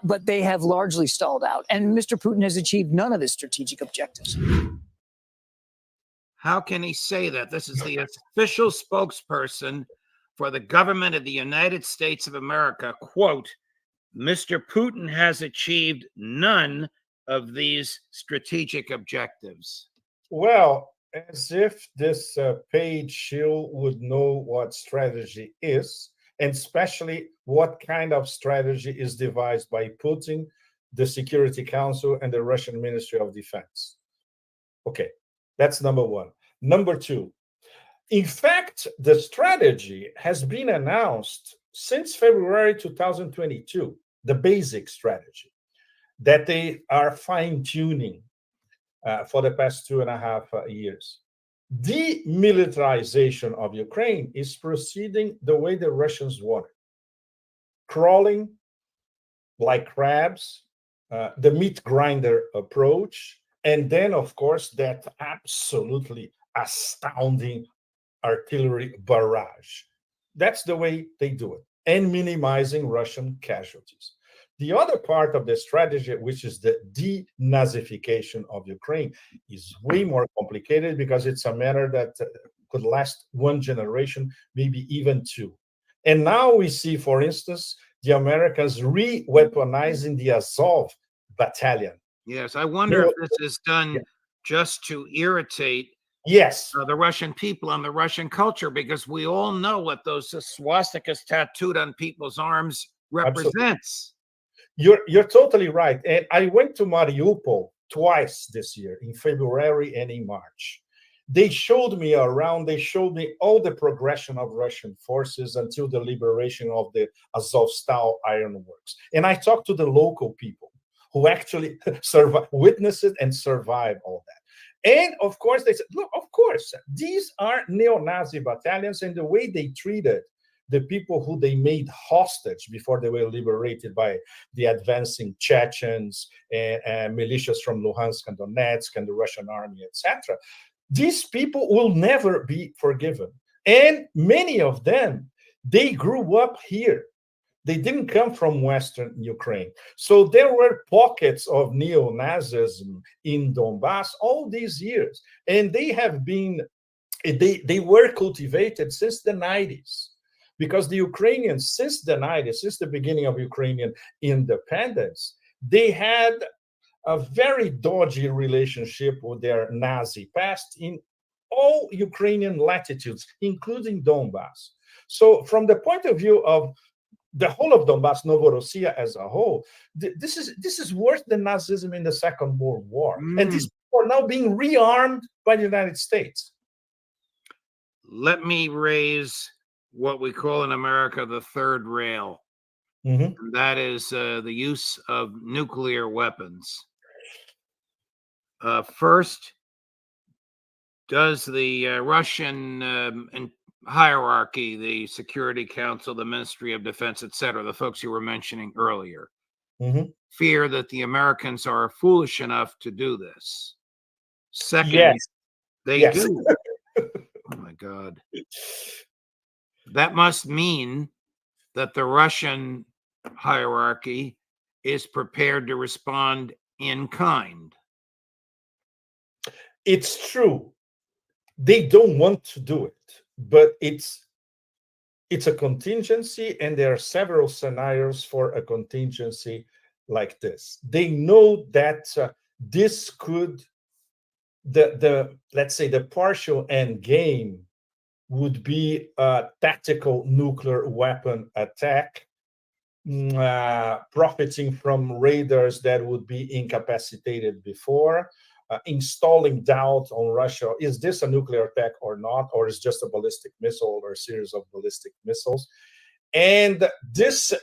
But they have largely stalled out. And Mr. Putin has achieved none of his strategic objectives. How can he say that? This is the official spokesperson for the government of the United States of America. Quote, Mr. Putin has achieved none of these strategic objectives. Well, as if this paid shield would know what strategy is, and especially what kind of strategy is devised by Putin, the Security Council, and the Russian Ministry of Defense. Okay, that's number one. Number two, in fact, the strategy has been announced since February 2022, the basic strategy that they are fine-tuning for the past 2.5 years. Demilitarization of Ukraine is proceeding the way the Russians want it. Crawling like crabs, the meat grinder approach, and then, of course, that absolutely astounding artillery barrage. That's the way they do it, and minimizing Russian casualties. The other part of the strategy, which is the denazification of Ukraine, is way more complicated because it's a matter that could last one generation, maybe even two. And now we see, for instance, the Americans re-weaponizing the Azov battalion. Yes, I wonder if this is done just to irritate the Russian people and the Russian culture, because we all know what those swastikas tattooed on people's arms represents. You're totally right. And I went to Mariupol twice this year, in February and in March. They showed me around, they showed me all the progression of Russian forces until the liberation of the Azovstal ironworks. And I talked to the local people who actually witnessed it and survived all that. And of course, they said, look, of course, these are neo-Nazi battalions, and the way they treated the people who they made hostage before they were liberated by the advancing Chechens and militias from Luhansk and Donetsk and the Russian army, etc. These people will never be forgiven. And many of them, they grew up here. They didn't come from Western Ukraine. So there were pockets of neo-Nazism in Donbass all these years. And they have been, they were cultivated since the 90s. Because the Ukrainians, since the 90s, since the beginning of Ukrainian independence, they had a very dodgy relationship with their Nazi past in all Ukrainian latitudes, including Donbass. So from the point of view of the whole of Donbass, Novorossiya as a whole, this is worse than Nazism in the Second World War. And these people are now being rearmed by the United States. Let me raise what we call in America the third rail. And that is the use of nuclear weapons. First, does the Russian hierarchy, the Security Council, the Ministry of Defense, etc., the folks you were mentioning earlier, fear that the Americans are foolish enough to do this? Second, they do. my God. That must mean that the Russian hierarchy is prepared to respond in kind. It's true. They don't want to do it, but it's a contingency, and there are several scenarios for a contingency like this. They know that this could, let's say, the partial end game would be a tactical nuclear weapon attack, profiting from radars that would be incapacitated before, installing doubt on Russia. Is this a nuclear attack or not? Or is just a ballistic missile or a series of ballistic missiles? And this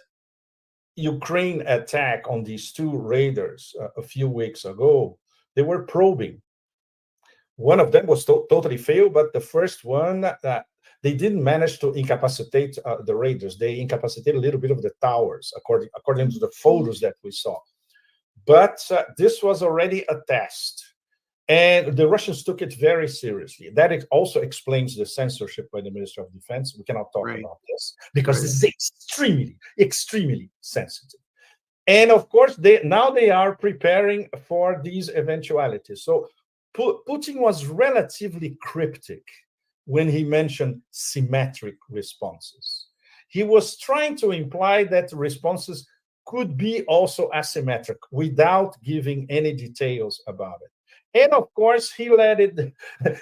Ukraine attack on these two radars a few weeks ago, they were probing. One of them was totally failed, but the first one, they didn't manage to incapacitate the radars. They incapacitated a little bit of the towers, according to the photos that we saw. But this was already a test. And the Russians took it very seriously. That also explains the censorship by the Minister of Defense. We cannot talk about this because this is extremely, extremely sensitive. And of course, now they are preparing for these eventualities. So Putin was relatively cryptic when he mentioned symmetric responses. He was trying to imply that responses could be also asymmetric without giving any details about it. And of course, he let it.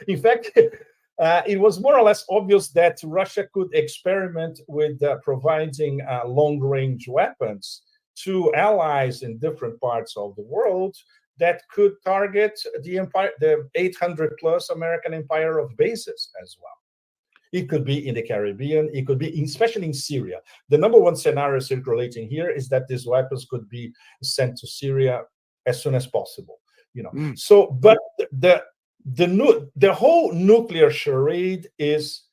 In fact, it was more or less obvious that Russia could experiment with providing long-range weapons to allies in different parts of the world that could target the empire, the 800-plus American empire of bases as well. It could be in the Caribbean. It could be, especially in Syria. The number one scenario circulating here is that these weapons could be sent to Syria as soon as possible. So, but the whole nuclear charade is,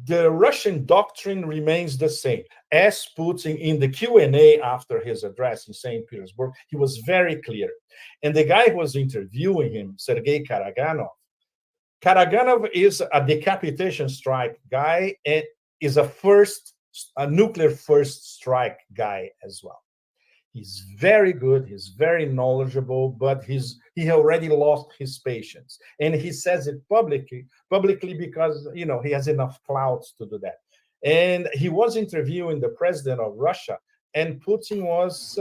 the Russian doctrine remains the same. As Putin, in the Q&A after his address in St. Petersburg, he was very clear. And the guy who was interviewing him, Sergei Karaganov is a decapitation strike guy and is a nuclear first strike guy as well. He's very good, he's very knowledgeable, but he already lost his patience. And he says it publicly because, he has enough clout to do that. And he was interviewing the president of Russia, and Putin was,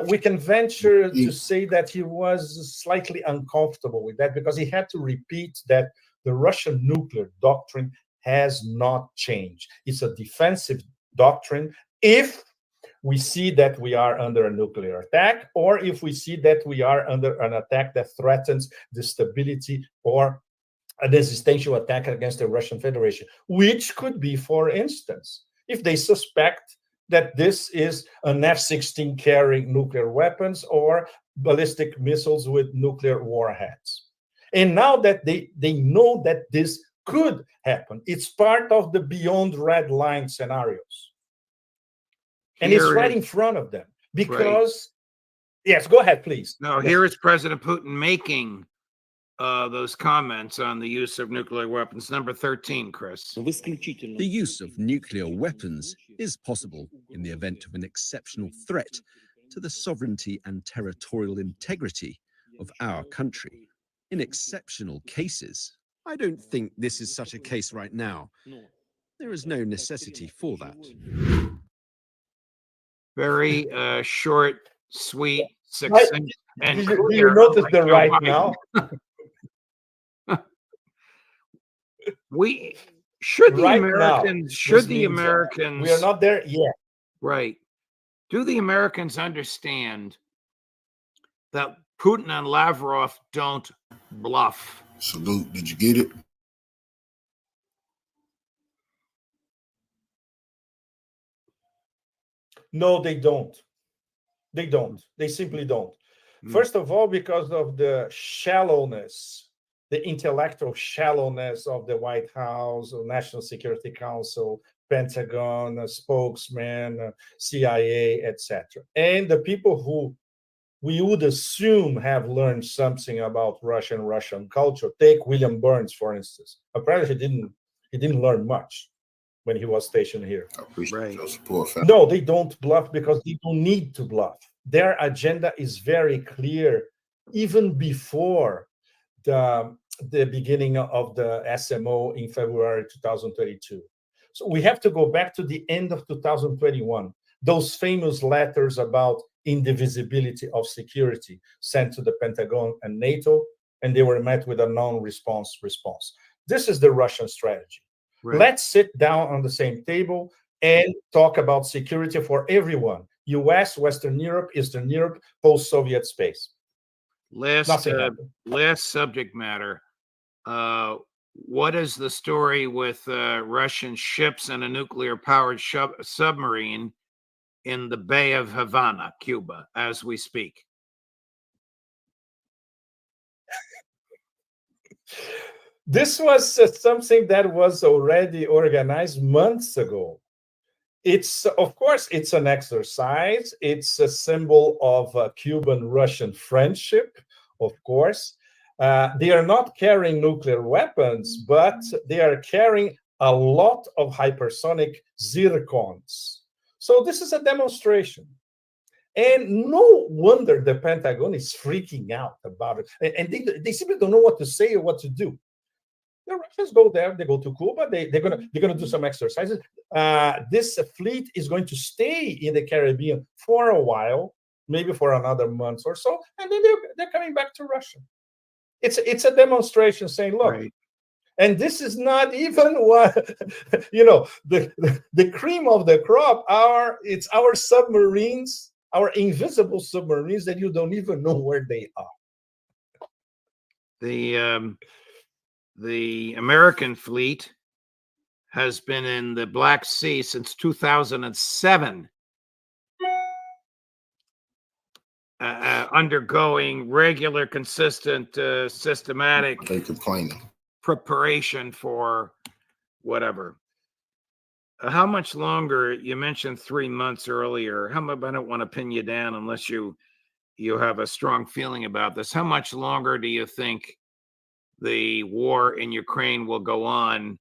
we can venture to say that he was slightly uncomfortable with that, because he had to repeat that the Russian nuclear doctrine has not changed. It's a defensive doctrine if we see that we are under a nuclear attack, or if we see that we are under an attack that threatens the stability, or an existential attack against the Russian Federation, which could be, for instance, if they suspect that this is an F-16 carrying nuclear weapons or ballistic missiles with nuclear warheads. And now that they know that this could happen, it's part of the beyond red line scenarios. And it's right in front of them because, yes, go ahead, please. No, here is President Putin making those comments on the use of nuclear weapons. Number 13, Chris. The use of nuclear weapons is possible in the event of an exceptional threat to the sovereignty and territorial integrity of our country. In exceptional cases, I don't think this is such a case right now. There is no necessity for that. Very short, sweet, succinct, and do you notice the right now? We should the Right Americans now, should the Americans we are not there yet. Right. Do the Americans understand that Putin and Lavrov don't bluff? Salute. Did you get it? No, they don't. They don't. They simply don't. First of all, because of the shallowness, the intellectual shallowness of the White House, National Security Council, Pentagon, spokesman, CIA, etc. And the people who we would assume have learned something about Russian culture. Take William Burns, for instance. Apparently, he didn't learn much when he was stationed here. I appreciate your support, fam. No, they don't bluff because they don't need to bluff. Their agenda is very clear, even before the beginning of the SMO in February 2022. So we have to go back to the end of 2021. Those famous letters about indivisibility of security sent to the Pentagon and NATO, and they were met with a non-response response. This is the Russian strategy. Right. Let's sit down on the same table and talk about security for everyone. US, Western Europe, Eastern Europe, post-Soviet space. Last subject matter. What is the story with Russian ships and a nuclear-powered submarine in the Bay of Havana, Cuba, as we speak? This was something that was already organized months ago. It's, of course, it's an exercise. It's a symbol of Cuban-Russian friendship, of course. They are not carrying nuclear weapons, but they are carrying a lot of hypersonic zircons. So this is a demonstration. And no wonder the Pentagon is freaking out about it. And they simply don't know what to say or what to do. The Russians go there, they go to Cuba, they're gonna do some exercises. This fleet is going to stay in the Caribbean for a while, maybe for another month or so, and then they're coming back to Russia. It's a demonstration saying, look, right. And this is not even what the cream of the crop. It's our submarines, our invisible submarines that you don't even know where they are. The American fleet has been in the Black Sea since 2007, undergoing regular, consistent, systematic preparation for whatever. How much longer? You mentioned 3 months earlier. I don't want to pin you down unless you have a strong feeling about this. How much longer do you think the war in Ukraine will go on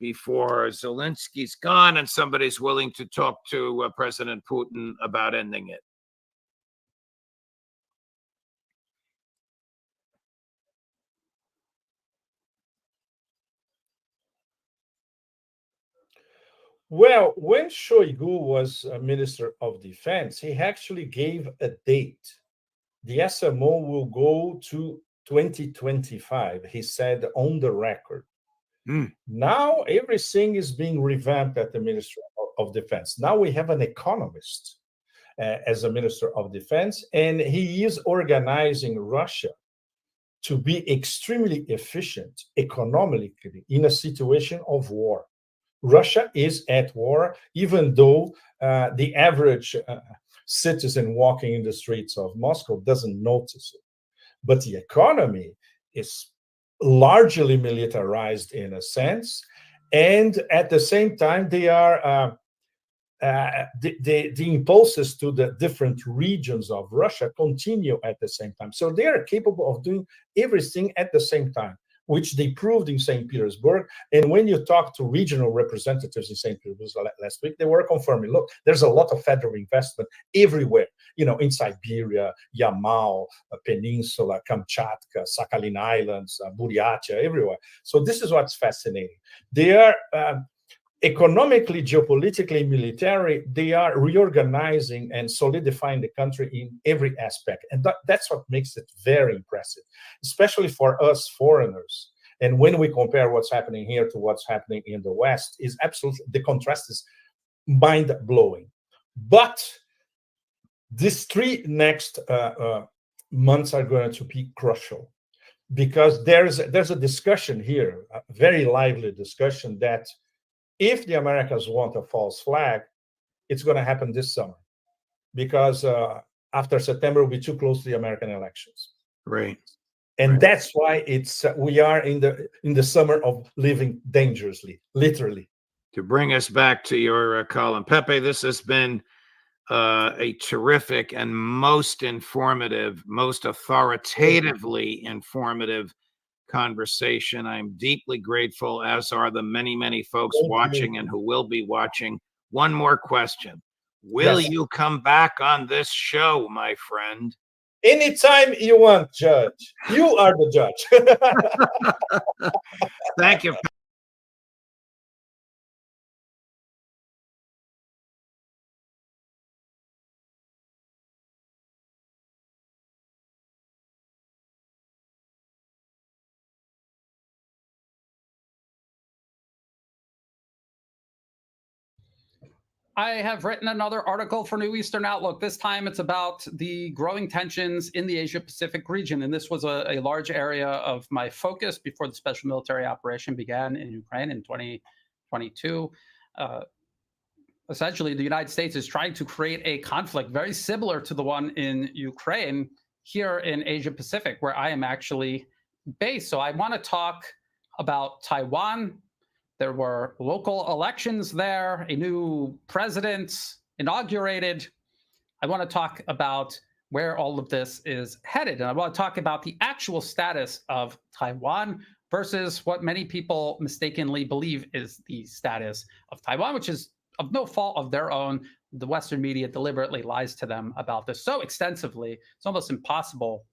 before Zelensky's gone and somebody's willing to talk to President Putin about ending it? Well, when Shoigu was Minister of Defense, he actually gave a date. The SMO will go to 2025, he said on the record. Now everything is being revamped at the Ministry of Defense. Now we have an economist as a Minister of Defense, and he is organizing Russia to be extremely efficient economically in a situation of war. Russia is at war, even though the average citizen walking in the streets of Moscow doesn't notice it. But the economy is largely militarized in a sense, and at the same time, they are the impulses to the different regions of Russia continue at the same time. So they are capable of doing everything at the same time, which they proved in St. Petersburg. And when you talk to regional representatives in St. Petersburg last week, they were confirming, look, there's a lot of federal investment everywhere, in Siberia, Yamal, Peninsula, Kamchatka, Sakhalin Islands, Buryatia, everywhere. So this is what's fascinating. They are economically, geopolitically, military, they are reorganizing and solidifying the country in every aspect. And that's what makes it very impressive, especially for us foreigners. And when we compare what's happening here to what's happening in the West, is absolutely, the contrast is mind-blowing. But these 3 next months are going to be crucial, because there's a discussion here, a very lively discussion, that if the Americans want a false flag, it's going to happen this summer, because after September, we'll be too close to the American elections. Right. And that's why we are in the summer of living dangerously, literally. To bring us back to your column, Pepe, this has been a terrific and most informative, most authoritatively informative conversation. I'm deeply grateful, as are the many, many folks watching and who will be watching. One more question. Will you come back on this show, my friend? Anytime you want, Judge. You are the judge. Thank you. I have written another article for New Eastern Outlook. This time it's about the growing tensions in the Asia-Pacific region. And this was a large area of my focus before the special military operation began in Ukraine in 2022. Essentially, the United States is trying to create a conflict very similar to the one in Ukraine here in Asia-Pacific, where I am actually based. So I want to talk about Taiwan. There were local elections there, a new president inaugurated. I want to talk about where all of this is headed. And I want to talk about the actual status of Taiwan versus what many people mistakenly believe is the status of Taiwan, which is of no fault of their own. The Western media deliberately lies to them about this so extensively, it's almost impossible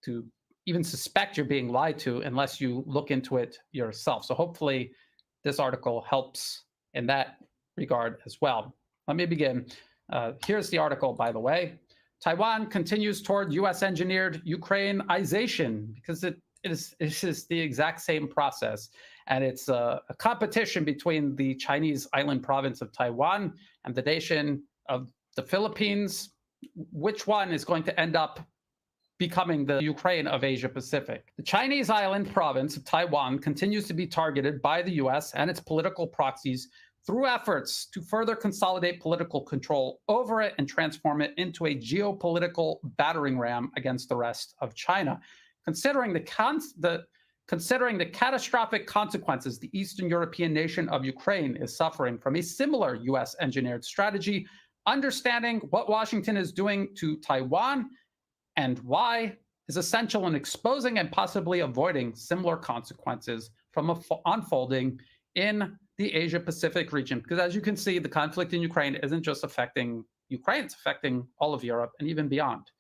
to even suspect you're being lied to unless you look into it yourself. So hopefully this article helps in that regard as well. Let me begin. Here's the article, by the way. Taiwan continues toward U.S.-engineered Ukrainization, because it is the exact same process. And it's a competition between the Chinese island province of Taiwan and the nation of the Philippines. Which one is going to end up becoming the Ukraine of Asia Pacific? The Chinese island province of Taiwan continues to be targeted by the US and its political proxies through efforts to further consolidate political control over it and transform it into a geopolitical battering ram against the rest of China. Considering the catastrophic consequences the Eastern European nation of Ukraine is suffering from a similar US engineered strategy, understanding what Washington is doing to Taiwan and why is essential in exposing and possibly avoiding similar consequences from unfolding in the Asia-Pacific region. Because as you can see, the conflict in Ukraine isn't just affecting Ukraine, it's affecting all of Europe and even beyond.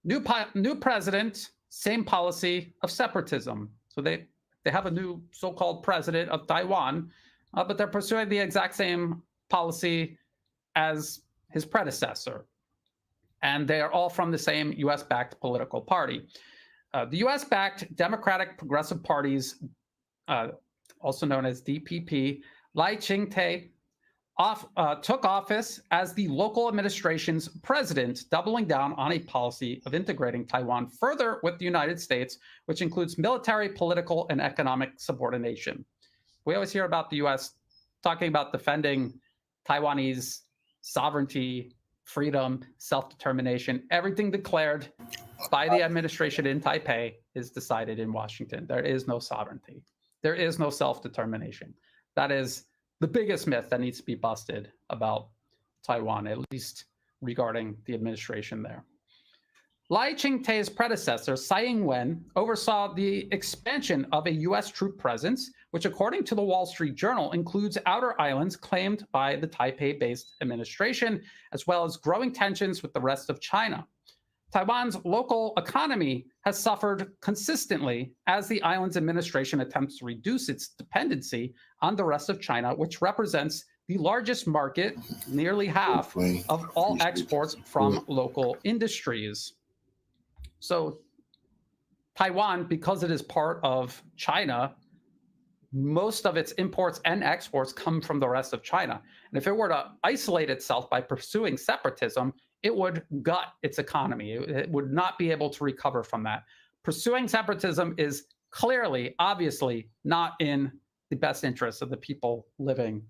New president, same policy of separatism. So they have a new so-called president of Taiwan, but they're pursuing the exact same policy as his predecessor. And they are all from the same US-backed political party. The US-backed Democratic Progressive Parties, also known as DPP, Lai Ching-te took office as the local administration's president, doubling down on a policy of integrating Taiwan further with the United States, which includes military, political, and economic subordination. We always hear about the US talking about defending Taiwanese sovereignty, freedom, self-determination. Everything declared by the administration in Taipei is decided in Washington. There is no sovereignty. There is no self-determination. That is the biggest myth that needs to be busted about Taiwan, at least regarding the administration there. Lai Ching-te's predecessor, Tsai Ing-wen, oversaw the expansion of a U.S. troop presence, which, according to the Wall Street Journal, includes outer islands claimed by the Taipei-based administration, as well as growing tensions with the rest of China. Taiwan's local economy has suffered consistently as the island's administration attempts to reduce its dependency on the rest of China, which represents the largest market, nearly half of all exports from local industries. So Taiwan, because it is part of China, most of its imports and exports come from the rest of China. And if it were to isolate itself by pursuing separatism, it would gut its economy. It would not be able to recover from that. Pursuing separatism is clearly, obviously, not in the best interests of the people living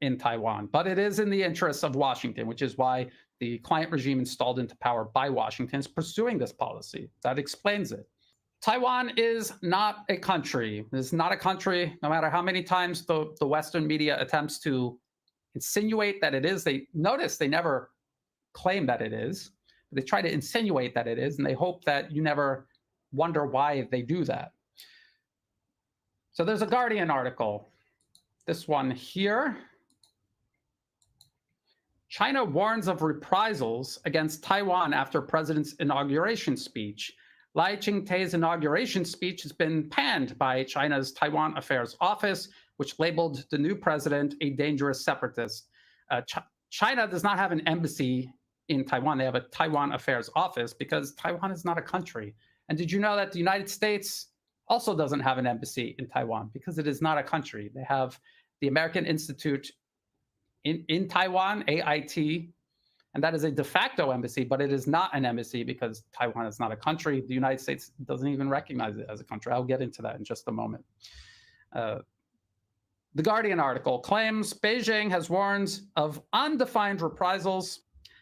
in Taiwan, but it is in the interests of Washington, which is why the client regime installed into power by Washington is pursuing this policy. That explains it. Taiwan is not a country. It's not a country, no matter how many times the Western media attempts to insinuate that it is. They notice they never claim that it is. They try to insinuate that it is, and they hope that you never wonder why they do that. So there's a Guardian article, this one here. China warns of reprisals against Taiwan after president's inauguration speech. Lai Ching-te's inauguration speech has been panned by China's Taiwan Affairs Office, which labeled the new president a dangerous separatist. China does not have an embassy in Taiwan. They have a Taiwan Affairs Office because Taiwan is not a country. And did you know that the United States also doesn't have an embassy in Taiwan because it is not a country? They have the American Institute in Taiwan, AIT, and that is a de facto embassy, but it is not an embassy because Taiwan is not a country. The United States doesn't even recognize it as a country. I'll get into that in just a moment. The Guardian article claims Beijing has warned of undefined reprisals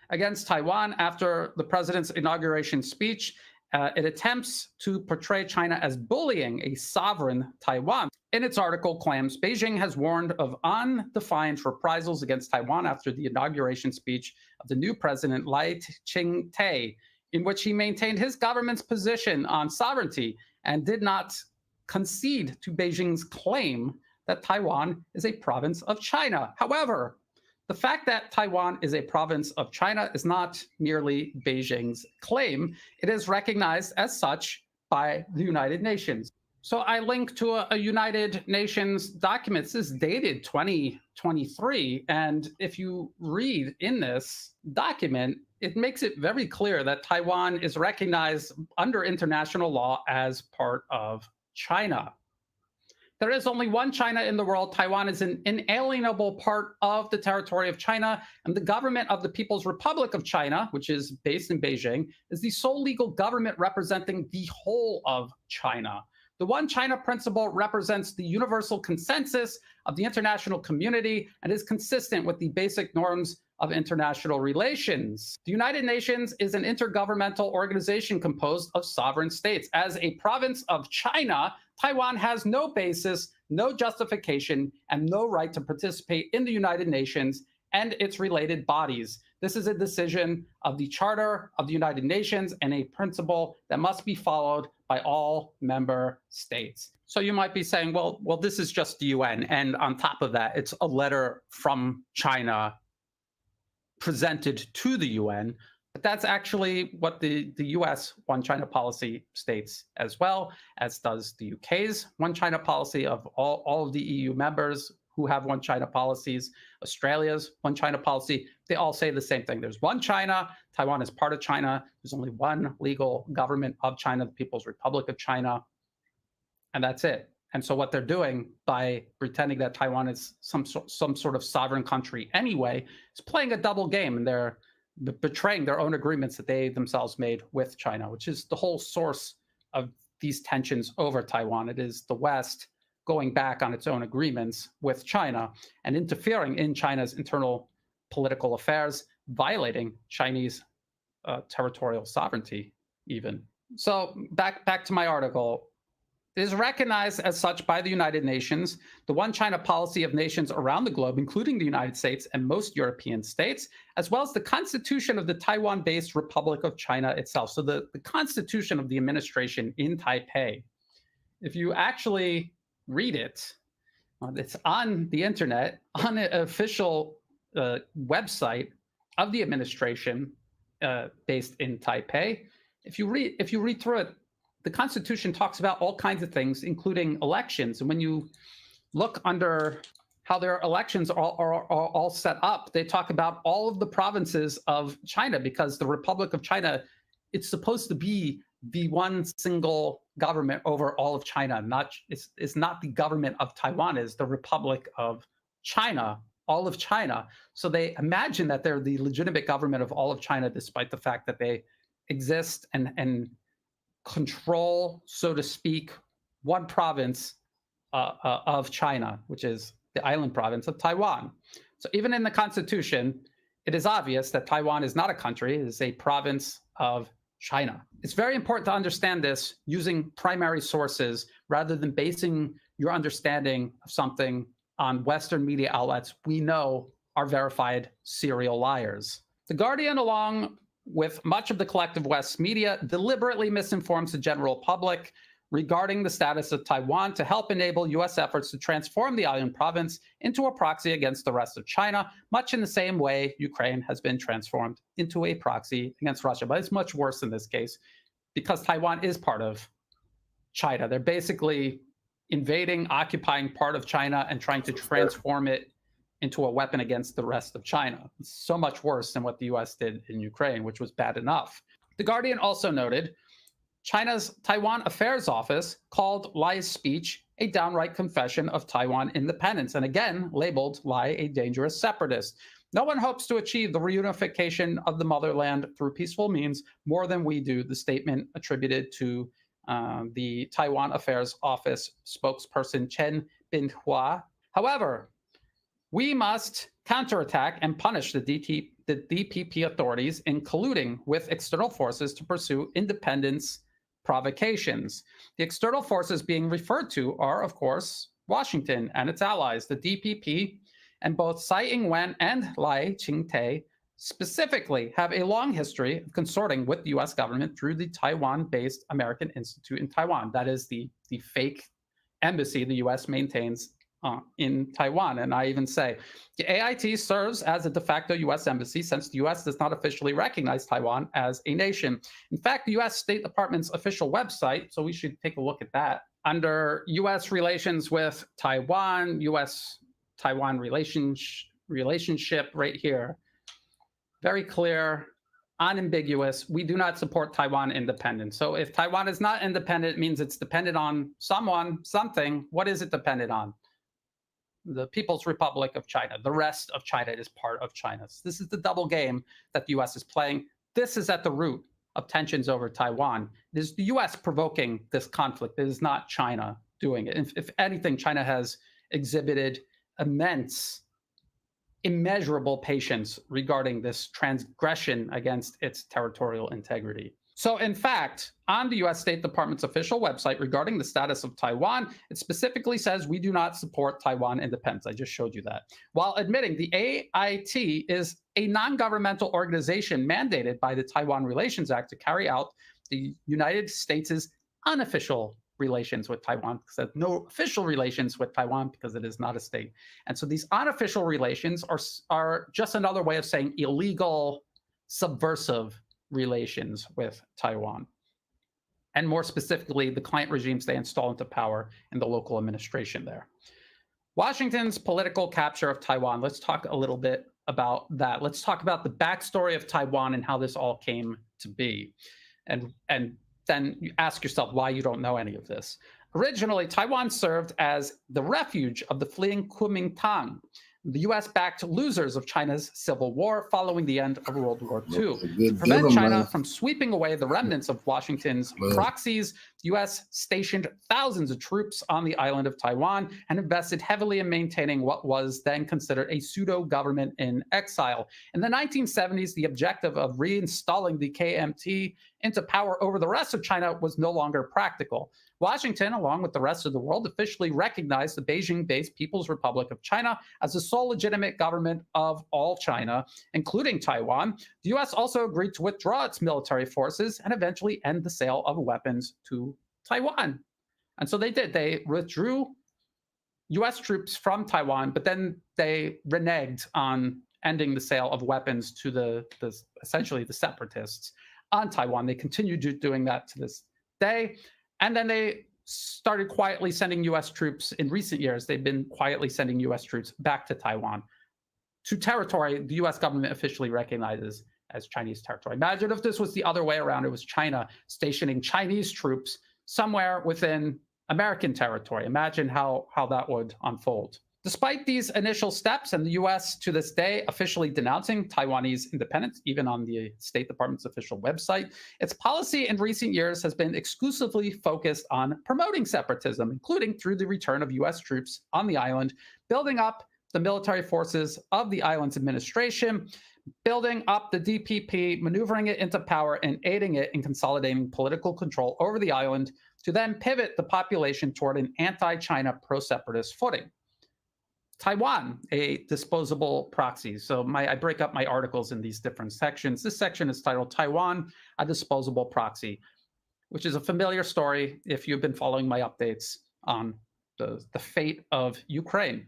against Taiwan after the president's inauguration speech. It attempts to portray China as bullying a sovereign Taiwan. In its article, claims Beijing has warned of undefined reprisals against Taiwan after the inauguration speech of the new president, Lai Ching-te, in which he maintained his government's position on sovereignty and did not concede to Beijing's claim that Taiwan is a province of China. However, the fact that Taiwan is a province of China is not merely Beijing's claim. It is recognized as such by the United Nations. So I link to a United Nations document. This is dated 2023. And if you read in this document, it makes it very clear that Taiwan is recognized under international law as part of China. There is only one China in the world. Taiwan is an inalienable part of the territory of China, and the government of the People's Republic of China, which is based in Beijing, is the sole legal government representing the whole of China. The One China principle represents the universal consensus of the international community and is consistent with the basic norms of international relations. The United Nations is an intergovernmental organization composed of sovereign states. As a province of China, Taiwan has no basis, no justification, and no right to participate in the United Nations and its related bodies. This is a decision of the Charter of the United Nations and a principle that must be followed by all member states. So you might be saying, well, this is just the UN. And on top of that, it's a letter from China presented to the UN. But that's actually what the US One China policy states as well, as does the UK's One China policy of all of the EU members who have One China policies, Australia's One China policy. They all say the same thing. There's one China. Taiwan is part of China. There's only one legal government of China, the People's Republic of China. And that's it. And so what they're doing by pretending that Taiwan is some sort of sovereign country anyway is playing a double game, and they're betraying their own agreements that they themselves made with China, which is the whole source of these tensions over Taiwan. It is the West going back on its own agreements with China and interfering in China's internal political affairs, violating Chinese territorial sovereignty even. So back to my article. It is recognized as such by the United Nations, the One China policy of nations around the globe, including the United States and most European states, as well as the Constitution of the Taiwan-based Republic of China itself. So the Constitution of the administration in Taipei, if you actually read it, it's on the internet, on an official website of the administration based in Taipei. If you read through it, the Constitution talks about all kinds of things, including elections. And when you look under how their elections are all set up, they talk about all of the provinces of China, because the Republic of China, it's supposed to be the one single government over all of China. It's not the government of Taiwan, it's the Republic of China, all of China. So they imagine that they're the legitimate government of all of China, despite the fact that they exist and control, so to speak, one province of China, which is the island province of Taiwan. So even in the Constitution, it is obvious that Taiwan is not a country, it is a province of China. It's very important to understand this using primary sources rather than basing your understanding of something on Western media outlets we know are verified serial liars. The Guardian, along with much of the collective West's media, deliberately misinforms the general public regarding the status of Taiwan to help enable U.S. efforts to transform the island province into a proxy against the rest of China, much in the same way Ukraine has been transformed into a proxy against Russia. But it's much worse in this case because Taiwan is part of China. They're basically invading, occupying part of China and trying to transform it into a weapon against the rest of China. It's so much worse than what the U.S. did in Ukraine, which was bad enough. The Guardian also noted China's Taiwan Affairs Office called Lai's speech a downright confession of Taiwan independence, and again labeled Lai a dangerous separatist. No one hopes to achieve the reunification of the motherland through peaceful means more than we do, the statement attributed to the Taiwan Affairs Office spokesperson Chen Binhua. However, we must counterattack and punish the DPP authorities in colluding with external forces to pursue independence provocations. The external forces being referred to are, of course, Washington and its allies, the DPP, and both Tsai Ing-wen and Lai Ching-te specifically have a long history of consorting with the U.S. government through the Taiwan-based American Institute in Taiwan. That is the fake embassy the U.S. maintains in Taiwan. And I even say the AIT serves as a de facto U.S. embassy since the U.S. does not officially recognize Taiwan as a nation. In fact, the U.S. State Department's official website, so we should take a look at that, under U.S. relations with Taiwan, U.S.-Taiwan relationship right here, very clear, unambiguous, we do not support Taiwan independence. So if Taiwan is not independent, it means it's dependent on someone, something. What is it dependent on? The People's Republic of China. The rest of China is part of China. So this is the double game that the U.S. is playing. This is at the root of tensions over Taiwan. It is the U.S. provoking this conflict. It is not China doing it. If anything, China has exhibited immeasurable patience regarding this transgression against its territorial integrity. So in fact, on the US State Department's official website regarding the status of Taiwan, it specifically says we do not support Taiwan independence. I just showed you that. While admitting the AIT is a non-governmental organization mandated by the Taiwan Relations Act to carry out the United States' unofficial relations with Taiwan, because there's no official relations with Taiwan because it is not a state. And so these unofficial relations are just another way of saying illegal, subversive relations with Taiwan. And more specifically, the client regimes they install into power in the local administration there. Washington's political capture of Taiwan. Let's talk a little bit about that. Let's talk about the backstory of Taiwan and how this all came to be. And then you ask yourself why you don't know any of this. Originally, Taiwan served as the refuge of the fleeing Kuomintang, the U.S.-backed losers of China's civil war following the end of World War II. To prevent China from sweeping away the remnants of Washington's proxies, the U.S. stationed thousands of troops on the island of Taiwan and invested heavily in maintaining what was then considered a pseudo-government in exile. In the 1970s, the objective of reinstalling the KMT into power over the rest of China was no longer practical. Washington, along with the rest of the world, officially recognized the Beijing-based People's Republic of China as the sole legitimate government of all China, including Taiwan. The U.S. also agreed to withdraw its military forces and eventually end the sale of weapons to Taiwan. And so they did. They withdrew U.S. troops from Taiwan, but then they reneged on ending the sale of weapons to essentially the separatists on Taiwan. They continued doing that to this day. And then they started quietly sending U.S. troops in recent years. They've been quietly sending U.S. troops back to Taiwan, to territory the U.S. government officially recognizes as Chinese territory. Imagine if this was the other way around. It was China stationing Chinese troops somewhere within American territory. Imagine how that would unfold. Despite these initial steps, and the U.S. to this day officially denouncing Taiwanese independence, even on the State Department's official website, its policy in recent years has been exclusively focused on promoting separatism, including through the return of U.S. troops on the island, building up the military forces of the island's administration, building up the DPP, maneuvering it into power, and aiding it in consolidating political control over the island to then pivot the population toward an anti-China pro-separatist footing. Taiwan, a disposable proxy. So I break up my articles in these different sections. This section is titled Taiwan, a disposable proxy, which is a familiar story if you've been following my updates on the fate of Ukraine.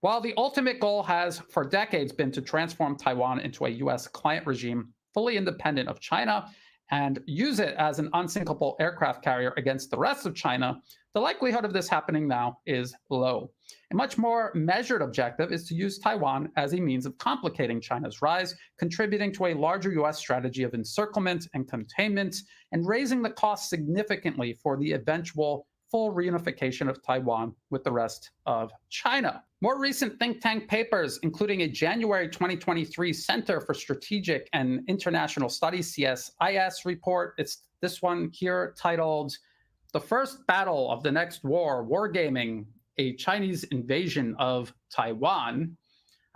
While the ultimate goal has for decades been to transform Taiwan into a US client regime fully independent of China and use it as an unsinkable aircraft carrier against the rest of China, the likelihood of this happening now is low. A much more measured objective is to use Taiwan as a means of complicating China's rise, contributing to a larger US strategy of encirclement and containment, and raising the cost significantly for the eventual full reunification of Taiwan with the rest of China. More recent think tank papers, including a January 2023 Center for Strategic and International Studies, CSIS report. It's this one here titled The First Battle of the Next War, Wargaming, a Chinese Invasion of Taiwan.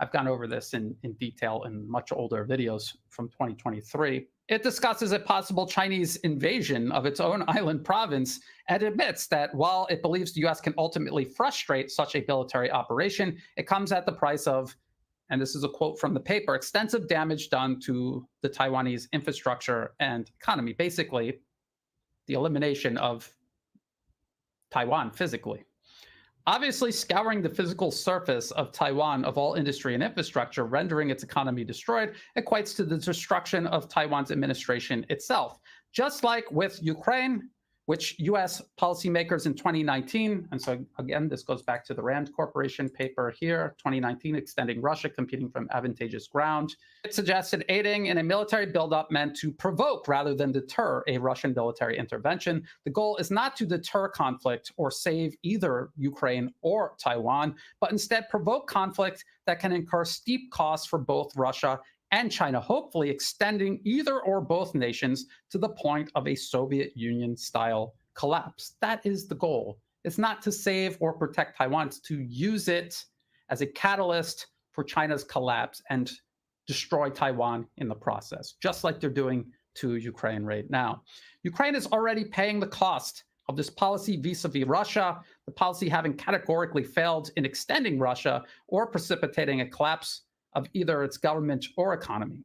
I've gone over this in detail in much older videos from 2023. It discusses a possible Chinese invasion of its own island province and admits that while it believes the US can ultimately frustrate such a military operation, it comes at the price of, and this is a quote from the paper, extensive damage done to the Taiwanese infrastructure and economy, basically the elimination of Taiwan physically. Obviously, scouring the physical surface of Taiwan of all industry and infrastructure, rendering its economy destroyed, equates to the destruction of Taiwan's administration itself. Just like with Ukraine, which US policymakers in 2019, and so again, this goes back to the Rand Corporation paper here, 2019, extending Russia competing from advantageous ground. It suggested aiding in a military buildup meant to provoke rather than deter a Russian military intervention. The goal is not to deter conflict or save either Ukraine or Taiwan, but instead provoke conflict that can incur steep costs for both Russia and China, hopefully extending either or both nations to the point of a Soviet Union-style collapse. That is the goal. It's not to save or protect Taiwan, it's to use it as a catalyst for China's collapse and destroy Taiwan in the process, just like they're doing to Ukraine right now. Ukraine is already paying the cost of this policy vis-a-vis Russia, the policy having categorically failed in extending Russia or precipitating a collapse of either its government or economy.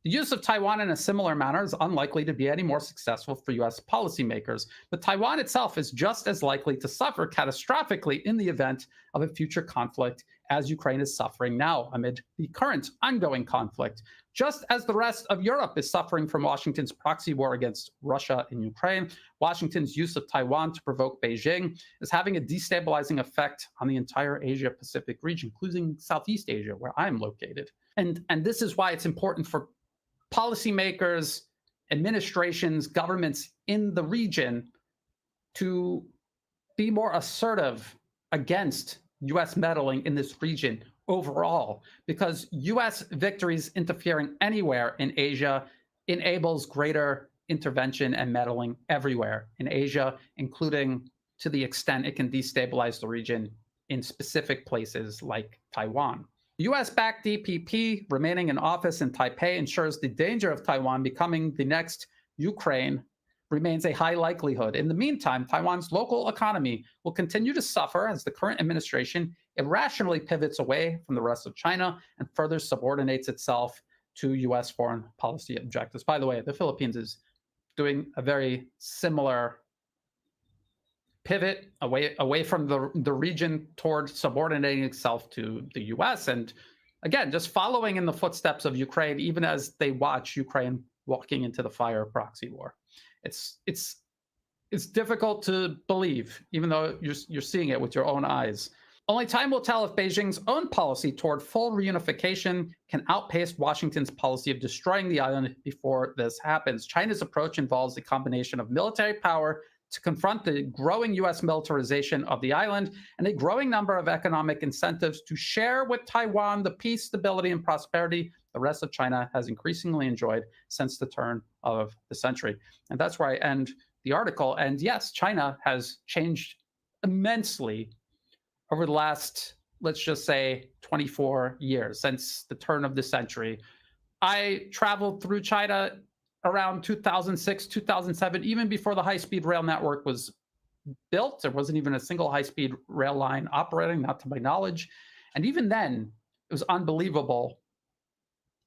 The use of Taiwan in a similar manner is unlikely to be any more successful for US policymakers, but Taiwan itself is just as likely to suffer catastrophically in the event of a future conflict as Ukraine is suffering now amid the current ongoing conflict. Just as the rest of Europe is suffering from Washington's proxy war against Russia and Ukraine, Washington's use of Taiwan to provoke Beijing is having a destabilizing effect on the entire Asia-Pacific region, including Southeast Asia, where I'm located. And this is why it's important for policymakers, administrations, governments in the region to be more assertive against US meddling in this region overall, because US victories interfering anywhere in Asia enables greater intervention and meddling everywhere in Asia, including to the extent it can destabilize the region in specific places like Taiwan. US-backed DPP remaining in office in Taipei ensures the danger of Taiwan becoming the next Ukraine remains a high likelihood. In the meantime, Taiwan's local economy will continue to suffer as the current administration irrationally pivots away from the rest of China and further subordinates itself to US foreign policy objectives. By the way, the Philippines is doing a very similar pivot away from the region toward subordinating itself to the US. And again, just following in the footsteps of Ukraine, even as they watch Ukraine walking into the fire of proxy war. It's difficult to believe, even though you're seeing it with your own eyes. Only time will tell if Beijing's own policy toward full reunification can outpace Washington's policy of destroying the island before this happens. China's approach involves a combination of military power to confront the growing US militarization of the island and a growing number of economic incentives to share with Taiwan the peace, stability, and prosperity the rest of China has increasingly enjoyed since the turn of the century. And that's where I end the article. And yes, China has changed immensely over the last, let's just say, 24 years, since the turn of the century. I traveled through China around 2006, 2007, even before the high-speed rail network was built. There wasn't even a single high-speed rail line operating, not to my knowledge. And even then, it was unbelievable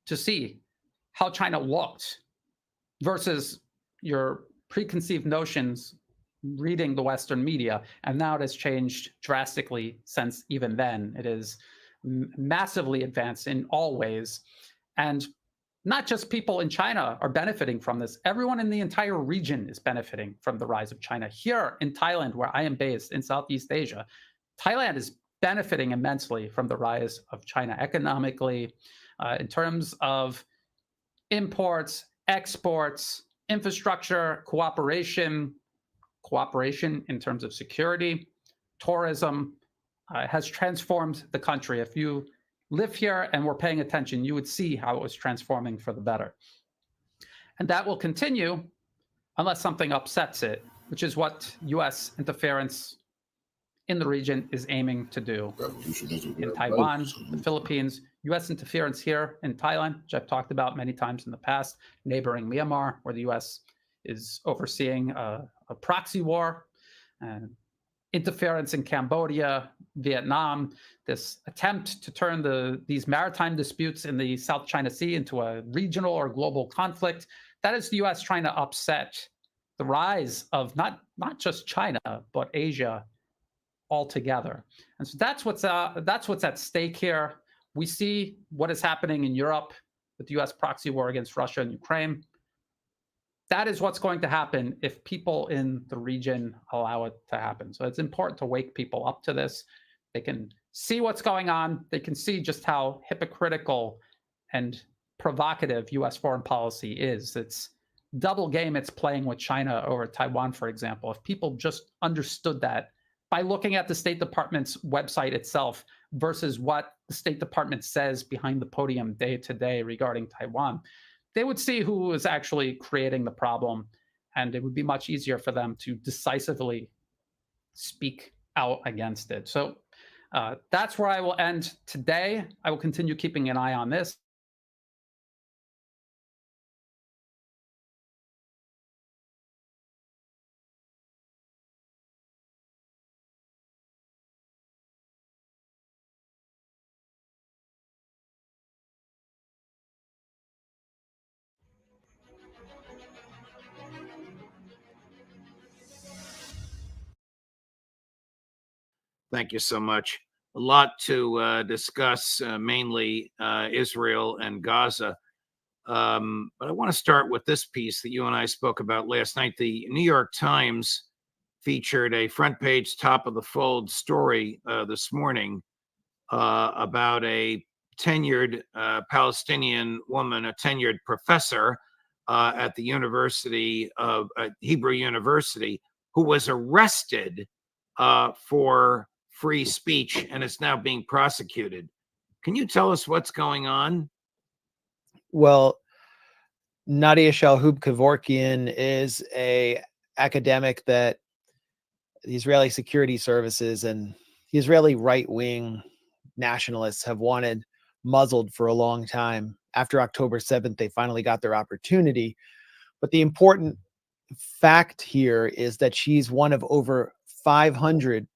to see how China looked versus your preconceived notions reading the Western media. And now it has changed drastically since even then. It is massively advanced in all ways. And not just people in China are benefiting from this. Everyone in the entire region is benefiting from the rise of China. Here in Thailand, where I am based in Southeast Asia, Thailand is benefiting immensely from the rise of China economically, in terms of imports, exports, infrastructure, cooperation in terms of security, tourism, has transformed the country. If you live here and were paying attention, you would see how it was transforming for the better. And that will continue unless something upsets it, which is what U.S. interference in the region is aiming to do. In Taiwan, the Philippines, U.S. interference here in Thailand, which I've talked about many times in the past, neighboring Myanmar, where the U.S. is overseeing a proxy war, and interference in Cambodia, Vietnam, this attempt to turn these maritime disputes in the South China Sea into a regional or global conflict. That is the U.S. trying to upset the rise of not just China, but Asia altogether. And so that's what's at stake here. We see what is happening in Europe with the U.S. proxy war against Russia and Ukraine. That is what's going to happen if people in the region allow it to happen. So it's important to wake people up to this. They can see what's going on. They can see just how hypocritical and provocative U.S. foreign policy is. It's double game it's playing with China over Taiwan, for example. If people just understood that by looking at the State Department's website itself versus what the State Department says behind the podium day to day regarding Taiwan, they would see who is actually creating the problem, and it would be much easier for them to decisively speak out against it. So that's where I will end today. I will continue keeping an eye on this. Thank you so much. A lot to discuss, mainly Israel and Gaza. But I want to start with this piece that you and I spoke about last night. The New York Times featured a front page, top of the fold story this morning about a tenured Palestinian woman, a tenured professor at the University of Hebrew University, who was arrested for free speech and is now being prosecuted. Can you tell us what's going on? Well, Nadia Shalhoub-Kevorkian is a academic that the Israeli security services and the Israeli right-wing nationalists have wanted muzzled for a long time. After October 7th, they finally got their opportunity. But the important fact here is that she's one of over 500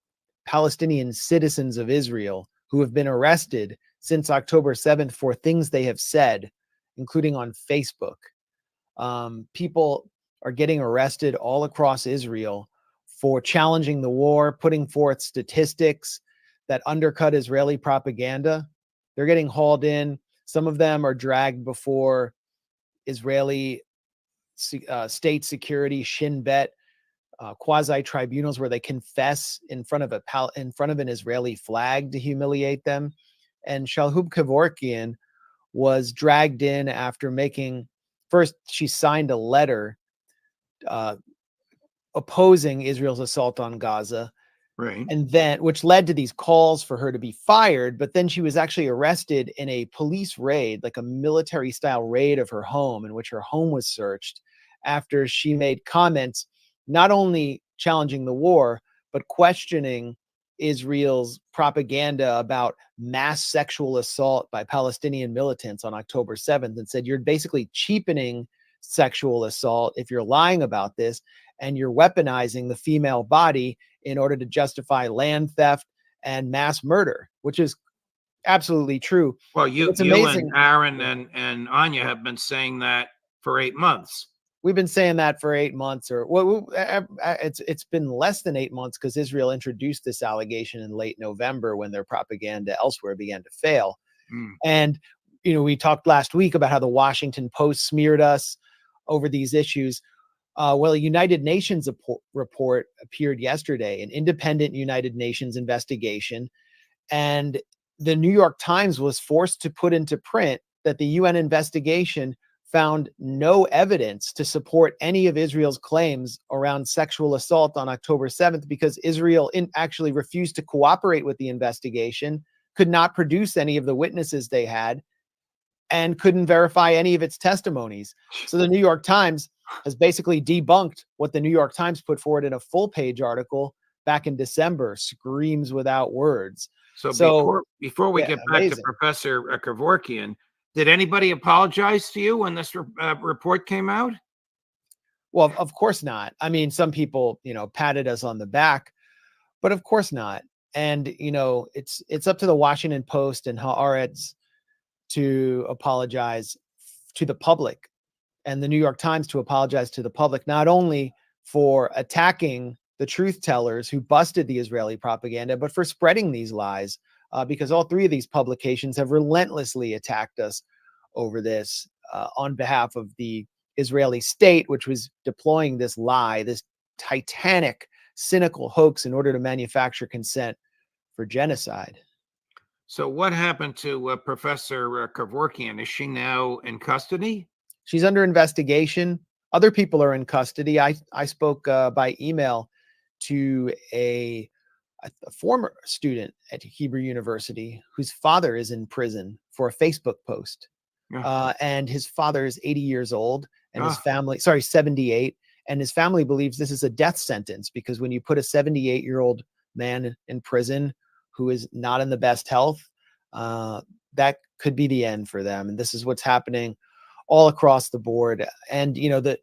Palestinian citizens of Israel who have been arrested since October 7th for things they have said, including on Facebook. People are getting arrested all across Israel for challenging the war, putting forth statistics that undercut Israeli propaganda. They're getting hauled in. Some of them are dragged before Israeli state security, Shin Bet, quasi tribunals where they confess in front of an Israeli flag to humiliate them. And Shalhoub-Kevorkian was dragged in after first she signed a letter opposing Israel's assault on Gaza. Right. And then, which led to these calls for her to be fired. But then she was actually arrested in a police raid, like a military style raid of her home, in which her home was searched after she made comments not only challenging the war, but questioning Israel's propaganda about mass sexual assault by Palestinian militants on October 7th, and said, you're basically cheapening sexual assault if you're lying about this, and you're weaponizing the female body in order to justify land theft and mass murder, which is absolutely true. Well, It's you amazing. and Aaron and Anya have been saying that for 8 months. We've been saying that for 8 months, or it's been less than 8 months, because Israel introduced this allegation in late November when their propaganda elsewhere began to fail. And we talked last week about how the Washington Post smeared us over these issues. Well, a United Nations report appeared yesterday, an independent United Nations investigation, and the New York Times was forced to put into print that the UN investigation found no evidence to support any of Israel's claims around sexual assault on October 7th, because Israel actually refused to cooperate with the investigation, could not produce any of the witnesses they had, and couldn't verify any of its testimonies. So the New York Times has basically debunked what the New York Times put forward in a full-page article back in December. Screams without words. So before we yeah, get back amazing. to Professor Kevorkian, did anybody apologize to you when this report came out? Well, of course not. I mean, some people, patted us on the back, but of course not. And, it's up to the Washington Post and Haaretz to apologize to the public, and the New York Times to apologize to the public, not only for attacking the truth tellers who busted the Israeli propaganda, but for spreading these lies, because all three of these publications have relentlessly attacked us over this on behalf of the Israeli state, which was deploying this lie, this titanic, cynical hoax in order to manufacture consent for genocide. So what happened to Professor Kevorkian? Is she now in custody? She's under investigation. Other people are in custody. I spoke by email to a former student at Hebrew University whose father is in prison for a Facebook post. And his father is 80 years old, and his family, 78, and his family believes this is a death sentence, because when you put a 78-year-old man in prison who is not in the best health, that could be the end for them. And this is what's happening all across the board. And, the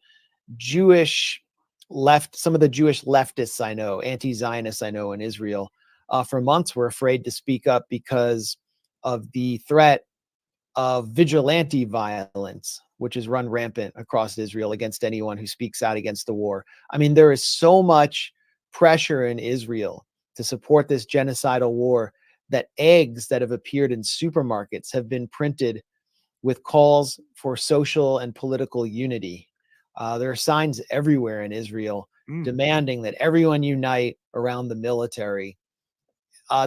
Jewish left, some of the Jewish leftists I know, anti-Zionists I know in Israel, for months were afraid to speak up because of the threat of vigilante violence, which is run rampant across Israel against anyone who speaks out against the war. I mean, there is so much pressure in Israel to support this genocidal war that eggs that have appeared in supermarkets have been printed with calls for social and political unity. There are signs everywhere in Israel demanding that everyone unite around the military.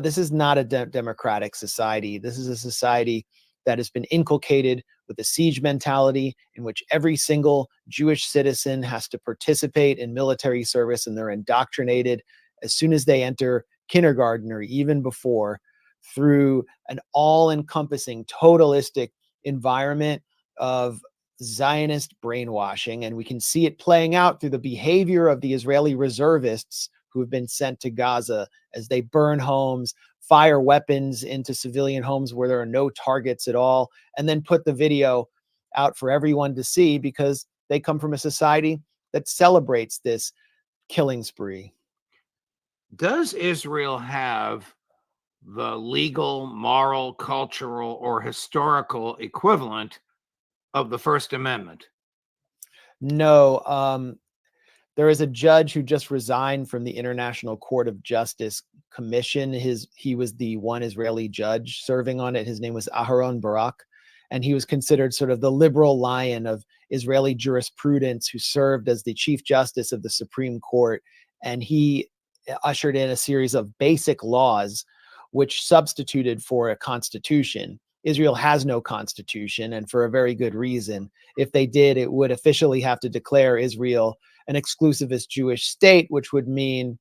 This is not a democratic society. This is a society that has been inculcated with a siege mentality, in which every single Jewish citizen has to participate in military service, and they're indoctrinated as soon as they enter kindergarten or even before, through an all-encompassing, totalistic environment of Zionist brainwashing. And we can see it playing out through the behavior of the Israeli reservists who have been sent to Gaza as they burn homes, fire weapons into civilian homes where there are no targets at all, and then put the video out for everyone to see, because they come from a society that celebrates this killing spree. Does Israel have the legal, moral, cultural, or historical equivalent of the First Amendment? No. There is a judge who just resigned from the International Court of Justice Commission. He was the one Israeli judge serving on it. His name was Aharon Barak, and he was considered sort of the liberal lion of Israeli jurisprudence, who served as the Chief Justice of the Supreme Court. And he ushered in a series of basic laws which substituted for a constitution. Israel has no constitution, and for a very good reason. If they did, it would officially have to declare Israel an exclusivist Jewish state, which would mean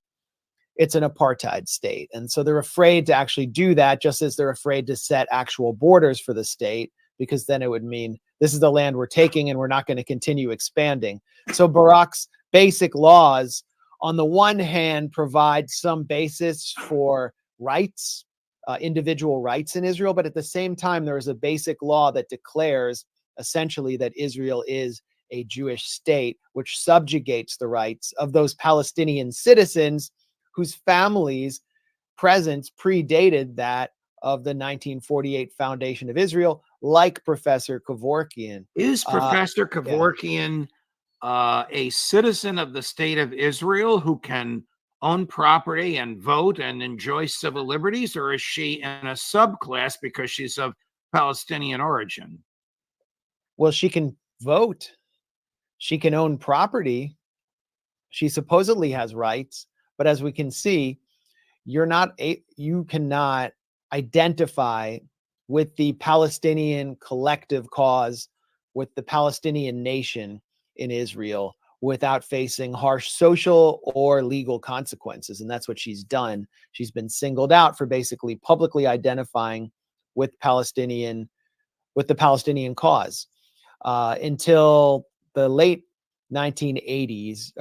it's an apartheid state. And so they're afraid to actually do that, just as they're afraid to set actual borders for the state, because then it would mean this is the land we're taking and we're not going to continue expanding. So Barak's basic laws, on the one hand, provide some basis for rights, individual rights in Israel, but at the same time, there is a basic law that declares essentially that Israel is a Jewish state, which subjugates the rights of those Palestinian citizens whose families' presence predated that of the 1948 foundation of Israel, like Professor Kevorkian. Is Professor Kevorkian a citizen of the state of Israel who can own property and vote and enjoy civil liberties, or is she in a subclass because she's of Palestinian origin? Well, she can vote. She can own property. She supposedly has rights, but as we can see, you cannot identify with the Palestinian collective cause, with the Palestinian nation in Israel without facing harsh social or legal consequences. And that's what she's done. She's been singled out for basically publicly identifying with the Palestinian cause. Until the late 1980s,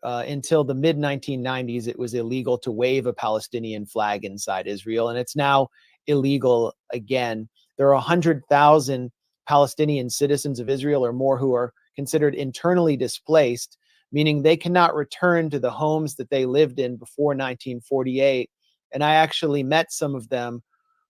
until the mid 1990s, it was illegal to wave a Palestinian flag inside Israel, and it's now illegal again. There are 100,000 Palestinian citizens of Israel or more who are considered internally displaced, meaning they cannot return to the homes that they lived in before 1948. And I actually met some of them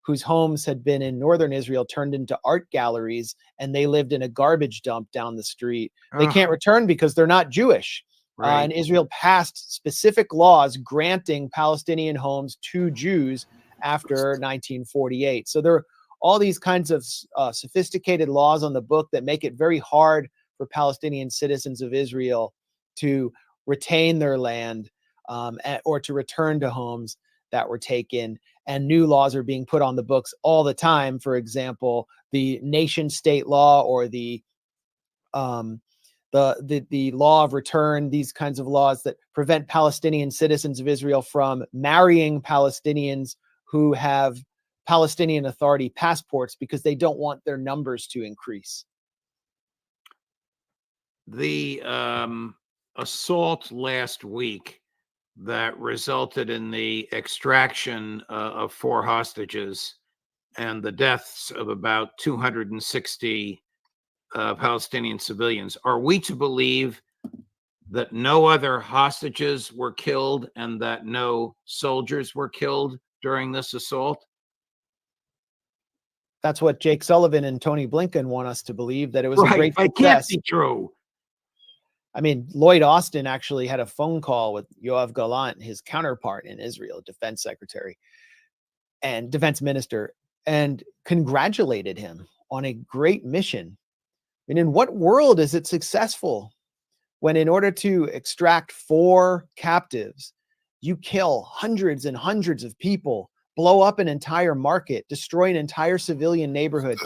whose homes had been in northern Israel turned into art galleries, and they lived in a garbage dump down the street. They can't return because they're not Jewish. Right. And Israel passed specific laws granting Palestinian homes to Jews after 1948. So there are all these kinds of sophisticated laws on the book that make it very hard for Palestinian citizens of Israel to retain their land or to return to homes that were taken. And new laws are being put on the books all the time. For example, the nation state law or the law of return, these kinds of laws that prevent Palestinian citizens of Israel from marrying Palestinians who have Palestinian Authority passports because they don't want their numbers to increase. The assault last week that resulted in the extraction of 4 hostages and the deaths of about 260 Palestinian civilians. Are we to believe that no other hostages were killed and that no soldiers were killed during this assault? That's what Jake Sullivan and Tony Blinken want us to believe, that it was a great success. It can't be true. I mean, Lloyd Austin actually had a phone call with Yoav Gallant, his counterpart in Israel, defense secretary and defense minister, and congratulated him on a great mission. And in what world is it successful when, in order to extract 4 captives, you kill hundreds and hundreds of people, blow up an entire market, destroy an entire civilian neighborhood,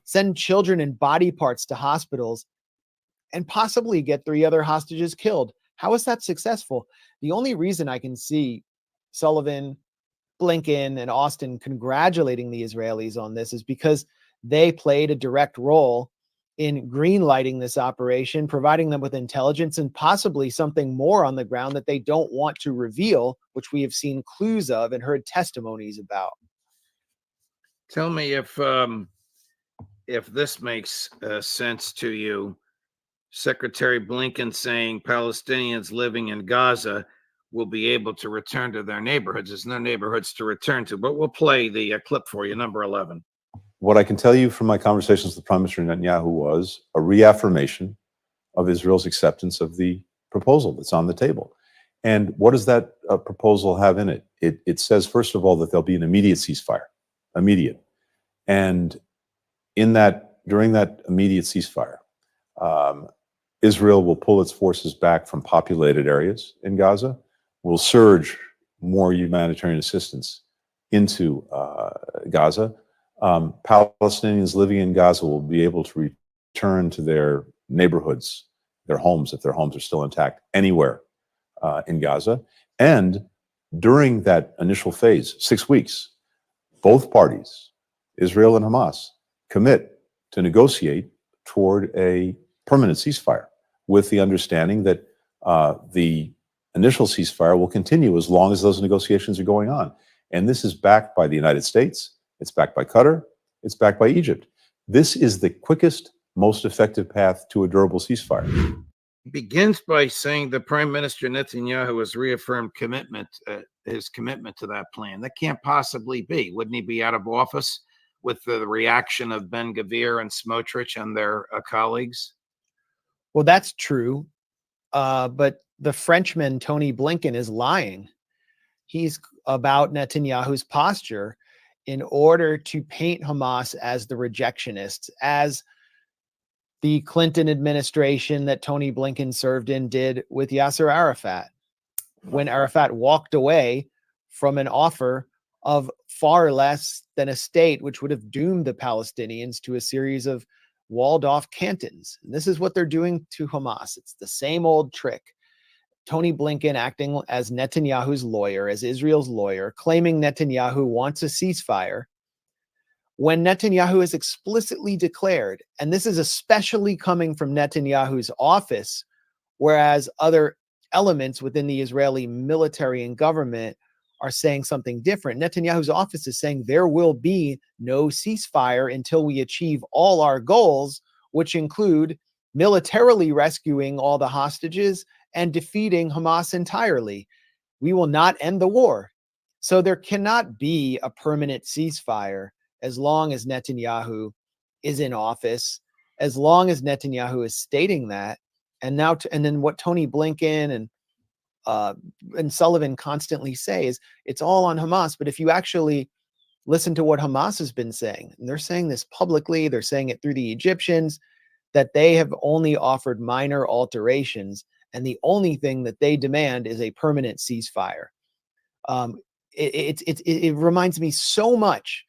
send children and body parts to hospitals, and possibly get 3 other hostages killed? How is that successful? The only reason I can see Sullivan, Blinken, and Austin congratulating the Israelis on this is because they played a direct role in greenlighting this operation, providing them with intelligence and possibly something more on the ground that they don't want to reveal, which we have seen clues of and heard testimonies about. Tell me if this makes sense to you. Secretary Blinken saying Palestinians living in Gaza will be able to return to their neighborhoods. There's no neighborhoods to return to, but we'll play the clip for you, number 11. What I can tell you from my conversations with Prime Minister Netanyahu was a reaffirmation of Israel's acceptance of the proposal that's on the table. And what does that proposal have in it? It says, first of all, that there'll be an immediate ceasefire, immediate. And during that immediate ceasefire, Israel will pull its forces back from populated areas in Gaza, will surge more humanitarian assistance into Gaza. Palestinians living in Gaza will be able to return to their neighborhoods, their homes, if their homes are still intact, anywhere in Gaza. And during that initial phase, 6 weeks, both parties, Israel and Hamas, commit to negotiate toward a permanent ceasefire, with the understanding that the initial ceasefire will continue as long as those negotiations are going on. And this is backed by the United States, it's backed by Qatar, it's backed by Egypt. This is the quickest, most effective path to a durable ceasefire. Begins by saying that Prime Minister Netanyahu has reaffirmed commitment. his commitment to that plan. That can't possibly be. Wouldn't he be out of office with the reaction of Ben Gvir and Smotrich and their colleagues? Well, that's true. But the Frenchman, Tony Blinken, is lying. He's about Netanyahu's posture in order to paint Hamas as the rejectionists, as the Clinton administration that Tony Blinken served in did with Yasser Arafat, when Arafat walked away from an offer of far less than a state, which would have doomed the Palestinians to a series of walled off cantons. And this is what they're doing to Hamas. It's the same old trick. Tony Blinken acting as Netanyahu's lawyer, as Israel's lawyer, claiming Netanyahu wants a ceasefire, when Netanyahu has explicitly declared, and this is especially coming from Netanyahu's office, whereas other elements within the Israeli military and government are saying something different. Netanyahu's office is saying there will be no ceasefire until we achieve all our goals, which include militarily rescuing all the hostages and defeating Hamas entirely. We will not end the war. So there cannot be a permanent ceasefire as long as Netanyahu is in office, as long as Netanyahu is stating that. And now, and then what Tony Blinken and Sullivan constantly say is it's all on Hamas. But if you actually listen to what Hamas has been saying, and they're saying this publicly, they're saying it through the Egyptians, that they have only offered minor alterations, and the only thing that they demand is a permanent ceasefire. It reminds me so much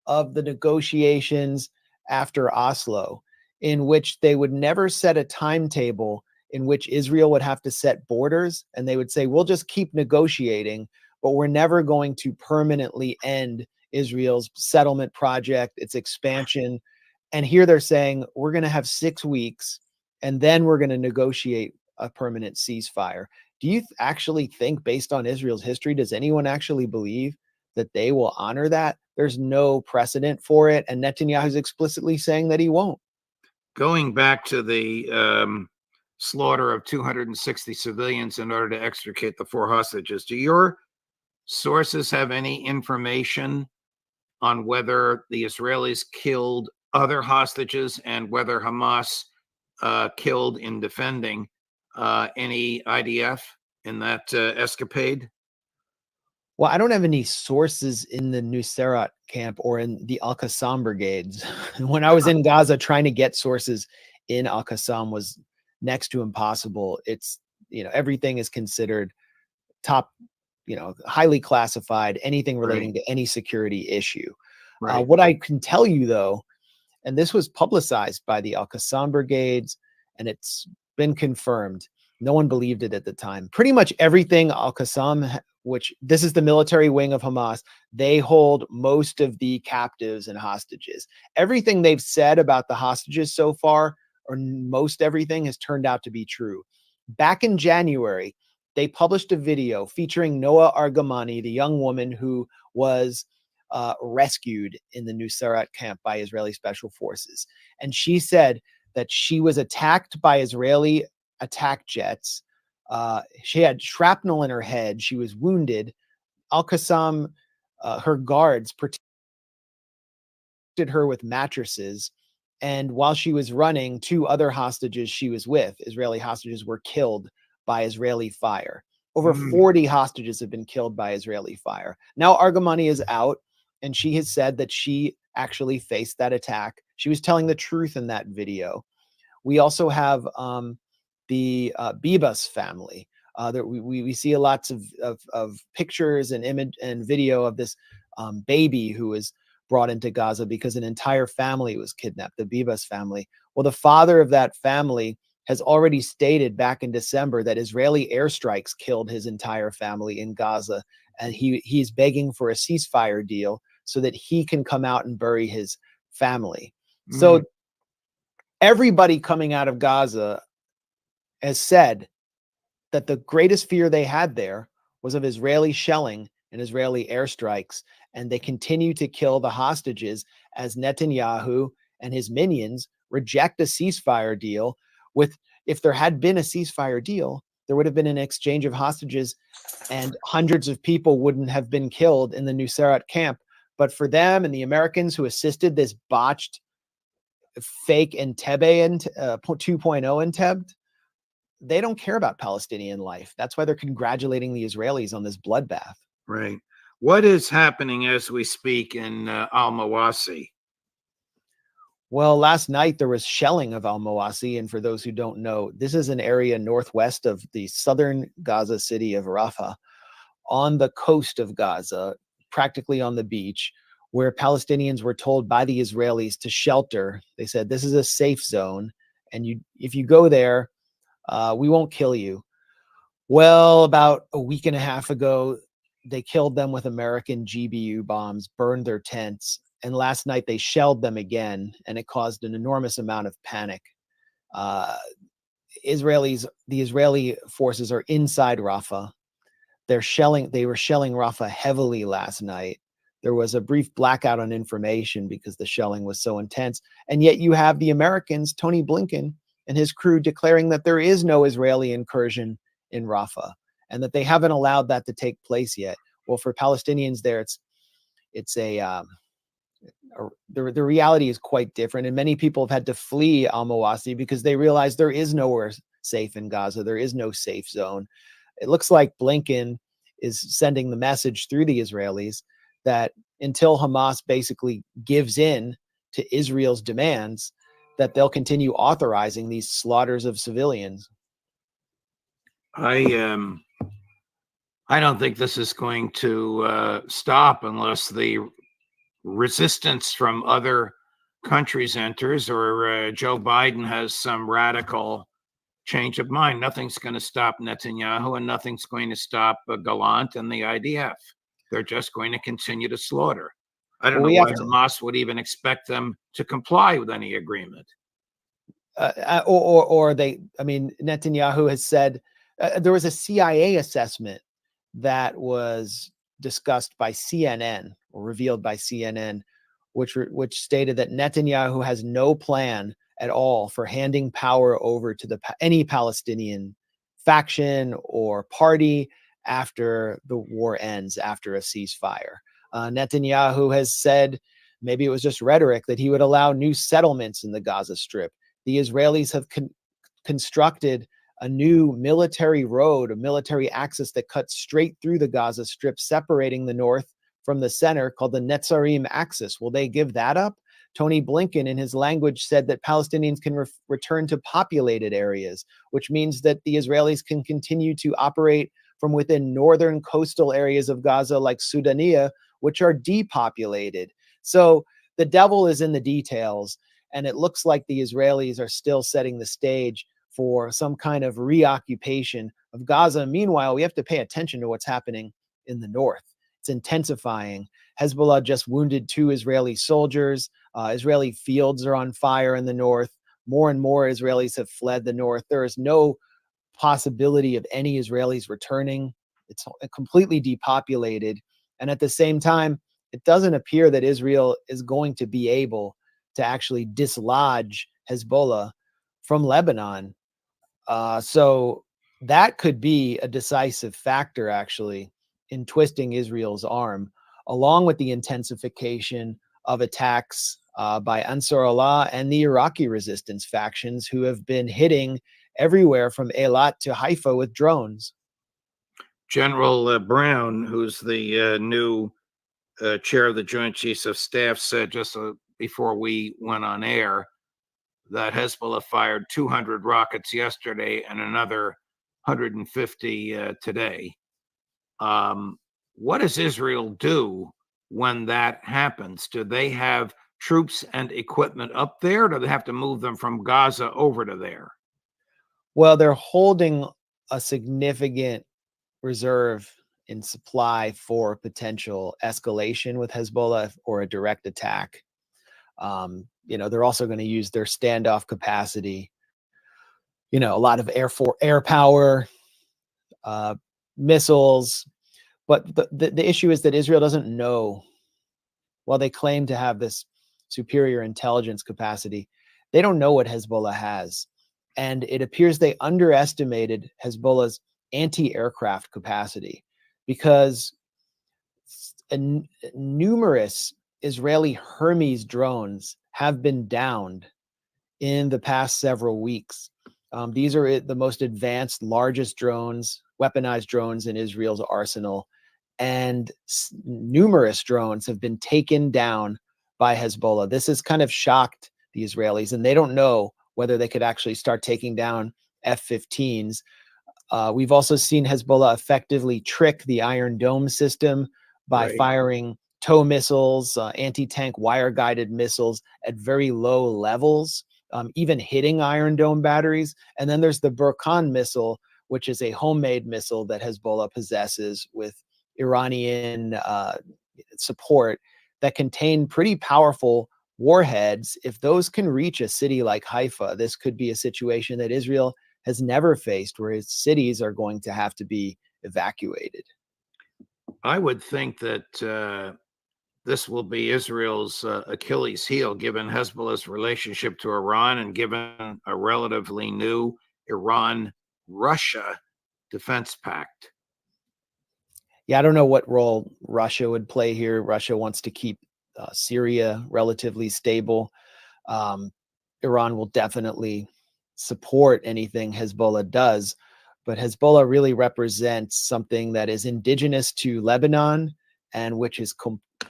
of the negotiations after Oslo, in which they would never set a timetable in which Israel would have to set borders, and they would say, we'll just keep negotiating, but we're never going to permanently end Israel's settlement project, its expansion. And here they're saying, we're going to have 6 weeks, and then we're going to negotiate a permanent ceasefire. Do you actually think, based on Israel's history, does anyone actually believe that they will honor that? There's no precedent for it, and Netanyahu's explicitly saying that he won't. Going back to the slaughter of 260 civilians in order to extricate the 4 hostages, do your sources have any information on whether the Israelis killed other hostages and whether Hamas killed in defending any IDF in that escapade? Well, I don't have any sources in the Nuseirat camp or in the Al-Qassam brigades. When I was in Gaza, trying to get sources in Al-Qassam was next to impossible. It's, everything is considered top, highly classified, anything relating to any security issue. Right. What I can tell you, though, and this was publicized by the Al-Qassam brigades, and it's been confirmed. No one believed it at the time. Pretty much everything Al-Qassam, which this is the military wing of Hamas, they hold most of the captives and hostages. Everything they've said about the hostages so far, or most everything, has turned out to be true. Back in January, they published a video featuring Noah Argamani, the young woman who was rescued in the Nuseirat camp by Israeli special forces. And she said that she was attacked by Israeli attack jets. She had shrapnel in her head. She was wounded. Al-Qassam, her guards protected her with mattresses. And while she was running, 2 other hostages she was with, Israeli hostages, were killed by Israeli fire. Over 40 hostages have been killed by Israeli fire. Now Argamani is out, and she has said that she actually faced that attack. She was telling the truth in that video. We also have the Bibas family. That we see lots of pictures and image and video of this baby who was brought into Gaza because an entire family was kidnapped, the Bibas family. Well, the father of that family has already stated back in December that Israeli airstrikes killed his entire family in Gaza, and he's begging for a ceasefire deal so that he can come out and bury his family. So everybody coming out of Gaza has said that the greatest fear they had there was of Israeli shelling and Israeli airstrikes, and they continue to kill the hostages as Netanyahu and his minions reject a ceasefire deal. If there had been a ceasefire deal, there would have been an exchange of hostages and hundreds of people wouldn't have been killed in the Nusayrat camp. But for them and the Americans who assisted this botched fake Entebbe and 2.0 attempt, they don't care about Palestinian life. That's why they're congratulating the Israelis on this bloodbath. Right. What is happening as we speak in Al-Mawasi? Well, last night there was shelling of Al-Mawasi, and for those who don't know, this is an area northwest of the southern Gaza city of Rafah, on the coast of Gaza, practically on the beach, where Palestinians were told by the Israelis to shelter. They said, this is a safe zone, and if you go there, we won't kill you. Well, about a week and a half ago, they killed them with American GBU bombs, burned their tents, and last night they shelled them again, and it caused an enormous amount of panic. The Israeli forces are inside Rafah. They were shelling Rafah heavily last night. There was a brief blackout on information because the shelling was so intense. And yet you have the Americans, Tony Blinken and his crew, declaring that there is no Israeli incursion in Rafah and that they haven't allowed that to take place yet. Well, for Palestinians there, the reality is quite different. And many people have had to flee Al-Mawasi because they realize there is nowhere safe in Gaza. There is no safe zone. It looks like Blinken is sending the message through the Israelis that until Hamas basically gives in to Israel's demands, that they'll continue authorizing these slaughters of civilians. I don't think this is going to stop unless the resistance from other countries enters or Joe Biden has some radical change of mind. Nothing's going to stop Netanyahu and nothing's going to stop Gallant and the IDF. They're just going to continue to slaughter. I don't know why Hamas would even expect them to comply with any agreement. Netanyahu has said there was a CIA assessment that was discussed by CNN or revealed by CNN, which stated that Netanyahu has no plan at all for handing power over to any Palestinian faction or party after the war ends, after a ceasefire. Netanyahu has said, maybe it was just rhetoric, that he would allow new settlements in the Gaza Strip. The Israelis have constructed a new military road, a military axis that cuts straight through the Gaza Strip, separating the north from the center, called the Netzarim axis. Will they give that up? Tony Blinken, in his language, said that Palestinians can return to populated areas, which means that the Israelis can continue to operate from within northern coastal areas of Gaza, like Sudania, which are depopulated. So the devil is in the details, and it looks like the Israelis are still setting the stage for some kind of reoccupation of Gaza. Meanwhile, we have to pay attention to what's happening in the north. It's intensifying. Hezbollah just wounded 2 Israeli soldiers. Israeli fields are on fire in the north. More and more Israelis have fled the north. There is no possibility of any Israelis returning. It's completely depopulated. And at the same time, it doesn't appear that Israel is going to be able to actually dislodge Hezbollah from Lebanon. So that could be a decisive factor, actually, in twisting Israel's arm, along with the intensification of attacks by Ansar Allah and the Iraqi resistance factions, who have been hitting everywhere from Eilat to Haifa with drones. General Brown, who's the new chair of the Joint Chiefs of Staff, said just before we went on air that Hezbollah fired 200 rockets yesterday and another 150 today. What does Israel do when that happens? Do they have troops and equipment up there? Or do they have to move them from Gaza over to there? Well, they're holding a significant reserve in supply for potential escalation with Hezbollah or a direct attack. They're also going to use their standoff capacity. A lot of air power, missiles. But the issue is that Israel doesn't know. While they claim to have this superior intelligence capacity, they don't know what Hezbollah has. And it appears they underestimated Hezbollah's anti-aircraft capacity because numerous Israeli Hermes drones have been downed in the past several weeks. These are the most advanced, largest drones, weaponized drones in Israel's arsenal. And numerous drones have been taken down by Hezbollah. This has kind of shocked the Israelis, and they don't know whether they could actually start taking down F-15s. We've also seen Hezbollah effectively trick the Iron Dome system by firing TOW missiles, anti-tank wire-guided missiles at very low levels, even hitting Iron Dome batteries. And then there's the Burkan missile, which is a homemade missile that Hezbollah possesses with Iranian support that contain pretty powerful warheads. If those can reach a city like Haifa, this could be a situation that Israel has never faced, where its cities are going to have to be evacuated. I would think that this will be Israel's Achilles heel, given Hezbollah's relationship to Iran and given a relatively new Iran-Russia defense pact. Yeah, I don't know what role Russia would play here. Russia wants to keep Syria relatively stable. Iran will definitely support anything Hezbollah does, but Hezbollah really represents something that is indigenous to Lebanon and which is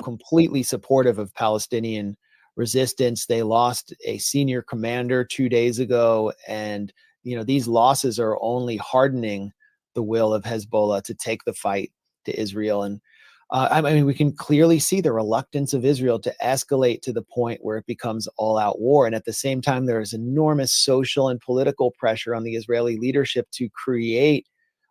completely supportive of Palestinian resistance. They lost a senior commander 2 days ago, and these losses are only hardening the will of Hezbollah to take the fight to Israel. And I mean, we can clearly see the reluctance of Israel to escalate to the point where it becomes all-out war. And at the same time, there is enormous social and political pressure on the Israeli leadership to create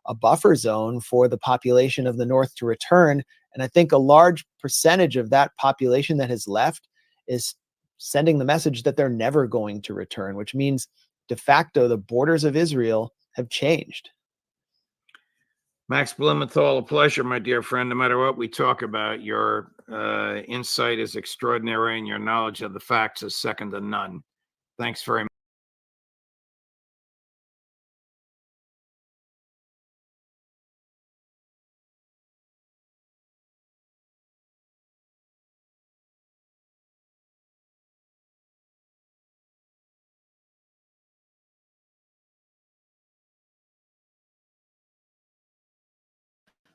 a buffer zone for the population of the north to return. And I think a large percentage of that population that has left is sending the message that they're never going to return, which means de facto the borders of Israel have changed. Max Blumenthal, a pleasure, my dear friend. No matter what we talk about, your insight is extraordinary and your knowledge of the facts is second to none. Thanks very much.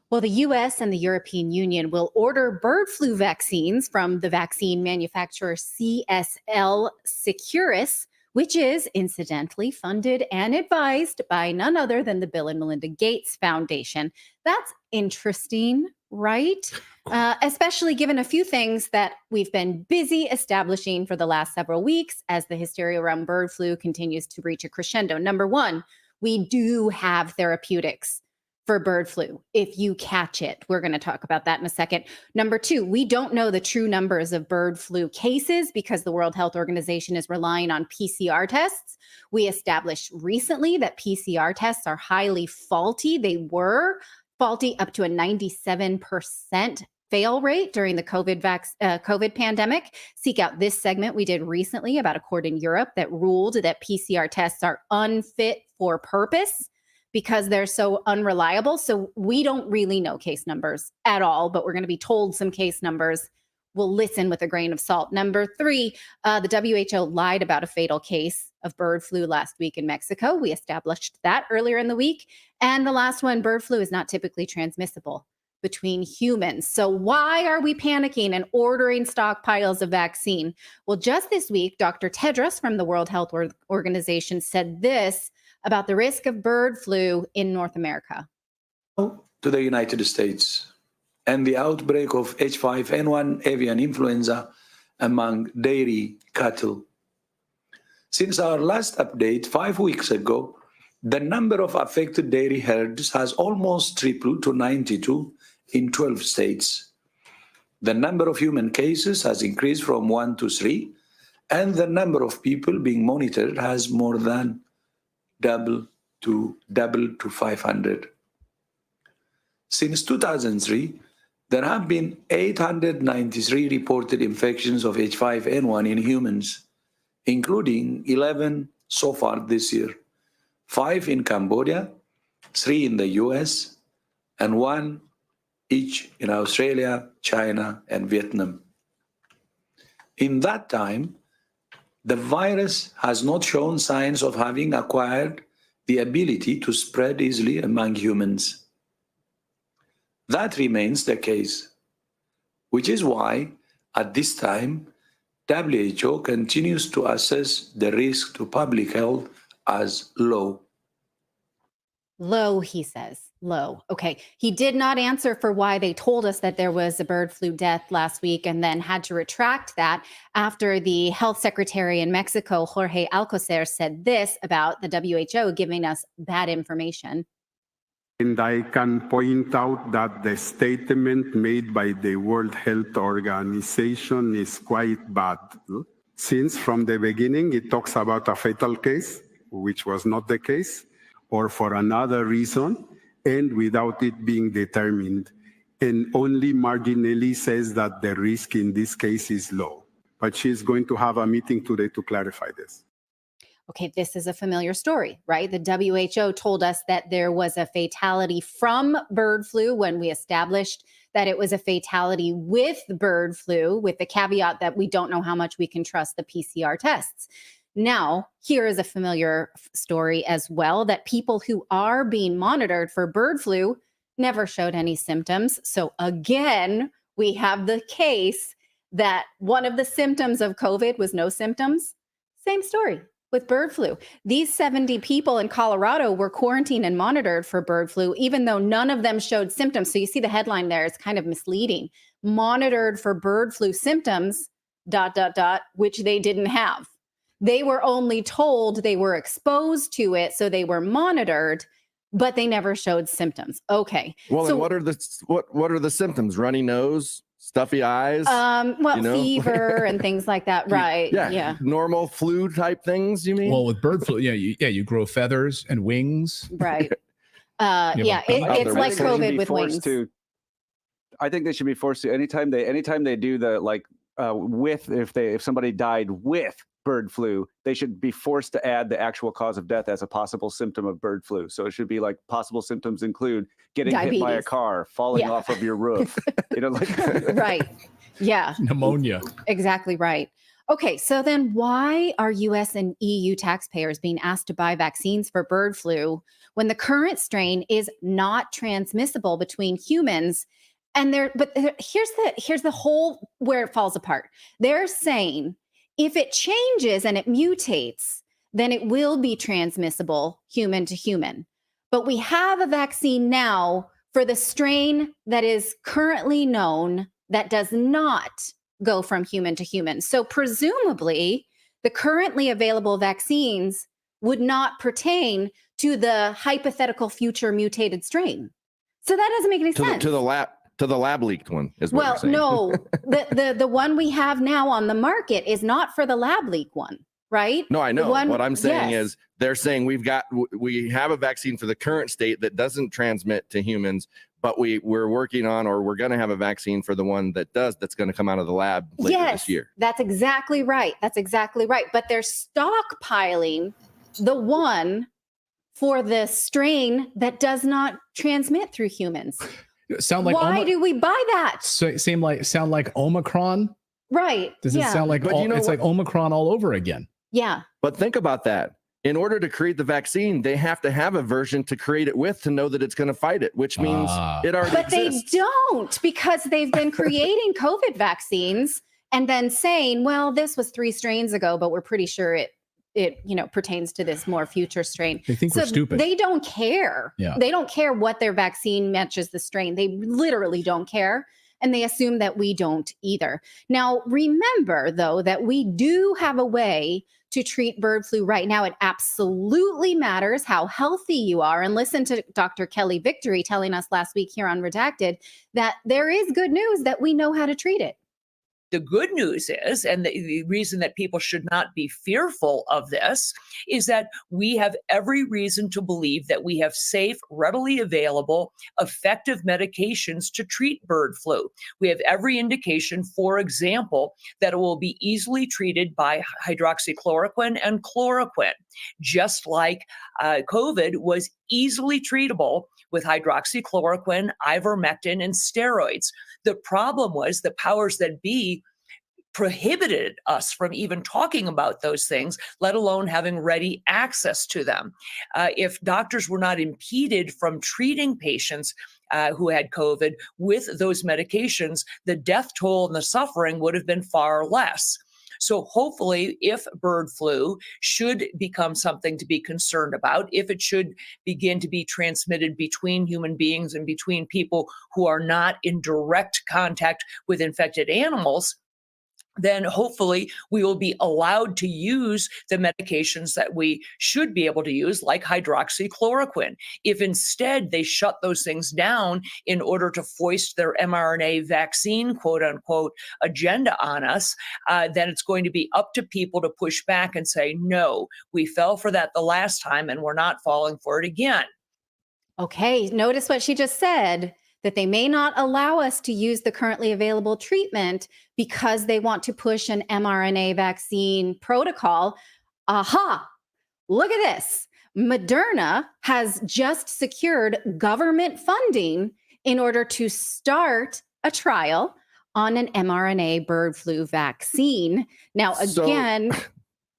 Well, the US and the European Union will order bird flu vaccines from the vaccine manufacturer CSL Seqirus, which is incidentally funded and advised by none other than the Bill and Melinda Gates Foundation. That's interesting, right? Especially given a few things that we've been busy establishing for the last several weeks as the hysteria around bird flu continues to reach a crescendo. Number one, we do have therapeutics for bird flu if you catch it. We're going to talk about that in a second. Number two, we don't know the true numbers of bird flu cases because the World Health Organization is relying on PCR tests. We established recently that PCR tests are highly faulty. They were faulty up to a 97% fail rate during the COVID pandemic. Seek out this segment we did recently about a court in Europe that ruled that PCR tests are unfit for purpose because they're so unreliable. So we don't really know case numbers at all, but we're going to be told some case numbers. We'll listen with a grain of salt. Number three, the WHO lied about a fatal case of bird flu last week in Mexico. We established that earlier in the week. And the last one, bird flu is not typically transmissible between humans. So why are we panicking and ordering stockpiles of vaccine? Well, just this week, Dr. Tedros from the World Health Organization said this about the risk of bird flu in North America. To the United States and the outbreak of H5N1 avian influenza among dairy cattle. Since our last update 5 weeks ago, the number of affected dairy herds has almost tripled to 92 in 12 states. The number of human cases has increased from 1 to 3, and the number of people being monitored has more than double to 500. Since 2003, there have been 893 reported infections of H5N1 in humans, including 11 so far this year. 5 in Cambodia, 3 in the US, and 1 each in Australia, China, and Vietnam. In that time, the virus has not shown signs of having acquired the ability to spread easily among humans. That remains the case, which is why, at this time, WHO continues to assess the risk to public health as low. Low, he says. Low. Okay. He did not answer for why they told us that there was a bird flu death last week and then had to retract that after the health secretary in Mexico, Jorge Alcocer, said this about the WHO giving us bad information. And I can point out that the statement made by the World Health Organization is quite bad. Since from the beginning it talks about a fatal case, which was not the case, or for another reason, and without it being determined, and only marginally says that the risk in this case is low. But she's going to have a meeting today to clarify this. Okay, this is a familiar story, right? The WHO told us that there was a fatality from bird flu when we established that it was a fatality with bird flu, with the caveat that we don't know how much we can trust the PCR tests. Now, here is a familiar story as well, that people who are being monitored for bird flu never showed any symptoms. So again, we have the case that one of the symptoms of COVID was no symptoms. Same story with bird flu. These 70 people in Colorado were quarantined and monitored for bird flu, even though none of them showed symptoms. So you see the headline there, it's kind of misleading. Monitored for bird flu symptoms, ... which they didn't have. They were only told they were exposed to it, so they were monitored, but they never showed symptoms. Okay. Well, so and what are the symptoms? Runny nose, stuffy eyes? Well, fever and things like that, right? Yeah. Normal flu type things, you mean? Well, with bird flu, you grow feathers and wings. Right. It's like COVID with wings. I think they should be forced to anytime they do the if somebody died with bird flu, they should be forced to add the actual cause of death as a possible symptom of bird flu. So it should be like possible symptoms include getting hit by a car, falling off of your roof, Right. Yeah. Pneumonia. Exactly right. Okay, so then why are US and EU taxpayers being asked to buy vaccines for bird flu when the current strain is not transmissible between humans? And here's the whole where it falls apart. They're saying if it changes and it mutates, then it will be transmissible human to human. But we have a vaccine now for the strain that is currently known that does not go from human to human. So presumably, the currently available vaccines would not pertain to the hypothetical future mutated strain. So that doesn't make any sense. To the lab leaked one is what you're saying. No, the one we have now on the market is not for the lab leak one, right? No, I know. What I'm saying is they're saying we have a vaccine for the current state that doesn't transmit to humans, but we're working on, or we're going to have a vaccine for the one that does, that's going to come out of the lab later this year. That's exactly right. But they're stockpiling the one for the strain that does not transmit through humans. Why do we buy that? Sound like Omicron? Right. Does it sound like it's like Omicron all over again? Yeah. But think about that. In order to create the vaccine, they have to have a version to create it with to know that it's going to fight it, which means it already exists. They don't, because they've been creating COVID vaccines and then saying, well, this was 3 strains ago, but we're pretty sure it pertains to this more future strain. They think we're stupid. They don't care. Yeah. They don't care what their vaccine matches the strain. They literally don't care. And they assume that we don't either. Now, remember, though, that we do have a way to treat bird flu right now. It absolutely matters how healthy you are. And listen to Dr. Kelly Victory telling us last week here on Redacted that there is good news that we know how to treat it. The good news is, and the reason that people should not be fearful of this, is that we have every reason to believe that we have safe, readily available, effective medications to treat bird flu. We have every indication, for example, that it will be easily treated by hydroxychloroquine and chloroquine, just like COVID was easily treatable with hydroxychloroquine, ivermectin, and steroids. The problem was the powers that be prohibited us from even talking about those things, let alone having ready access to them. If doctors were not impeded from treating patients who had COVID with those medications, the death toll and the suffering would have been far less. So hopefully, if bird flu should become something to be concerned about, if it should begin to be transmitted between human beings and between people who are not in direct contact with infected animals, then hopefully we will be allowed to use the medications that we should be able to use, like hydroxychloroquine. If instead they shut those things down in order to foist their mRNA vaccine, quote unquote, agenda on us, then it's going to be up to people to push back and say, no, we fell for that the last time and we're not falling for it again. Okay, notice what she just said, that they may not allow us to use the currently available treatment because they want to push an mRNA vaccine protocol. Aha, look at this. Moderna has just secured government funding in order to start a trial on an mRNA bird flu vaccine. Now, again,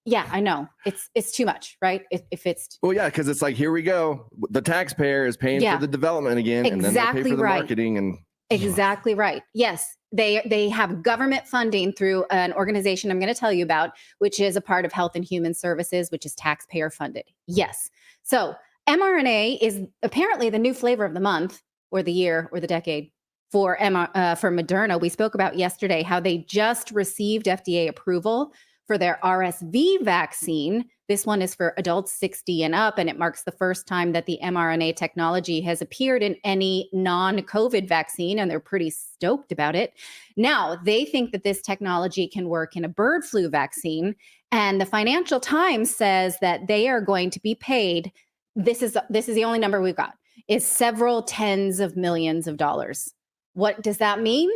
yeah, I know it's too much, right? If it's well, yeah, because it's like, here we go. The taxpayer is paying for the development again, and then they pay for the marketing and exactly right. Yes, they have government funding through an organization I'm going to tell you about, which is a part of Health and Human Services, which is taxpayer funded. Yes, so mRNA is apparently the new flavor of the month, or the year, or the decade for Moderna. We spoke about yesterday how they just received FDA approval for their RSV vaccine. This one is for adults 60 and up, and it marks the first time that the mRNA technology has appeared in any non-COVID vaccine, and they're pretty stoked about it. Now, they think that this technology can work in a bird flu vaccine, and the Financial Times says that they are going to be paid, this is the only number we've got, is several tens of millions of dollars. What does that mean?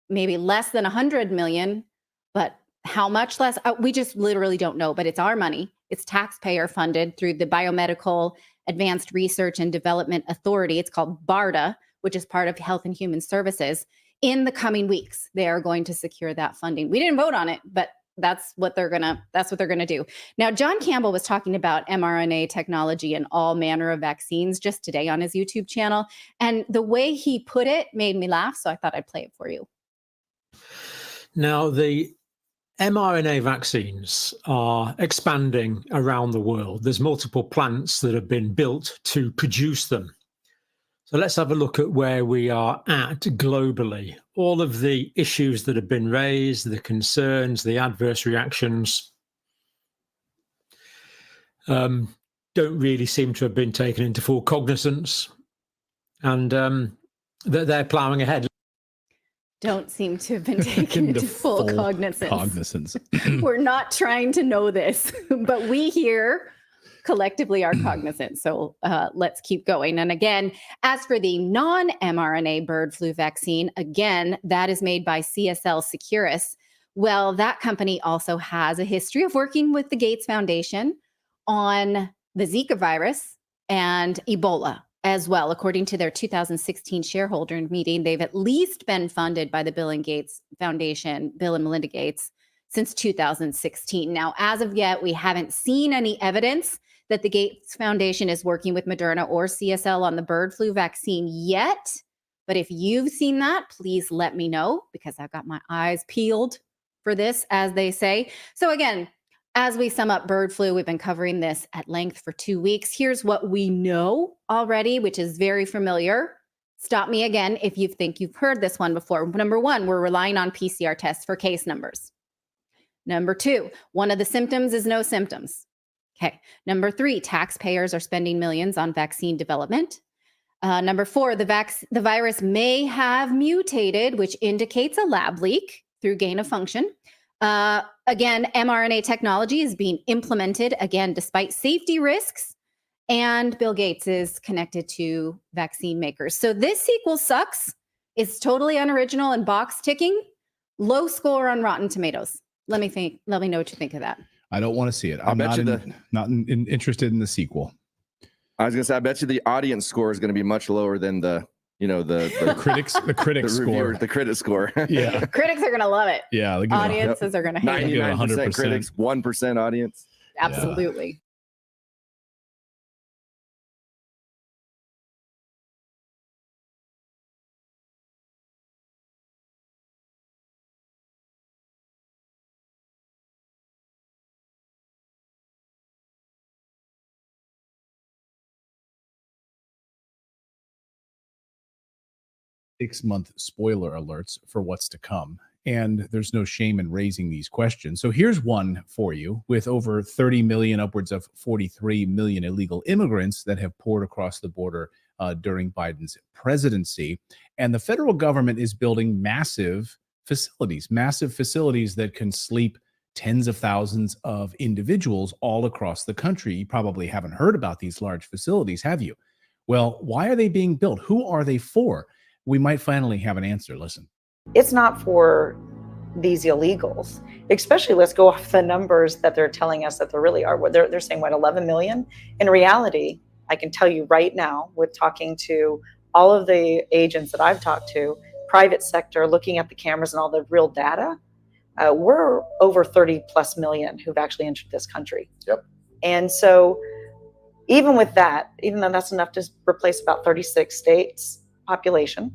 Maybe less than 100 million, but how much less? We just literally don't know, but it's our money. It's taxpayer funded through the Biomedical Advanced Research and Development Authority. It's called BARDA, which is part of Health and Human Services. In the coming weeks, they are going to secure that funding. We didn't vote on it, but that's what they're gonna do. Now, John Campbell was talking about mRNA technology and all manner of vaccines just today on his YouTube channel, and the way he put it made me laugh. So I thought I'd play it for you. Now, the mRNA vaccines are expanding around the world. There's multiple plants that have been built to produce them. So let's have a look at where we are at globally. All of the issues that have been raised, the concerns, the adverse reactions, don't really seem to have been taken into full cognizance, and they're plowing ahead. Don't seem to have been taken into full cognizance. We're not trying to know this, but we here collectively are cognizant. So let's keep going. And again, as for the non-mRNA bird flu vaccine, again, that is made by CSL Seqirus. Well, that company also has a history of working with the Gates Foundation on the Zika virus and Ebola as well. According to their 2016 shareholder meeting, they've at least been funded by the Bill and Gates Foundation, Bill and Melinda Gates, since 2016. Now, as of yet, we haven't seen any evidence that the Gates Foundation is working with Moderna or CSL on the bird flu vaccine yet. But if you've seen that, please let me know, because I've got my eyes peeled for this, as they say. So again, as we sum up bird flu, we've been covering this at length for 2 weeks. Here's what we know already, which is very familiar. Stop me again if you think you've heard this one before. Number one, we're relying on PCR tests for case numbers. Number two, one of the symptoms is no symptoms. Okay. Number three, taxpayers are spending millions on vaccine development. Number four, the virus may have mutated, which indicates a lab leak. through gain of function. Again, mRNA technology is being implemented, again, despite safety risks. And Bill Gates is connected to vaccine makers. So this sequel sucks. It's totally unoriginal and box ticking. Low score on Rotten Tomatoes. Let me know what you think of that. I don't want to see it. I'm not interested in the sequel. I was gonna say, I bet you the audience score is gonna be much lower than the critics score. The critic score. Yeah. Critics are gonna love it. Yeah. Audiences are gonna hate it. 99% critics, 1% audience. Absolutely. Six-month spoiler alerts for what's to come. And there's no shame in raising these questions. So here's one for you. With over 30 million, upwards of 43 million illegal immigrants that have poured across the border during Biden's presidency. And the federal government is building massive facilities that can sleep tens of thousands of individuals all across the country. You probably haven't heard about these large facilities, have you? Well, why are they being built? Who are they for? We might finally have an answer. Listen. It's not for these illegals, especially let's go off the numbers that they're telling us that there really are. They're saying, what, 11 million? In reality, I can tell you right now, with talking to all of the agents that I've talked to, private sector, looking at the cameras and all the real data, we're over 30 plus million who've actually entered this country. Yep. And so even with that, even though that's enough to replace about 36 states population,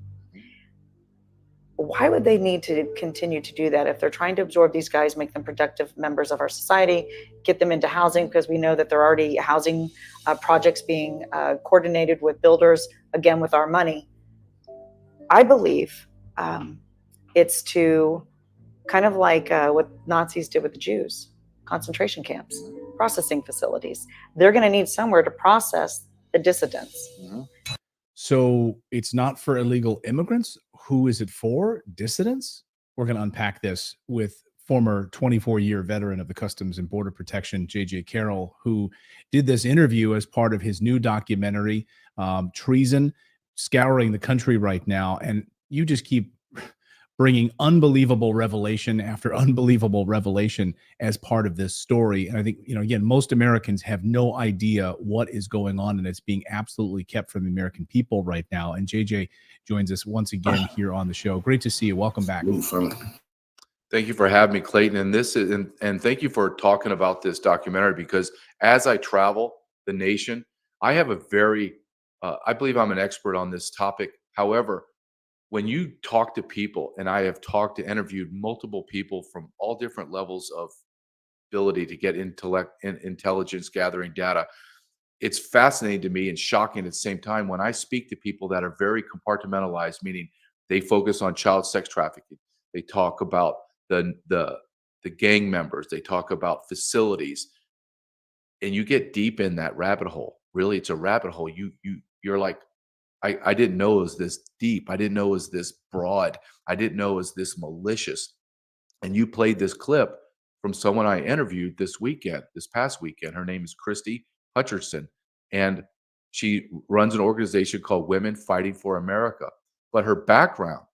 why would they need to continue to do that if they're trying to absorb these guys, make them productive members of our society, get them into housing, because we know that there are already housing projects being coordinated with builders, again, with our money. I believe it's to kind of like what Nazis did with the Jews, concentration camps, processing facilities. They're going to need somewhere to process the dissidents. Mm-hmm. So it's not for illegal immigrants. Who is it for? Dissidents? We're going to unpack this with former 24-year veteran of the Customs and Border Protection, J.J. Carroll, who did this interview as part of his new documentary, Treason, scouring the country right now. And you just keep bringing unbelievable revelation after unbelievable revelation as part of this story. And I think, again, most Americans have no idea what is going on, and it's being absolutely kept from the American people right now. And JJ joins us once again here on the show. Great to see you. Welcome back. Thank you for having me, Clayton. And thank you for talking about this documentary, because as I travel the nation, I have a very, I believe I'm an expert on this topic. However, when you talk to people, and I have interviewed multiple people from all different levels of ability to get intelligence gathering data, it's fascinating to me and shocking at the same time when I speak to people that are very compartmentalized, meaning they focus on child sex trafficking. They talk about the gang members. They talk about facilities, and you get deep in that rabbit hole. Really, it's a rabbit hole. You're like, I didn't know it was this deep. I didn't know it was this broad. I didn't know it was this malicious. And you played this clip from someone I interviewed this past weekend. Her name is Christy Hutcherson, and she runs an organization called Women Fighting for America. But her background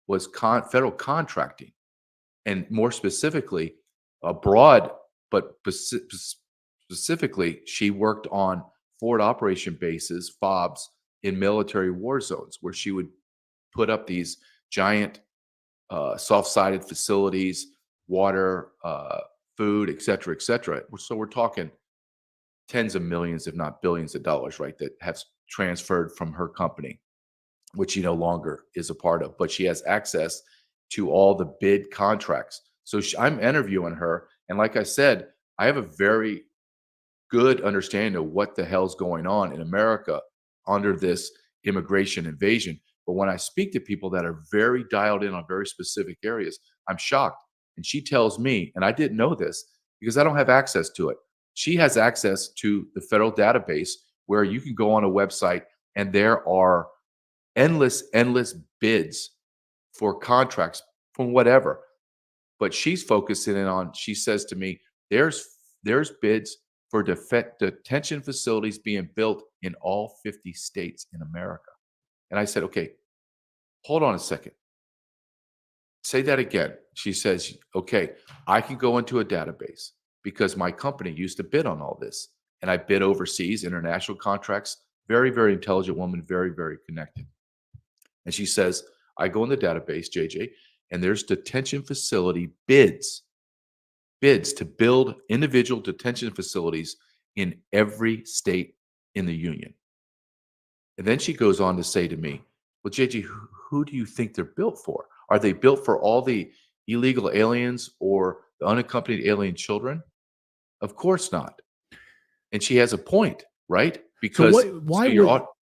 was federal contracting, and more specifically, abroad, but specifically, she worked on forward operation bases, FOBs, in military war zones, where she would put up these giant soft-sided facilities, water, food, et cetera, et cetera. So we're talking tens of millions, if not billions of dollars, right, that have transferred from her company, which she no longer is a part of, but she has access to all the bid contracts. So I'm interviewing her, and like I said, I have a very good understanding of what the hell's going on in America under this immigration invasion. But when I speak to people that are very dialed in on very specific areas, I'm shocked. And she tells me, and I didn't know this because I don't have access to it. She has access to the federal database where you can go on a website and there are endless bids for contracts from whatever. But she's focusing in on, she says to me, there's bids for detention facilities being built in all 50 states in America. And I said, okay, hold on a second. Say that again. She says, okay, I can go into a database because my company used to bid on all this. And I bid overseas, international contracts. Very, very intelligent woman, very, very connected. And she says, I go in the database, JJ, and there's detention facility bids to build individual detention facilities in every state in the union. And then she goes on to say to me, well, JJ, who do you think they're built for? Are they built for all the illegal aliens or the unaccompanied alien children? Of course not. And she has a point, right? Because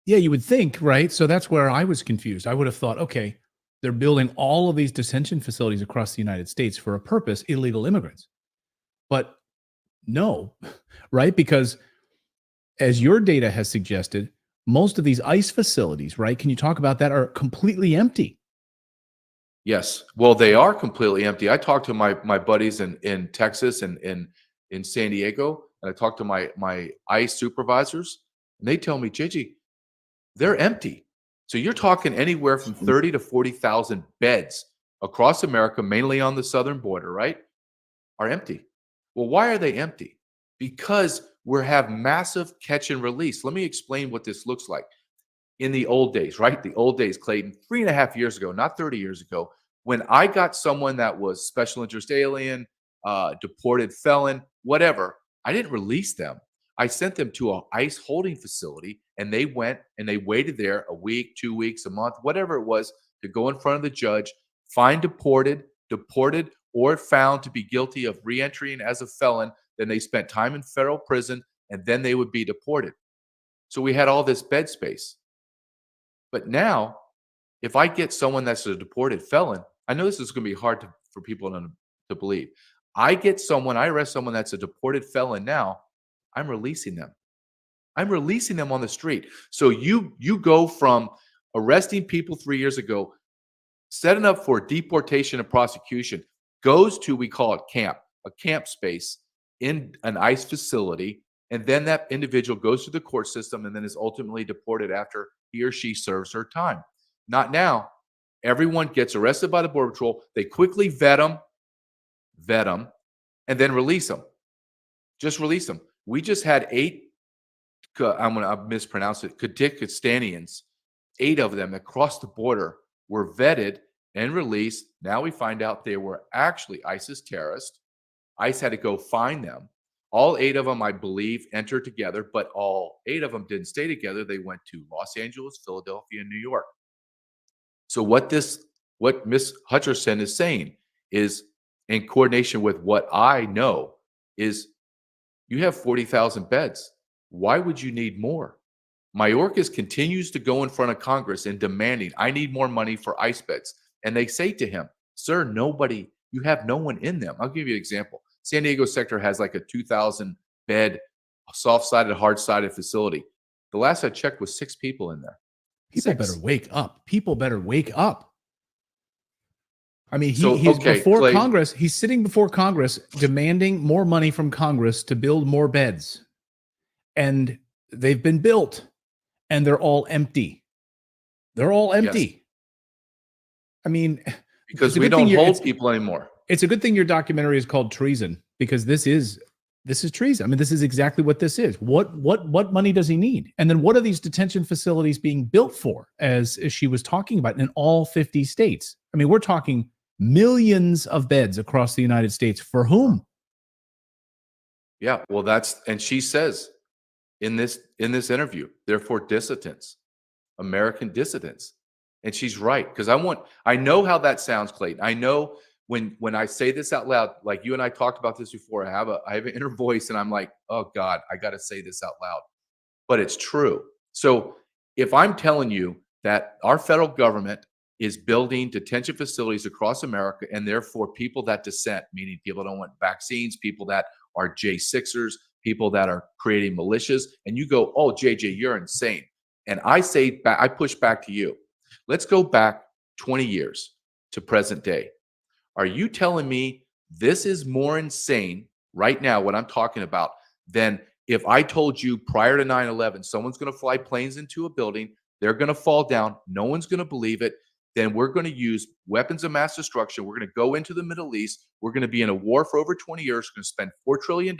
you would think, right? So that's where I was confused. I would have thought, okay, they're building all of these detention facilities across the United States for a purpose, illegal immigrants. But no, right? Because as your data has suggested, most of these ICE facilities, right? Can you talk about that, are completely empty? Yes. Well, they are completely empty. I talked to my buddies in Texas and in San Diego, and I talked to my ICE supervisors, and they tell me, JJ, they're empty. So you're talking anywhere from 30 to 40,000 beds across America, mainly on the southern border, right, are empty. Well, why are they empty? Because we have massive catch and release. Let me explain what this looks like. In the old days, right? The old days, Clayton, 3.5 years ago, not 30 years ago, when I got someone that was special interest alien, deported felon, whatever, I didn't release them. I sent them to an ICE holding facility, and they went and they waited there a week, 2 weeks, a month, whatever it was, to go in front of the judge, find deported, or found to be guilty of reentering as a felon. Then they spent time in federal prison, and then they would be deported. So we had all this bed space. But now, if I get someone that's a deported felon, I know this is going to be hard for people to believe. I arrest someone that's a deported felon now, I'm releasing them. I'm releasing them on the street. So you go from arresting people 3 years ago, setting up for deportation and prosecution, goes to, we call it a camp space in an ICE facility, and then that individual goes through the court system and then is ultimately deported after he or she serves her time. Not now. Everyone gets arrested by the Border Patrol. They quickly vet them, and then release them. Just release them. We just had 8, I'm going to mispronounce it, Kyrgyzstanians, 8 of them across the border were vetted and released. Now we find out they were actually ISIS terrorists. ICE had to go find them. All 8 of them, I believe, entered together, but all 8 of them didn't stay together. They went to Los Angeles, Philadelphia, and New York. So what Ms. Hutcherson is saying is, in coordination with what I know, is you have 40,000 beds. Why would you need more? Mayorkas continues to go in front of Congress and demanding, I need more money for ICE beds. And they say to him, sir, you have no one in them. I'll give you an example. San Diego sector has like a 2,000 bed, soft-sided, hard-sided facility. The last I checked was 6 people in there. People better wake up. People better wake up. I mean, Clay, he's sitting before Congress demanding more money from Congress to build more beds. And they've been built, and they're all empty. They're all empty. Yes. I mean, because we don't hold people anymore. It's a good thing your documentary is called Treason, because this is treason. I mean, this is exactly what this is. What money does he need? And then what are these detention facilities being built for, as she was talking about, in all 50 states? I mean, we're talking millions of beds across the United States. For whom? Yeah, well, and she says in this interview, they're for dissidents, American dissidents. And she's right, because I know how that sounds, Clayton. I know when I say this out loud, like you and I talked about this before, I have an inner voice, and I'm like, oh God, I got to say this out loud. But it's true. So if I'm telling you that our federal government is building detention facilities across America, and therefore people that dissent, meaning people that don't want vaccines, people that are J6ers, people that are creating militias, and you go, oh, JJ, you're insane. And I push back to you. Let's go back 20 years to present day. Are you telling me this is more insane right now, what I'm talking about, than if I told you prior to 9/11, someone's going to fly planes into a building, they're going to fall down, no one's going to believe it, then we're going to use weapons of mass destruction, we're going to go into the Middle East, we're going to be in a war for over 20 years, we're going to spend $4 trillion,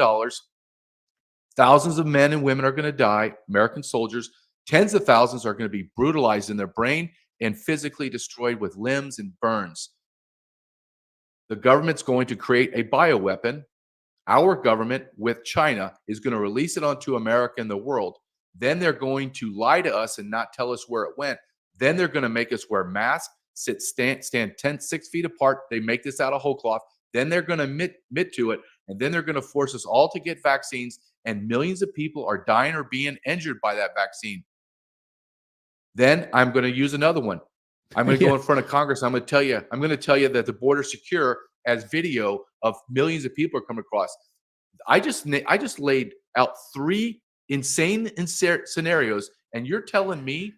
thousands of men and women are going to die, American soldiers, tens of thousands are going to be brutalized in their brain and physically destroyed with limbs and burns. The government's going to create a bioweapon. Our government with China is going to release it onto America and the world. Then they're going to lie to us and not tell us where it went. Then they're going to make us wear masks, stand 6 feet apart. They make this out of whole cloth. Then they're going to admit to it. And then they're going to force us all to get vaccines. And millions of people are dying or being injured by that vaccine. Then I'm going to use another one. I'm going to go in front of Congress. I'm going to tell you that the border's secure as video of millions of people are coming across. I just laid out 3 insane scenarios, and you're telling me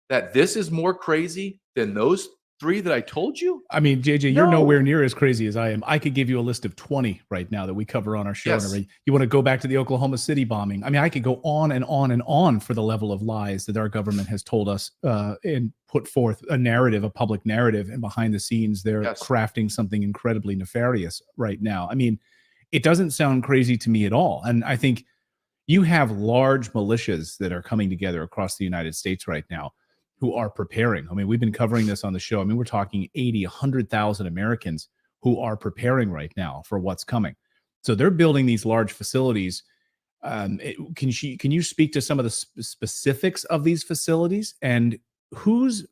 that this is more crazy than those 3 that I told you? I mean, JJ, you're nowhere near as crazy as I am. I could give you a list of 20 right now that we cover on our show. Yes. You want to go back to the Oklahoma City bombing? I mean, I could go on and on and on for the level of lies that our government has told us and put forth a narrative, a public narrative, and behind the scenes, they're crafting something incredibly nefarious right now. I mean, it doesn't sound crazy to me at all. And I think you have large militias that are coming together across the United States right now who are preparing. I mean, we've been covering this on the show. I mean, we're talking 80, 100,000 Americans who are preparing right now for what's coming. So they're building these large facilities. Can you speak to some of the specifics of these facilities and who's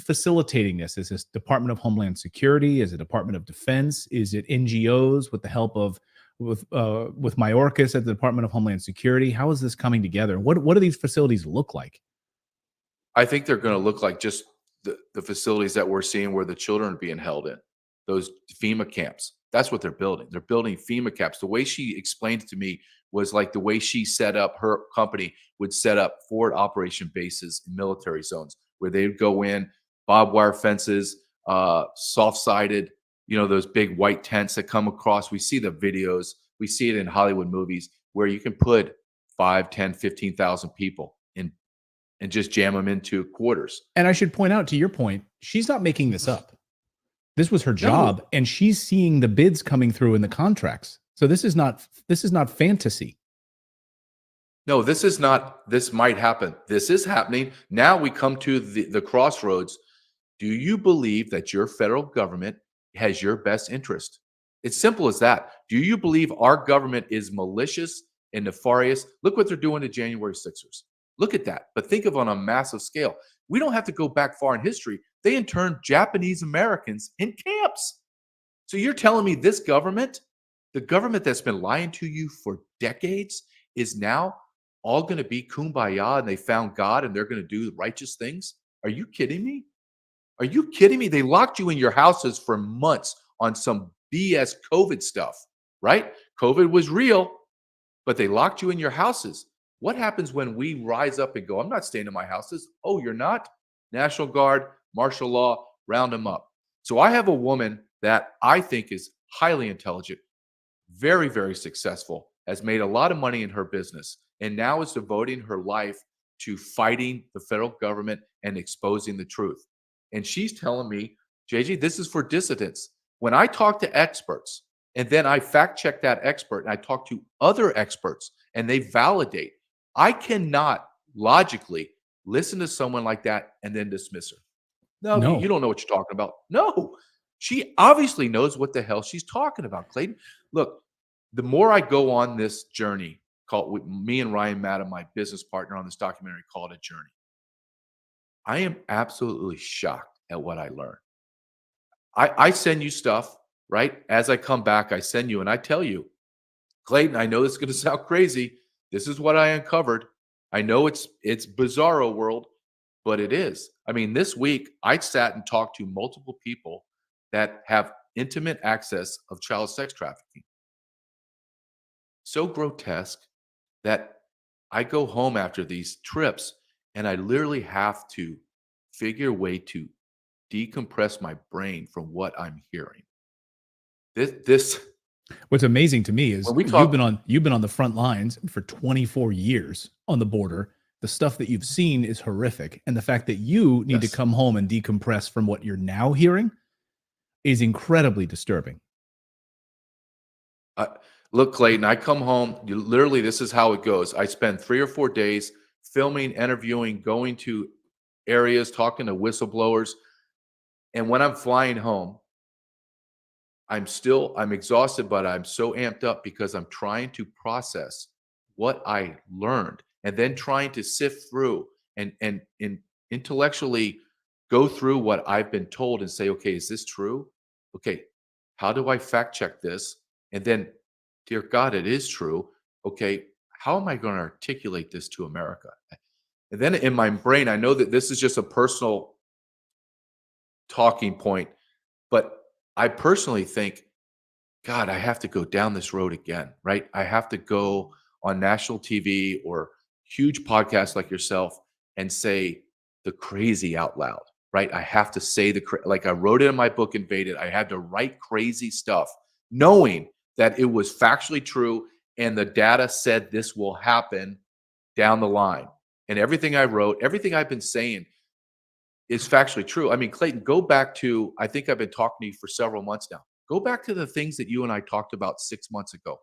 facilitating this? Is this Department of Homeland Security? Is it Department of Defense? Is it NGOs with the help of with Mayorkas at the Department of Homeland Security? How is this coming together? What do these facilities look like? I think they're going to look like just the facilities that we're seeing where the children are being held in, those FEMA camps. That's what they're building. They're building FEMA camps. The way she explained it to me was like the way she set up, her company would set up forward operation bases in military zones where they would go in, barbed wire fences, soft-sided, those big white tents that come across. We see the videos. We see it in Hollywood movies where you can put 5, 10, 15,000 people in and just jam them into quarters. And I should point out, to your point, she's not making this up. This was her job, and she's seeing the bids coming through in the contracts. So this is not fantasy. No, this is not. This might happen. This is happening. Now we come to the crossroads. Do you believe that your federal government has your best interest? It's simple as that. Do you believe our government is malicious and nefarious? Look what they're doing to January 6ers. Look at that. But think of on a massive scale. We don't have to go back far in history. They interned Japanese Americans in camps. So you're telling me this government, the government that's been lying to you for decades, is now all going to be kumbaya and they found God and they're going to do righteous things? Are you kidding me? Are you kidding me? They locked you in your houses for months on some BS COVID stuff, right? COVID was real, but they locked you in your houses. What happens when we rise up and go, I'm not staying in my houses? Oh, you're not? National Guard, martial law, round them up. So I have a woman that I think is highly intelligent, very, very successful, has made a lot of money in her business, and now is devoting her life to fighting the federal government and exposing the truth. And she's telling me, JJ, this is for dissidents. When I talk to experts, and then I fact check that expert, and I talk to other experts, and they validate, I cannot logically listen to someone like that and then dismiss her. No, you don't know what you're talking about. No, she obviously knows what the hell she's talking about, Clayton. Look, the more I go on this journey, with me and Ryan Madden, my business partner on this documentary, called A Journey, I am absolutely shocked at what I learned. I send you stuff, right? As I come back, I send you and I tell you, Clayton, I know this is going to sound crazy. This is what I uncovered. I know it's bizarro world, but it is. I mean, this week I sat and talked to multiple people that have intimate access of child sex trafficking. So grotesque that I go home after these trips and I literally have to figure a way to decompress my brain from what I'm hearing. This What's amazing to me is when we talk, you've been on the front lines for 24 years on the border. The stuff that you've seen is horrific, and the fact that you need to come home and decompress from what you're now hearing is incredibly disturbing. Look, Clayton, I come home. Literally, this is how it goes. I spend 3 or 4 days filming, interviewing, going to areas, talking to whistleblowers. And when I'm flying home, I'm exhausted, but I'm so amped up because I'm trying to process what I learned and then trying to sift through and intellectually go through what I've been told and say, okay, is this true? Okay, how do I fact check this? And then, dear God, it is true. Okay, how am I going to articulate this to America? And then in my brain, I know that this is just a personal talking point, but I personally think, God, I have to go down this road again, right? I have to go on national TV or huge podcasts like yourself and say the crazy out loud, right? I have to say like I wrote it in my book, Invaded. I had to write crazy stuff, knowing that it was factually true and the data said this will happen down the line. And everything I wrote, everything I've been saying is factually true. I mean, Clayton, go back to, I think I've been talking to you for several months now. Go back to the things that you and I talked about 6 months ago.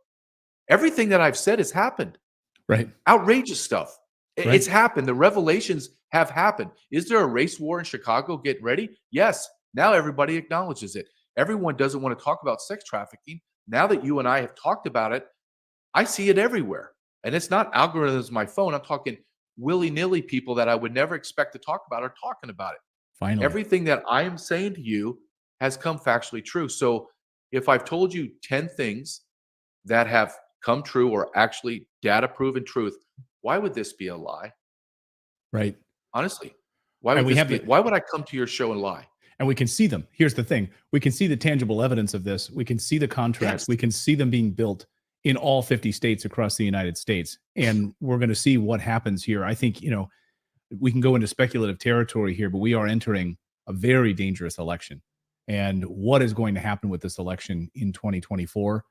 Everything that I've said has happened. Right. Outrageous stuff. Right. It's happened. The revelations have happened. Is there a race war in Chicago? Get ready. Yes. Now everybody acknowledges it. Everyone doesn't want to talk about sex trafficking. Now that you and I have talked about it, I see it everywhere. And it's not algorithms on my phone. I'm talking willy-nilly people that I would never expect to talk about are talking about it. Finally. Everything that I am saying to you has come factually true. So if I've told you 10 things that have come true or actually data proven truth, why would this be a lie? Right. Honestly, why would I come to your show and lie? And we can see them. Here's the thing. We can see the tangible evidence of this. We can see the contracts. Yes. We can see them being built in all 50 states across the United States. And we're going to see what happens here. I think, we can go into speculative territory here, but we are entering a very dangerous election. And what is going to happen with this election in 2024?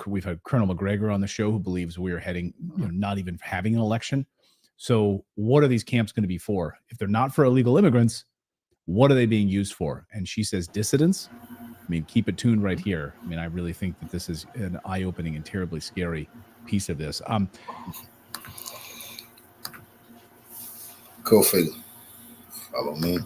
We've had Colonel McGregor on the show who believes we are heading, not even having an election. So what are these camps going to be for? If they're not for illegal immigrants, what are they being used for? And she says dissidents. I mean, keep it tuned right here. I mean, I really think that this is an eye-opening and terribly scary piece of this. CultfiggaTvNews. Follow me.